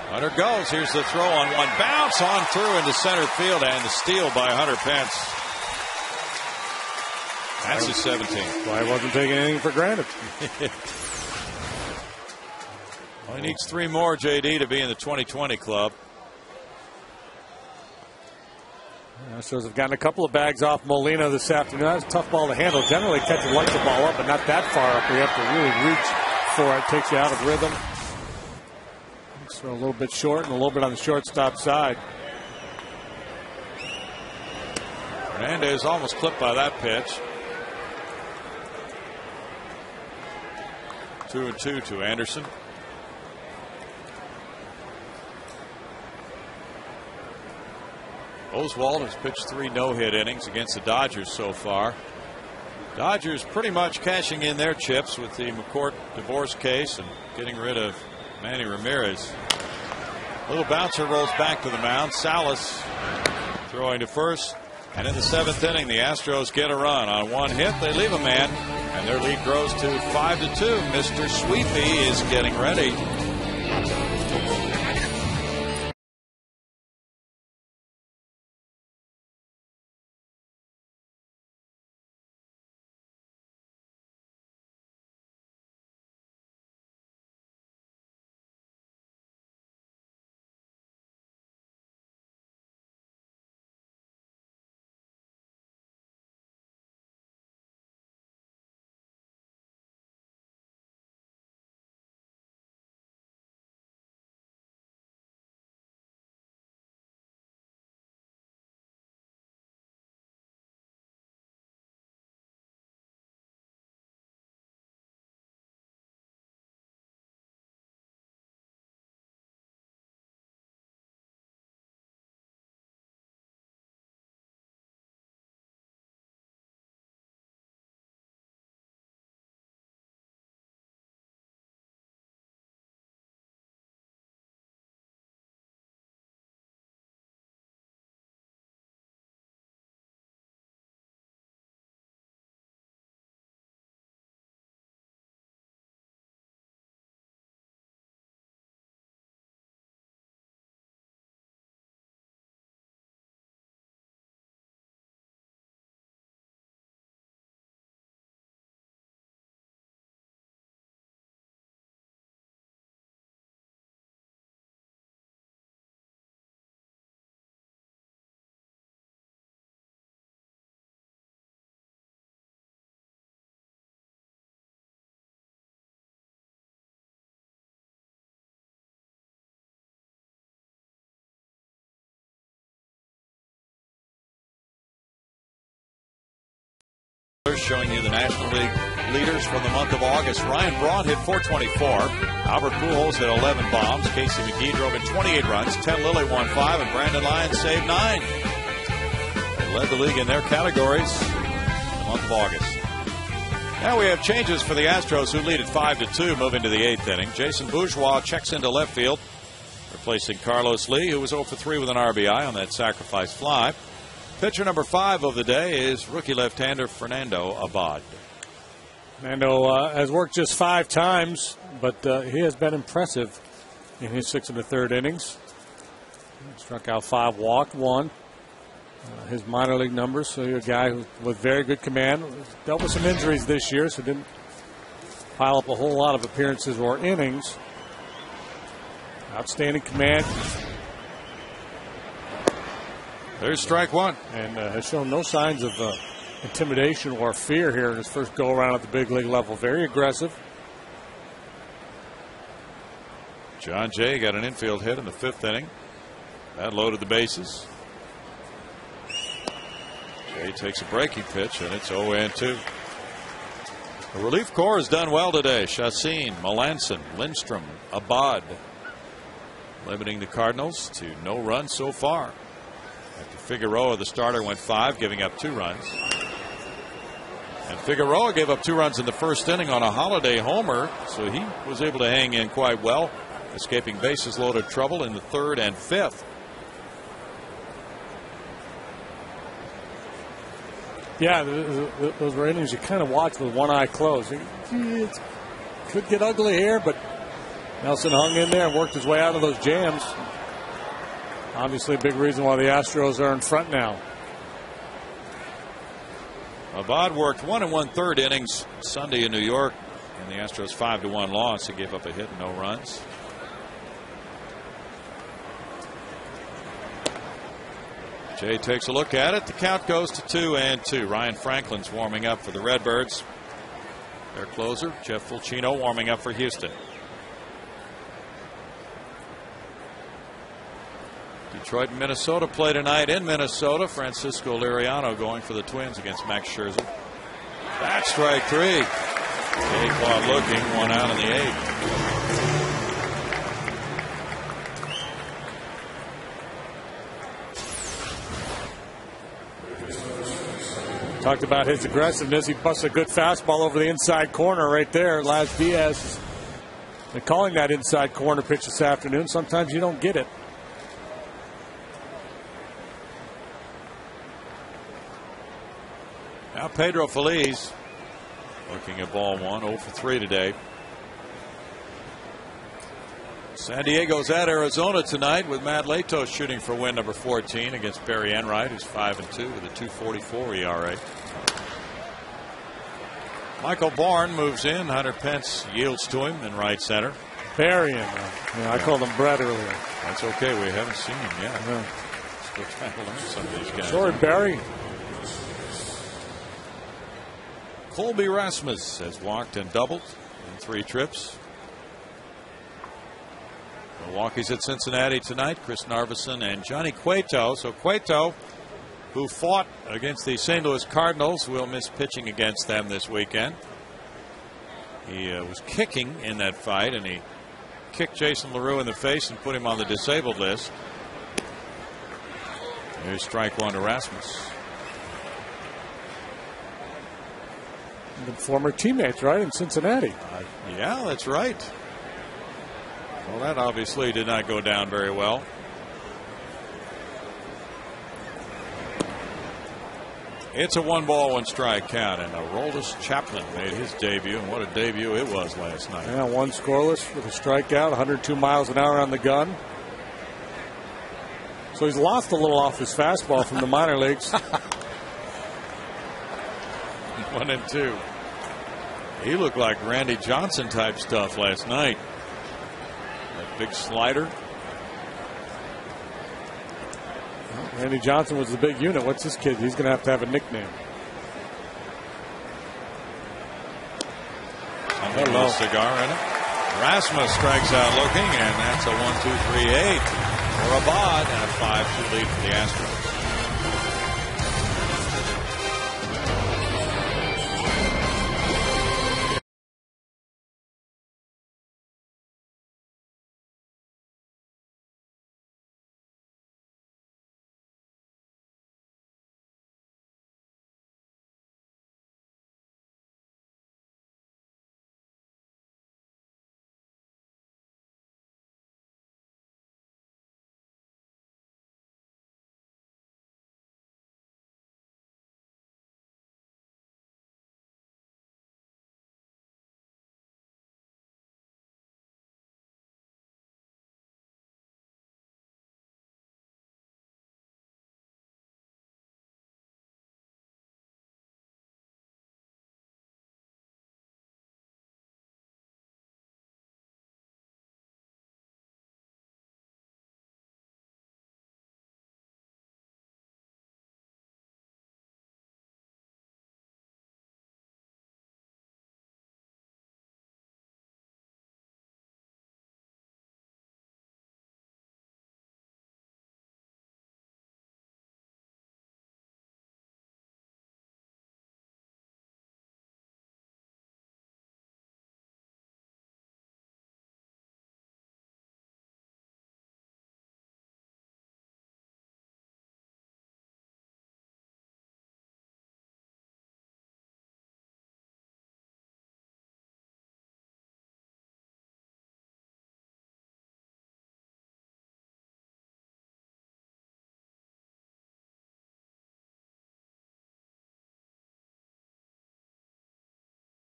Hunter goes. Here's the throw on one bounce on through into center field, and the steal by Hunter Pence. That's his 17th. Well, he wasn't taking anything for granted. Well, he needs 3 more, JD, to be in the 2020 club. Astros have gotten a couple of bags off Molina this afternoon. That's a tough ball to handle. Generally, catcher likes the ball up, but not that far up. We have to really reach for it. Takes you out of rhythm. So a little bit short and a little bit on the shortstop side. Hernandez almost clipped by that pitch. 2-2 to Anderson. Oswald has pitched 3 no-hit innings against the Dodgers so far. Dodgers pretty much cashing in their chips with the McCourt divorce case and getting rid of Manny Ramirez. Little bouncer rolls back to the mound. Salas throwing to first. And in the 7th inning, the Astros get a run. On 1 hit, they leave a man, and their lead grows to 5-2. Mr. Sweepy is getting ready. Showing you the National League leaders from the month of August. Ryan Braun hit .424. Albert Pujols hit 11 bombs. Casey McGee drove in 28 runs. Ted Lilly won 5, and Brandon Lyons saved 9. They led the league in their categories in the month of August. Now we have changes for the Astros, who lead at 5-2, moving to the 8th inning. Jason Bourgeois checks into left field, replacing Carlos Lee, who was 0 for 3 with an RBI on that sacrifice fly. Pitcher number 5 of the day is rookie left-hander Fernando Abad. Fernando has worked just 5 times, but he has been impressive in his 6 1/3 innings. Struck out 5, walked 1. His minor league numbers, so you're a guy with very good command. Dealt with some injuries this year, so didn't pile up a whole lot of appearances or innings. Outstanding command. There's strike 1. And has shown no signs of intimidation or fear here in his first go-around at the big league level. Very aggressive. John Jay got an infield hit in the 5th inning. That loaded the bases. Jay takes a breaking pitch, and it's 0-2. The relief corps has done well today. Chacin, Melanson, Lindstrom, Abad, limiting the Cardinals to no runs so far. After Figueroa, the starter, went 5, giving up 2 runs. And Figueroa gave up 2 runs in the 1st inning on a holiday homer, so he was able to hang in quite well, escaping bases loaded trouble in the 3rd and 5th. Yeah, those were innings you kind of watch with one eye closed. It could get ugly here, but Nelson hung in there and worked his way out of those jams. Obviously a big reason why the Astros are in front now. Abad worked 1 1/3 innings Sunday in New York in the Astros 5-1 loss. He gave up a hit and no runs. Jay takes a look at it. The count goes to 2-2. Ryan Franklin's warming up for the Redbirds. Their closer, Jeff Fulcino, warming up for Houston. Detroit and Minnesota play tonight in Minnesota. Francisco Liriano going for the Twins against Max Scherzer. That's strike 3. Jay caught looking, 1 out in the 8th. Talked about his aggressiveness. He busted a good fastball over the inside corner right there. Laz Diaz, they're calling that inside corner pitch this afternoon. Sometimes you don't get it. Now Pedro Feliz looking at ball 1, 0 for 3 today. San Diego's at Arizona tonight with Matt Latos shooting for win number 14 against Barry Enright, who's 5-2 with a 2.44 ERA. Michael Bourne moves in. Hunter Pence yields to him in right center. Barry Enright. Yeah, I called him Brett earlier. That's okay. We haven't seen him yet. Yeah. Still trying to learn some of these guys. Sorry, Barry. Colby Rasmus has walked and doubled in 3 trips. Milwaukee's at Cincinnati tonight. Chris Narveson and Johnny Cueto. So Cueto, who fought against the St. Louis Cardinals, will miss pitching against them this weekend. He was kicking in that fight, and he kicked Jason LaRue in the face and put him on the disabled list. Here's strike 1 to Rasmus. The former teammates, right, in Cincinnati. Yeah, that's right. Well, that obviously did not go down very well. It's a 1-ball, 1-strike count, and Aroldis Chapman made his debut, and what a debut it was last night. Yeah, 1 scoreless with a strikeout, 102 miles an hour on the gun. So he's lost a little off his fastball from the minor leagues. 1 and 2. He looked like Randy Johnson type stuff last night. That big slider. Randy Johnson was the big unit. What's this kid? He's going to have a nickname. Hello. Cigar in it. Rasmus strikes out looking, and that's a 1-2-3-8 for Abad, and a 5-2 lead for the Astros.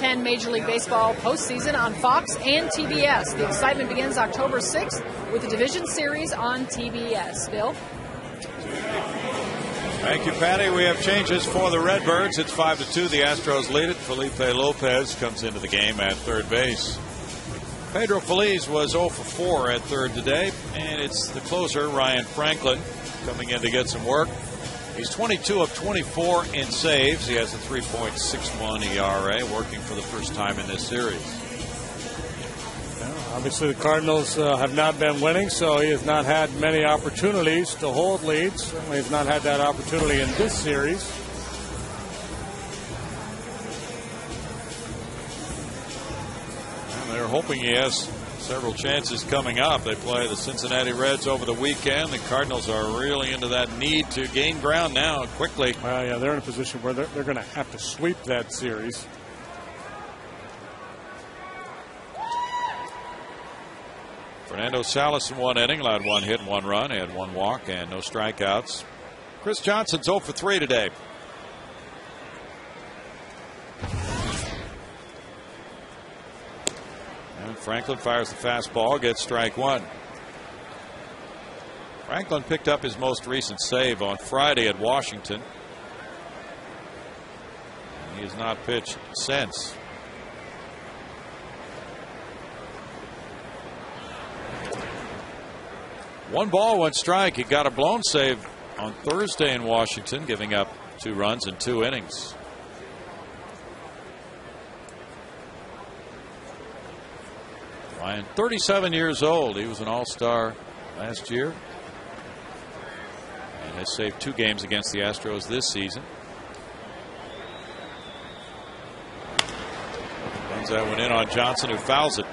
10 Major League Baseball postseason on Fox and TBS. The excitement begins October 6th with the Division Series on TBS. Bill? Thank you, Patty. We have changes for the Redbirds. It's 5-2. The Astros lead it. Felipe Lopez comes into the game at third base. Pedro Feliz was 0 for 4 at third today, and it's the closer, Ryan Franklin, coming in to get some work. He's 22 of 24 in saves. He has a 3.61 ERA, working for the first time in this series. Obviously, the Cardinals have not been winning, so he has not had many opportunities to hold leads. Certainly has not had that opportunity in this series. And they're hoping he has several chances coming up. They play the Cincinnati Reds over the weekend. The Cardinals are really into that need to gain ground now quickly. Well, yeah, they're in a position where they're going to have to sweep that series. Fernando Salas in one inning, allowed one hit and one run, had one walk and no strikeouts. Chris Johnson's 0 for 3 today. And Franklin fires the fastball, gets strike one. Franklin picked up his most recent save on Friday at Washington. He has not pitched since. One ball, one strike. He got a blown save on Thursday in Washington, giving up 2 runs in 2 innings. Ryan, 37 years old. He was an all-star last year and has saved 2 games against the Astros this season. Runs that one in on Johnson, who fouls it.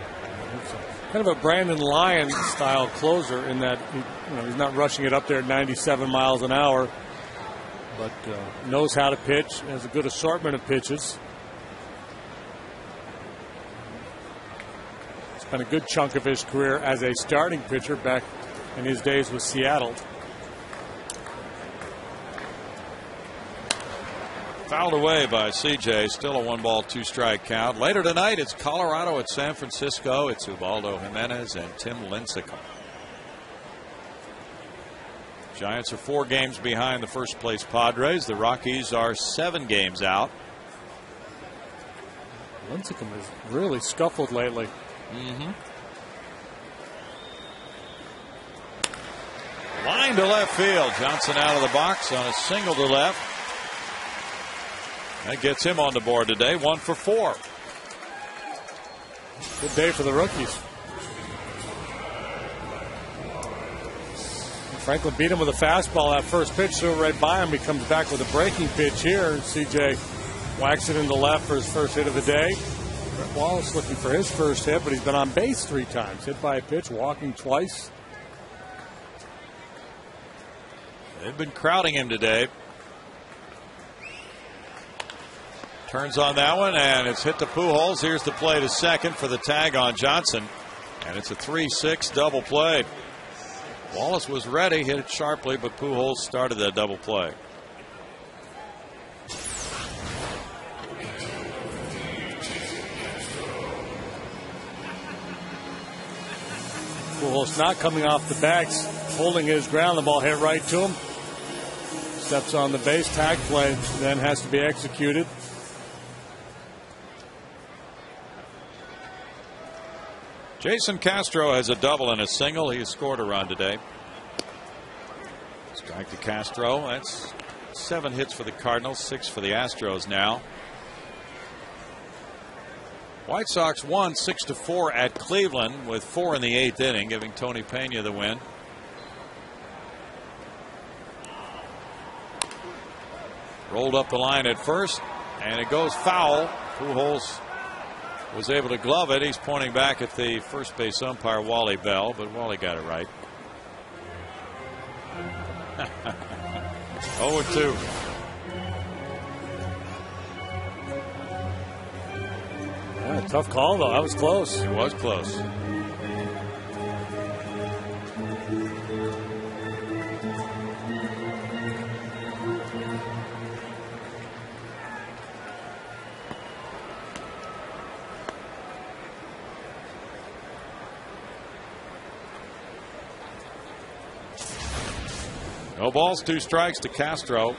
Kind of a Brandon Lyon style closer in that he's not rushing it up there at 97 miles an hour, but knows how to pitch, has a good assortment of pitches. Spent a good chunk of his career as a starting pitcher back in his days with Seattle. Fouled away by CJ. Still a 1-ball, 2-strike count. Later tonight, it's Colorado at San Francisco. It's Ubaldo Jimenez and Tim Lincecum. Giants are 4 games behind the first place Padres. The Rockies are 7 games out. Lincecum has really scuffled lately. Line to left field. Johnson out of the box on a single to left. That gets him on the board today, 1 for 4. Good day for the rookies. Franklin beat him with a fastball that first pitch, so right by him. He comes back with a breaking pitch here. CJ whacks it into left for his first hit of the day. Brett Wallace looking for his first hit, but he's been on base 3 times. Hit by a pitch, walking twice. They've been crowding him today. Turns on that one, and it's hit to Pujols. Here's the play to second for the tag on Johnson. And it's a 3-6 double play. Wallace was ready, hit it sharply, but Pujols started that double play. Pujols not coming off the backs, holding his ground. The ball hit right to him. Steps on the base. Tag play then has to be executed. Jason Castro has a double and a single. He has scored a run today. Strike to Castro. That's 7 hits for the Cardinals, 6 for the Astros now. White Sox won 6-4 at Cleveland with 4 in the 8th inning, giving Tony Pena the win. Rolled up the line at first, and it goes foul. Pujols was able to glove it. He's pointing back at the first base umpire, Wally Bell, but Wally got it right. 0-2. Yeah, tough call, though. That was close. It was close. No balls, 2 strikes to Castro.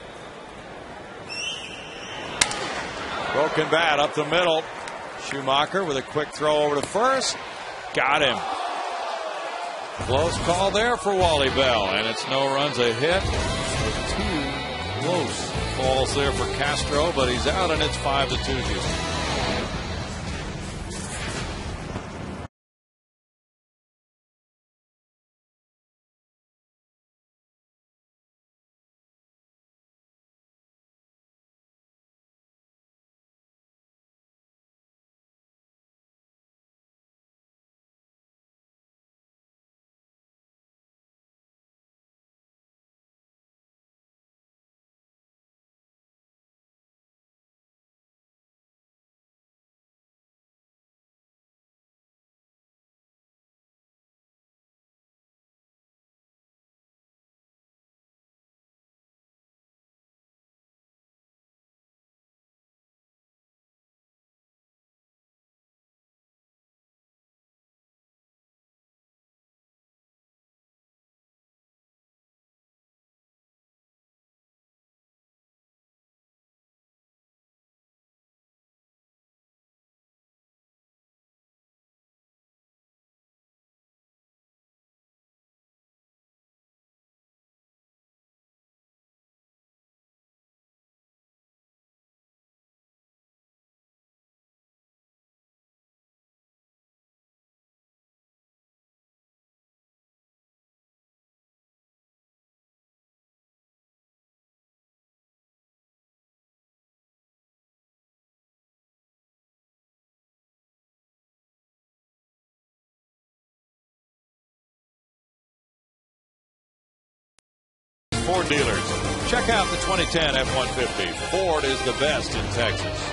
Broken bat up the middle. Schumacher with a quick throw over to first. Got him. Close call there for Wally Bell, and it's no runs, a hit. So 2 close balls there for Castro, but he's out, and it's 5-2 Houston. Ford dealers. Check out the 2010 F-150. Ford is the best in Texas.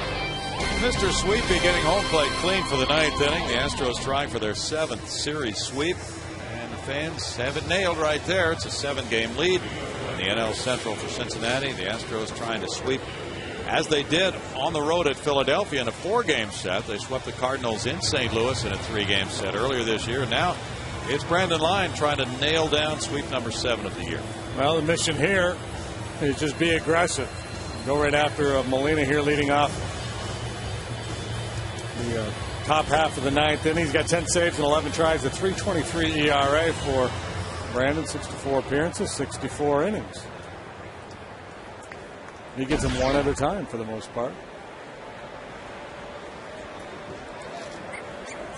Mr. Sweepy getting home plate clean for the 9th inning. The Astros trying for their 7th series sweep. And the fans have it nailed right there. It's a 7-game lead in the NL Central for Cincinnati. The Astros trying to sweep, as they did on the road at Philadelphia in a 4-game set. They swept the Cardinals in St. Louis in a 3-game set earlier this year. Now it's Brandon Line trying to nail down sweep number 7 of the year. Well, the mission here is just be aggressive. Go right after Molina here leading off the top half of the 9th inning. He's got 10 saves and 11 tries, a 3.23 ERA for Brandon, 64 appearances, 64 innings. He gets them one at a time for the most part.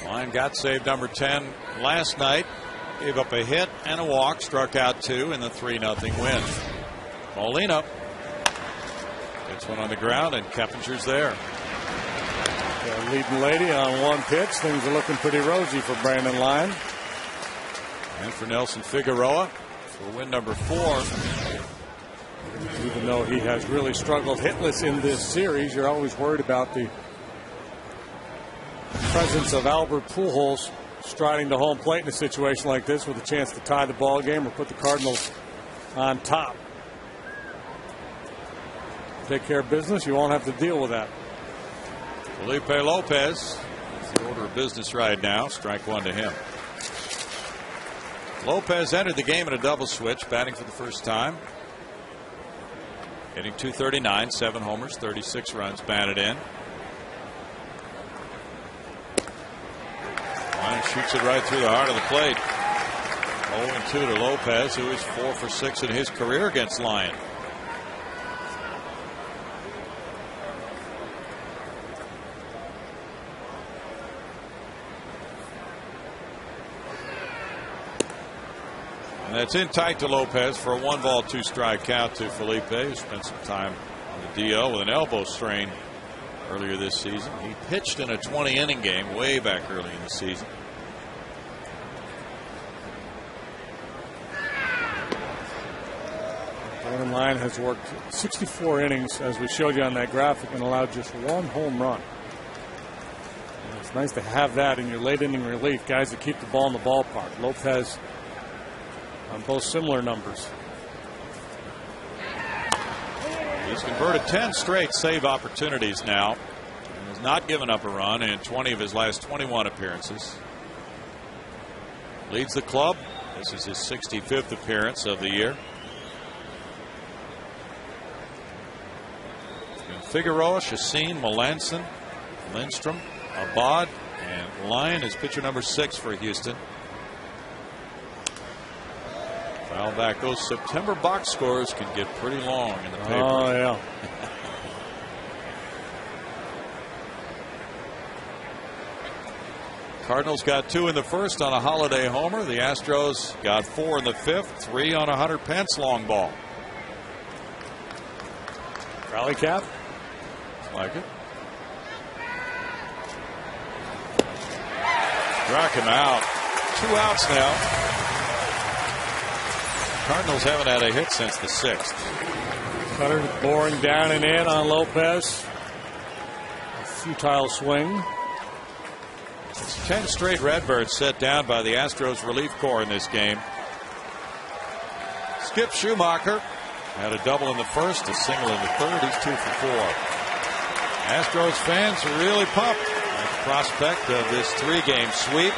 Line got save number 10 last night. Gave up a hit and a walk, struck out 2 in the 3-0 win. Molina gets one on the ground, and Carpenter's there. Leading lady on 1 pitch. Things are looking pretty rosy for Brandon Line. And for Nelson Figueroa for win number 4. Even though he has really struggled hitless in this series, you're always worried about the presence of Albert Pujols striding to home plate in a situation like this with a chance to tie the ball game or put the Cardinals on top. Take care of business, you won't have to deal with that. Felipe Lopez, that's the order of business right now. Strike 1 to him. Lopez entered the game in a double switch, batting for the first time. Hitting .239, 7 homers, 36 runs batted in. Line shoots it right through the heart of the plate. 0-2 to Lopez, who is 4 for 6 in his career against Lyon. And that's in tight to Lopez for a 1-ball, 2-strike count to Felipe, who spent some time on the DL with an elbow strain earlier this season. He pitched in a 20-inning game way back early in the season. Brandon Line has worked 64 innings, as we showed you on that graphic, and allowed just 1 home run. And it's nice to have that in your late inning relief, guys that keep the ball in the ballpark. Lopez on both similar numbers. He's converted 10 straight save opportunities now and has not given up a run in 20 of his last 21 appearances. Leads the club. This is his 65th appearance of the year. Figueroa, Chacin, Melanson, Lindstrom, Abad, and Lyon is pitcher number 6 for Houston. Foul back. Those September box scores can get pretty long in the paper. Oh, yeah. Cardinals got 2 in the first on a Holiday homer. The Astros got 4 in the 5th, 3 on a Hunter Pence long ball. Rally cap? Like it. Struck him out. 2 outs now. Cardinals haven't had a hit since the 6th. Cutter boring down and in on Lopez. A futile swing. 10 straight Redbirds set down by the Astros relief corps in this game. Skip Schumacher had a double in the first, a single in the third. He's 2 for 4. Astros fans are really pumped at the prospect of this 3-game sweep.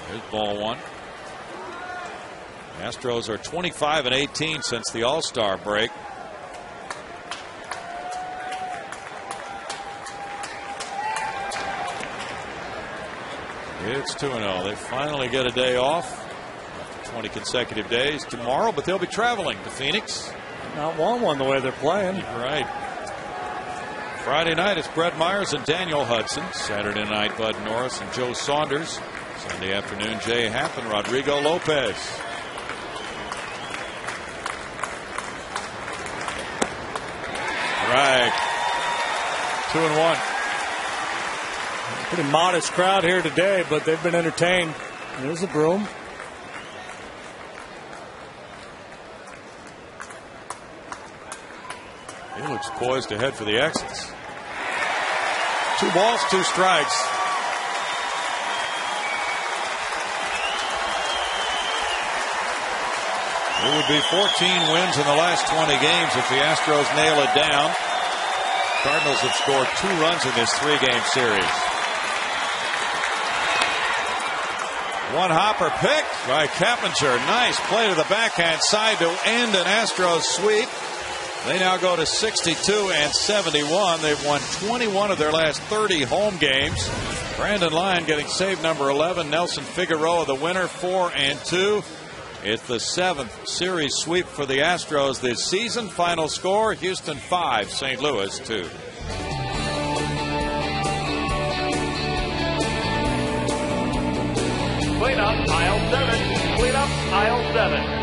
Here's ball 1. Astros are 25-18 since the All-Star break. It's 2-0. They finally get a day off after 20 consecutive days tomorrow, but they'll be traveling to Phoenix. Not one the way they're playing. Right. Friday night it's Brett Myers and Daniel Hudson. Saturday night Bud Norris and Joe Saunders. Sunday afternoon Jay Happ and Rodrigo Lopez. Right. 2-1. Pretty modest crowd here today, but they've been entertained. There's the broom. He looks poised to head for the exits. 2 balls, 2 strikes. It would be 14 wins in the last 20 games if the Astros nail it down. Cardinals have scored 2 runs in this 3-game series. 1 hopper picked by Carpenter. Nice play to the backhand side to end an Astros sweep. They now go to 62-71. They've won 21 of their last 30 home games. Brandon Lyon getting save number 11. Nelson Figueroa the winner, 4-2. It's the 7th series sweep for the Astros this season. Final score, Houston 5, St. Louis 2. Clean up aisle 7. Clean up aisle 7.